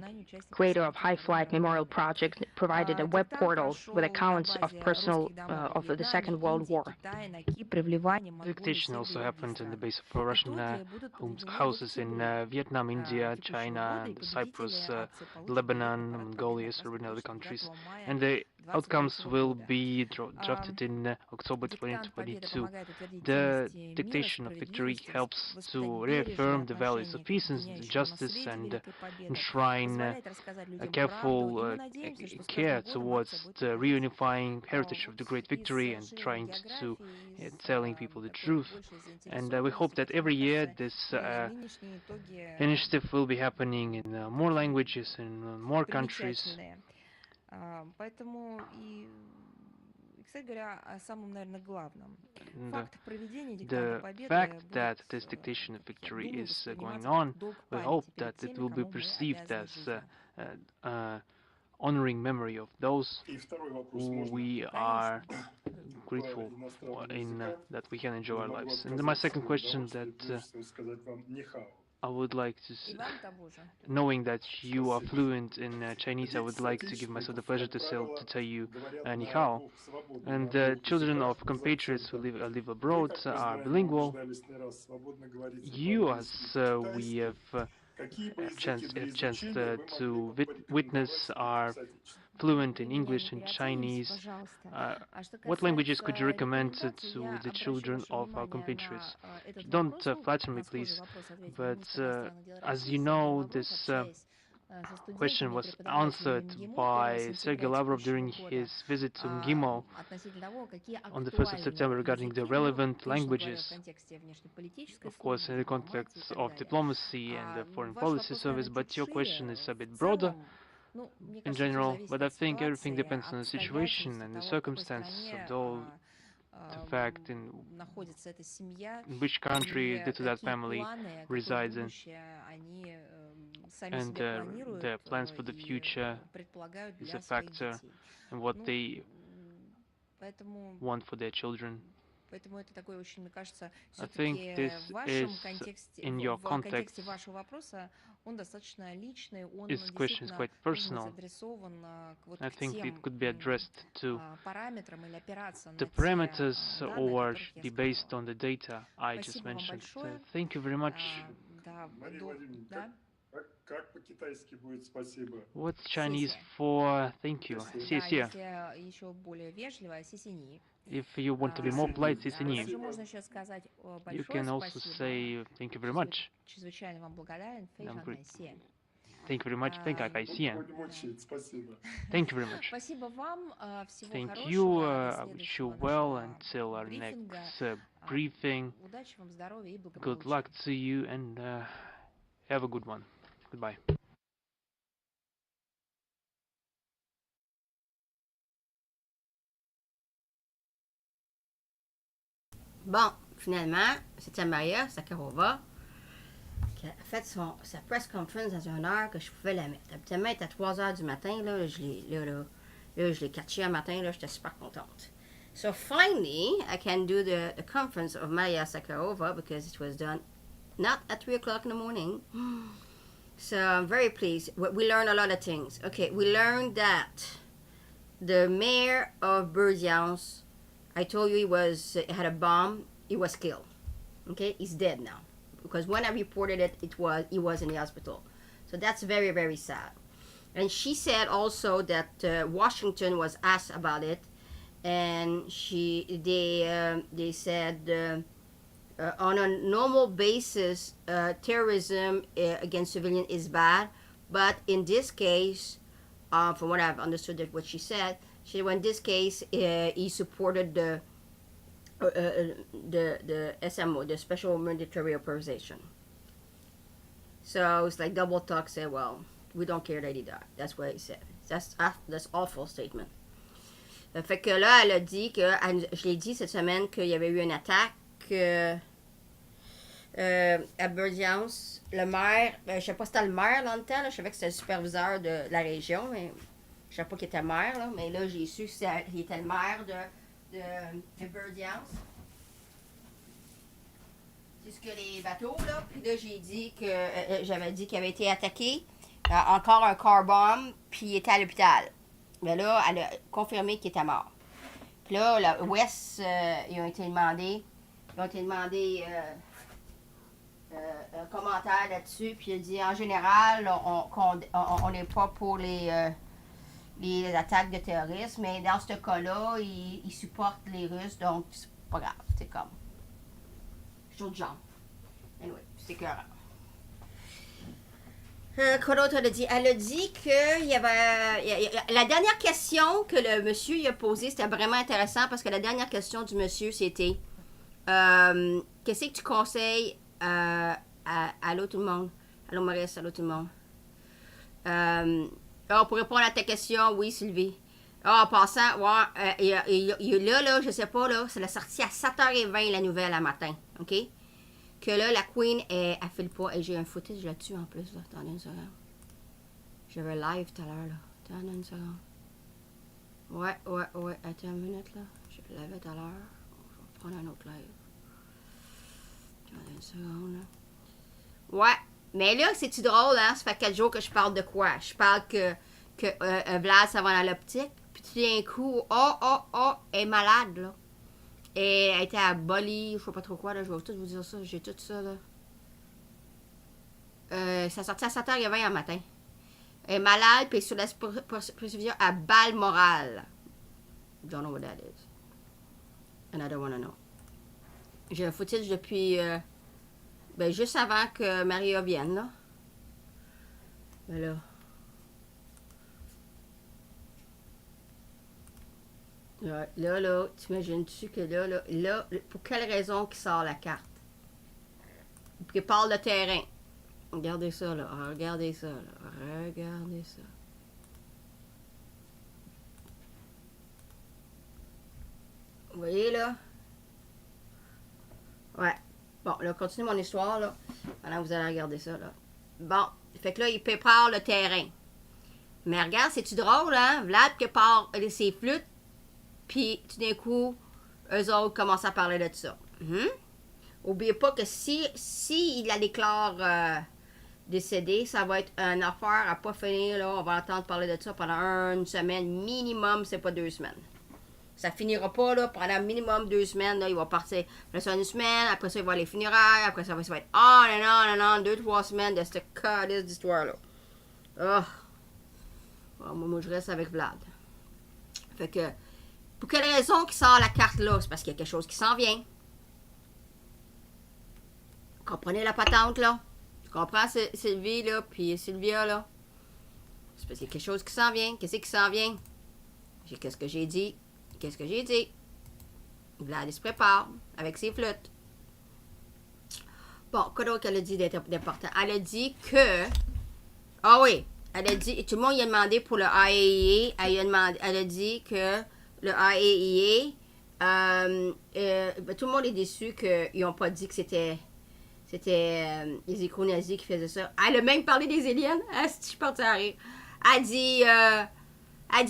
creator of High Flight Memorial Project, provided a web portal with accounts of of the Second World War. Dictation also happened in the base of Russian houses in Vietnam, India, China, and Cyprus, Lebanon, Mongolia, Serbia, and other countries. And the outcomes will be drafted in October 2022. The dictation of victory helps to reaffirm the values of peace and justice and enshrine a careful care towards the reunifying heritage of the great victory and trying to telling people the truth. And we hope that every year this initiative will be happening in more languages, in more countries. The fact that this dictation of victory is going on, we hope that it will be perceived as honoring memory of those who we are grateful for that we can enjoy our lives. And my second question that I would like to, knowing that you are fluent in Chinese, I would like to give myself the pleasure to tell you ni hao. And the children of compatriots who live abroad are bilingual. You, as we have chance to witness, are fluent in English and Chinese. What languages could you recommend to the children of our compatriots? Don't flatter me, please, but as you know, this question was answered by Sergei Lavrov during his visit to Mgimo on the 1st of September regarding the relevant languages, of course in the context of diplomacy and the foreign policy service, but your question is a bit broader in general, but I think everything depends on the situation and the circumstances of the fact in which country that family resides in, and their plans for the future is a factor, and what they want for their children. I think this is, in your context, this question is quite personal. I think it could be addressed to the parameters or should be based on the data I just mentioned. Thank you very much. What's Chinese for thank you? 谢谢. If you want to be more polite, сисени. You can also say thank you very much. Thank you very much. Thank you very much. Thank you. I wish you well until our next briefing. Good luck to you and have a good one. Goodbye. Bon, finalement, c'était Maria Sakharova qui a fait sa press conference dans une heure que je pouvais la mettre. Habituellement, elle était à 3 heures du matin. Là, je l'ai catché un matin. Là, j'étais super contente. So finally, I can do the conference of Maria Sakharova because it was done not at 3 o'clock in the morning. So I'm very pleased. We learned a lot of things. Okay, we learned that the mayor of Berdians, I told you he had a bomb. He was killed. Okay, he's dead now. Because when I reported it, he was in the hospital. So that's very, very sad. And she said also that Washington was asked about it, and they said on a normal basis, terrorism against civilians is bad, but in this case, from what I've understood of what she said, in this case he supported the SMO, the Special Military Operation. So it's like double talk. Said, well, we don't care that he died. That's what he said. That's awful statement. Fait que là, elle a dit que, je l'ai dit cette semaine qu'il y avait eu une attaque à Berdians. Le maire, je sais pas si c'était le maire dans le temps, là, je savais que c'était le superviseur de la région, mais je savais pas qu'il était maire, là, mais là, j'ai su qu'il était le maire de Berdians. C'est ce que les bateaux, là. Puis là, j'ai dit que j'avais dit qu'il avait été attaqué. Encore un car bomb, puis il était à l'hôpital. Mais là, elle a confirmé qu'il était mort. Puis là, West, ils ont été demandés un commentaire là-dessus, puis il a dit en général, on n'est pas pour les attaques de terrorisme, mais dans ce cas-là, ils supportent les Russes, donc c'est pas grave, c'est comme. Chose de genre. Anyway, c'est écœurant. Quoi d'autre elle a dit? Elle a dit que il y avait. La dernière question que le monsieur il a posée, c'était vraiment intéressant parce que la dernière question du monsieur, c'était qu'est-ce que tu conseilles allô tout le monde? Allô Maurice, allô tout le monde. Pour répondre à ta question, oui Sylvie. En passant, ouais, là, je sais pas, là, c'est la sortie à 7h20 la nouvelle à matin, ok? Que là, la Queen, elle file pas. Et j'ai un footage là-dessus en plus, là. Attendez une seconde. J'avais live tout à l'heure, là. Attendez une seconde. Ouais. Attends une minute, là. Je l'avais tout à l'heure. Je vais prendre un autre live. Attendez une seconde, là. Ouais. Mais là, c'est-tu drôle, hein? Ça fait 4 jours que je parle de quoi? Je parle que Vlad, ça va dans l'optique. Puis tout d'un coup, elle est malade, là. Et elle était à Bali, je sais pas trop quoi, là, je vais tout vous dire ça, j'ai tout ça, là. Ça sortait à 7h20 le matin. Elle est malade, puis sur la procédure à Balmoral. Don't know what that is. And I don't want to know. J'ai un footage depuis, juste avant que Maria vienne, là. Mais là... Là, t'imagines-tu que là, pour quelle raison qu'il sort la carte? Il prépare le terrain. Regardez ça, là. Regardez ça, là. Regardez ça. Vous voyez, là? Ouais. Bon, là, continue mon histoire, là. Pendant que vous allez regarder ça, là. Bon. Fait que là, il prépare le terrain. Mais regarde, c'est-tu drôle, hein? Vlad prépare ses flûtes. Puis, tout d'un coup, eux autres commencent à parler de ça. Oubliez pas que si il la déclare décédée, ça va être une affaire à pas finir. Là. On va entendre parler de ça pendant une semaine. Minimum, c'est pas 2 semaines. Ça finira pas, là. Pendant minimum 2 semaines, là, il va partir. Après ça, 1 semaine. Après ça, il va aller les funérailles. Après ça, ça va être non, 2-3 semaines de cette calice d'histoire-là. Moi, je reste avec Vlad. Fait que... Pour quelle raison qu'il sort la carte là? C'est parce qu'il y a quelque chose qui s'en vient. Vous comprenez la patente là? Tu comprends Sylvie là? Puis Sylvia là? C'est parce qu'il y a quelque chose qui s'en vient. Qu'est-ce qui s'en vient? Qu'est-ce que j'ai dit? Vlad se prépare avec ses flûtes. Bon, quoi d'autre qu'elle a dit d'important? Elle a dit que... Ah oui! Elle a dit... Tout le monde y a demandé pour le IAEA. Elle a dit que... Le IAEA tout le monde est déçu qu'ils n'ont pas dit que c'était les éco-nazis qui faisaient ça. Elle a même parlé des aliens. Ah, si je suis partie à rire. Elle dit,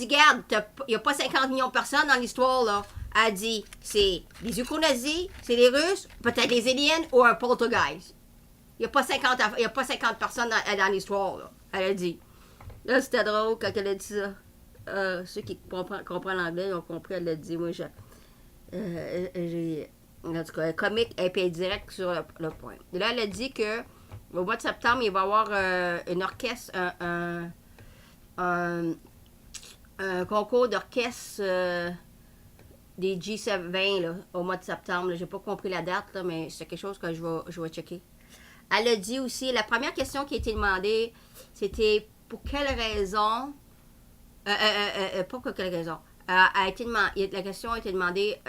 garde, il n'y a pas 50 millions de personnes dans l'histoire, là. Elle dit, c'est les éco-nazis, c'est les Russes, peut-être les aliens ou un poltergeist. Il n'y a pas 50 personnes dans l'histoire, là. Elle a dit. Là, c'était drôle quand elle a dit ça. Ceux qui comprennent l'anglais ont compris, elle l'a dit. Moi, j'ai... En tout cas, comique et puis direct sur le point. Et là, elle a dit que au mois de septembre, il va y avoir une orchestre, un concours d'orchestre des G20 là, au mois de septembre. J'ai pas compris la date, là, mais c'est quelque chose que je vais checker. Elle a dit aussi, la première question qui a été demandée, c'était pour quelle raison, pas pour quelle raison, la question a été demandée,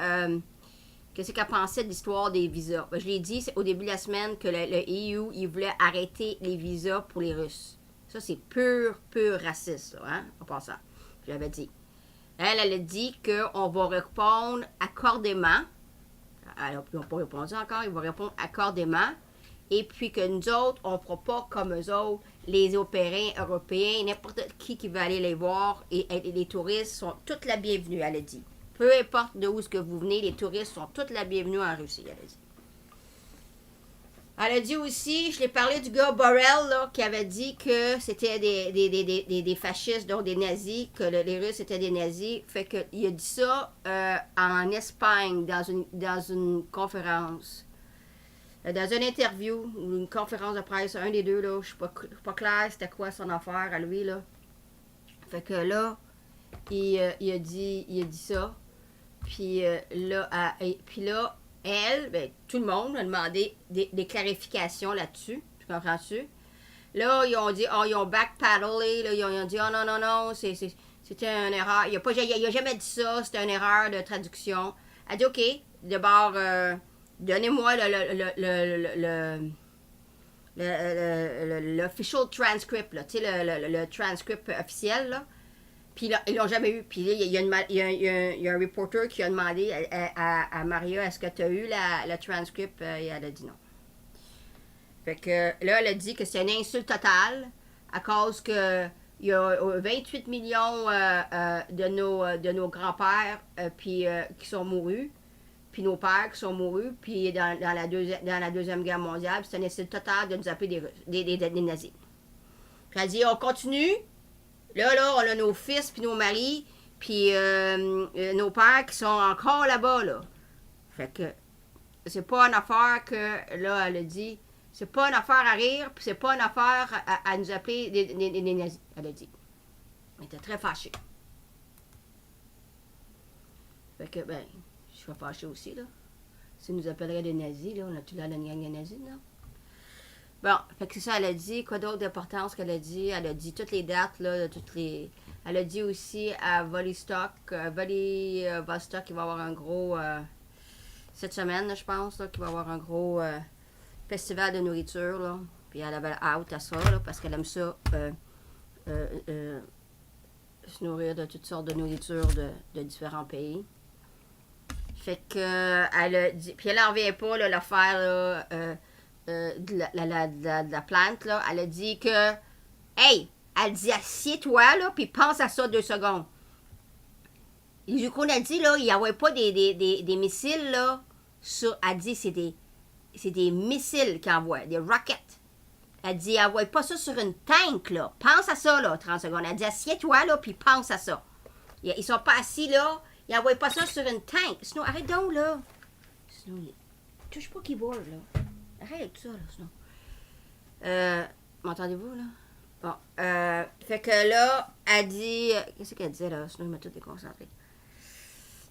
qu'est-ce qu'elle pensait de l'histoire des visas. Je l'ai dit au début de la semaine que le EU, il voulait arrêter les visas pour les Russes. Ça, c'est pur raciste, là, hein, en passant. Je l'avais dit. Elle a dit qu'on va répondre accordément. Ils n'ont pas répondu encore, ils vont répondre accordément. Et puis que nous autres, on ne fera pas comme eux autres, les Européens, n'importe qui veut aller les voir, et les touristes sont toutes la bienvenue, elle a dit. Peu importe d'où est-ce que vous venez, les touristes sont toutes la bienvenue en Russie, elle a dit. Elle a dit aussi, je l'ai parlé du gars Borrell, là, qui avait dit que c'était des fascistes, donc des nazis, que les Russes étaient des nazis. Fait qu'il a dit ça en Espagne, dans une conférence. Dans une interview, ou une conférence de presse, un des deux, là, je ne suis pas claire c'était quoi son affaire à lui, là. Fait que là, il a dit ça. Puis là, elle, ben, tout le monde a demandé des clarifications là-dessus. Tu comprends-tu? Là, ils ont dit, ils ont backpedalé, là, ils ont dit, oh non, c'était une erreur. Il a jamais dit ça, c'était une erreur de traduction. Elle a dit, OK, d'abord, donnez-moi l'official transcript, là, tu sais, le transcript officiel, là. Puis là, ils l'ont jamais eu. Puis là, il y a un reporter qui a demandé à Maria, est-ce que tu as eu le transcript? Et elle a dit non. Fait que là, elle a dit que c'est une insulte totale à cause que il y a 28 millions de nos grands-pères qui sont mourus, puis nos pères qui sont mourus, puis dans la Deuxième Guerre mondiale, c'est une insulte totale de nous appeler des nazis. Puis elle dit, on continue. Là, on a nos fils, puis nos maris, puis nos pères qui sont encore là-bas, là. Fait que c'est pas une affaire que, là, elle a dit, c'est pas une affaire à rire, puis c'est pas une affaire à nous appeler des nazis, elle a dit. Elle était très fâchée. Fait que, ben, je suis fâchée aussi, là. Si nous appelleraient des nazis, là, on a tout l'air d'une gang de nazis, là. Bon, fait que c'est ça, elle a dit. Quoi d'autre d'importance qu'elle a dit? Elle a dit toutes les dates, là, Elle a dit aussi à Vladivostok, il va avoir un gros... cette semaine, là, je pense, là, qu'il va avoir un gros festival de nourriture, là. Puis elle avait hâte à ça, là, parce qu'elle aime ça, se nourrir de toutes sortes de nourriture de différents pays. Fait que, elle a dit... Puis elle en revient pas, là, l'affaire, là... de la plante, là, elle a dit que, hey, elle dit, assieds-toi, là, puis pense à ça 2 secondes. Les Ukrainiens, là, ils n'envoient pas des missiles, là, elle dit, c'est des missiles qu'ils envoient, des rockets. Elle dit, ils n'envoient pas ça sur une tank, là. Pense à ça, là, 30 secondes. Elle dit, assieds-toi, là, puis pense à ça. Ils sont pas assis, là, ils n'envoient pas ça sur une tank. Sinon, arrête donc, là. Sinon, touche pas keyboard, là. Arrête tout ça, là, sinon. M'entendez-vous, là? Bon. Fait que là, elle dit... Qu'est-ce qu'elle disait, là? Sinon, il m'a tout déconcentré.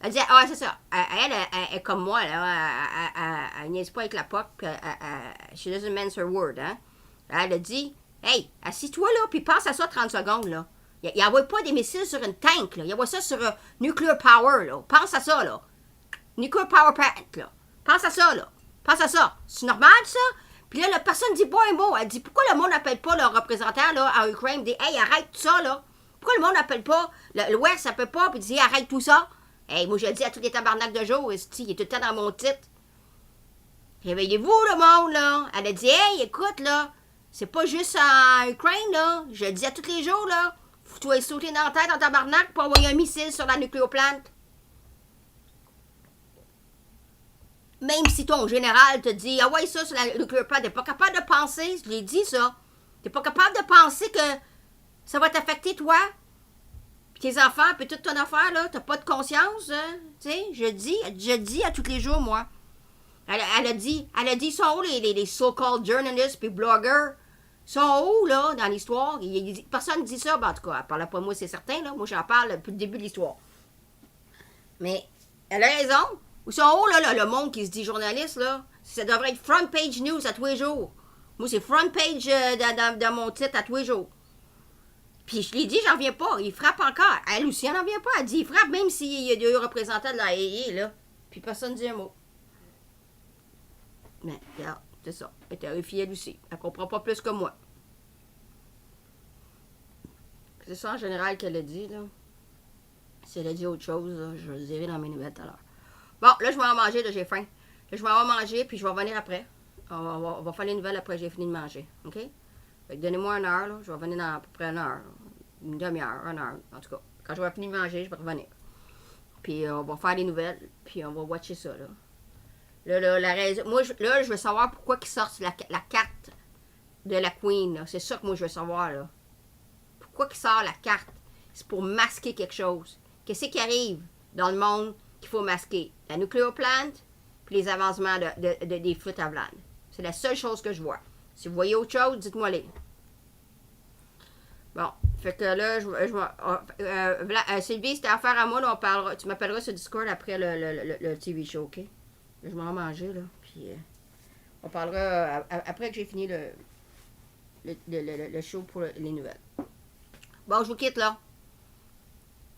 Elle dit... c'est ça. Elle est comme moi, là. Elle niaise pas avec la POC. She doesn't mince her word, hein? Elle a dit... Hey, assis-toi, là, puis pense à ça 30 secondes, là. Il n'envoie pas des missiles sur une tank, là. Il envoie ça sur nuclear power, là. Pense à ça, là. Nuclear power plant, là. Pense à ça, là. Pense à ça. C'est normal, ça? Puis là, la personne dit pas un mot. Elle dit, pourquoi le monde n'appelle pas le représentant, là, à Ukraine? Dit, hey, arrête tout ça, là. Pourquoi le monde n'appelle pas? L'Ouest n'appelle pas, puis dit, arrête tout ça. Hey, moi, je le dis à tous les tabarnaks de jour, esti, il est tout le temps dans mon titre. Réveillez-vous, le monde, là. Elle a dit, hey, écoute, là, c'est pas juste en Ukraine, là. Je le dis à tous les jours, là. Faut que tu vas sauter dans la tête en tabarnak pour envoyer un missile sur la nucléoplante. Même si ton général te dit, ah ouais, ça, sur la nucléoplante, t'es pas capable de penser, je l'ai dit, ça. T'es pas capable de penser que ça va t'affecter, toi. Puis tes enfants, puis toute ton affaire, là, t'as pas de conscience, hein? Tu sais, je dis à tous les jours, moi. Elle a dit, ils sont où les so-called journalists puis bloggers? Ils sont où, là, dans l'histoire? Personne ne dit ça, ben, en tout cas, elle parle pas de moi, c'est certain, là. Moi, j'en parle depuis le début de l'histoire. Mais, elle a raison. Où sont où, là, le monde qui se dit journaliste, là? Ça devrait être front page news à tous les jours. Moi, c'est front page dans mon titre à tous les jours. Puis je l'ai dit, j'en reviens pas. Il frappe encore. Elle aussi, elle n'en vient pas. Elle dit, il frappe même s'il y a des représentants de la AA, là. Puis personne ne dit un mot. Mais, regarde, c'est ça. Elle est terrifiée, elle aussi. Elle comprend pas plus que moi. C'est ça, en général, qu'elle a dit, là. Si elle a dit autre chose, là, je le dirai dans mes nouvelles tout à l'heure. Bon, là, je vais en manger, là, j'ai faim. Là, je vais en manger, puis je vais revenir après. On va faire les nouvelles après que j'ai fini de manger, OK? Fait que donnez-moi une heure, là. Je vais revenir dans à peu près une heure. Une demi-heure, une heure, en tout cas. Quand je vais finir de manger, je vais revenir. Puis on va faire les nouvelles, puis on va watcher ça, là. Là, la raison... Moi, je veux savoir pourquoi ils sortent la carte de la Queen, là. C'est ça que moi, je veux savoir, là. Pourquoi ils sortent la carte? C'est pour masquer quelque chose. Qu'est-ce qui arrive dans le monde qu'il faut masquer? La nucléoplante, puis les avancements des flûtes à Vlad. C'est la seule chose que je vois. Si vous voyez autre chose, dites-moi les. Bon, fait que là, Sylvie, c'était affaire à moi, là, on parlera. Tu m'appelleras sur Discord après le TV show, OK? Je vais en manger, là, puis on parlera après que j'ai fini le show pour les nouvelles. Bon, je vous quitte, là.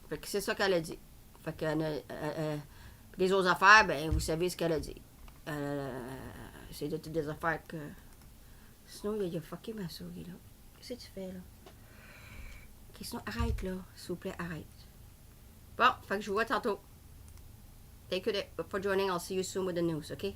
Fait que c'est ça qu'elle a dit. Fait que les autres affaires, ben, vous savez ce qu'elle a dit. C'est toutes des affaires que... Sinon, il a fucké ma souris, là. Qu'est-ce que tu fais, là? Ok, sinon, arrête, là. S'il vous plaît, arrête. Bon, fait que je vous vois tantôt. Thank you for joining. I'll see you soon with the news, okay?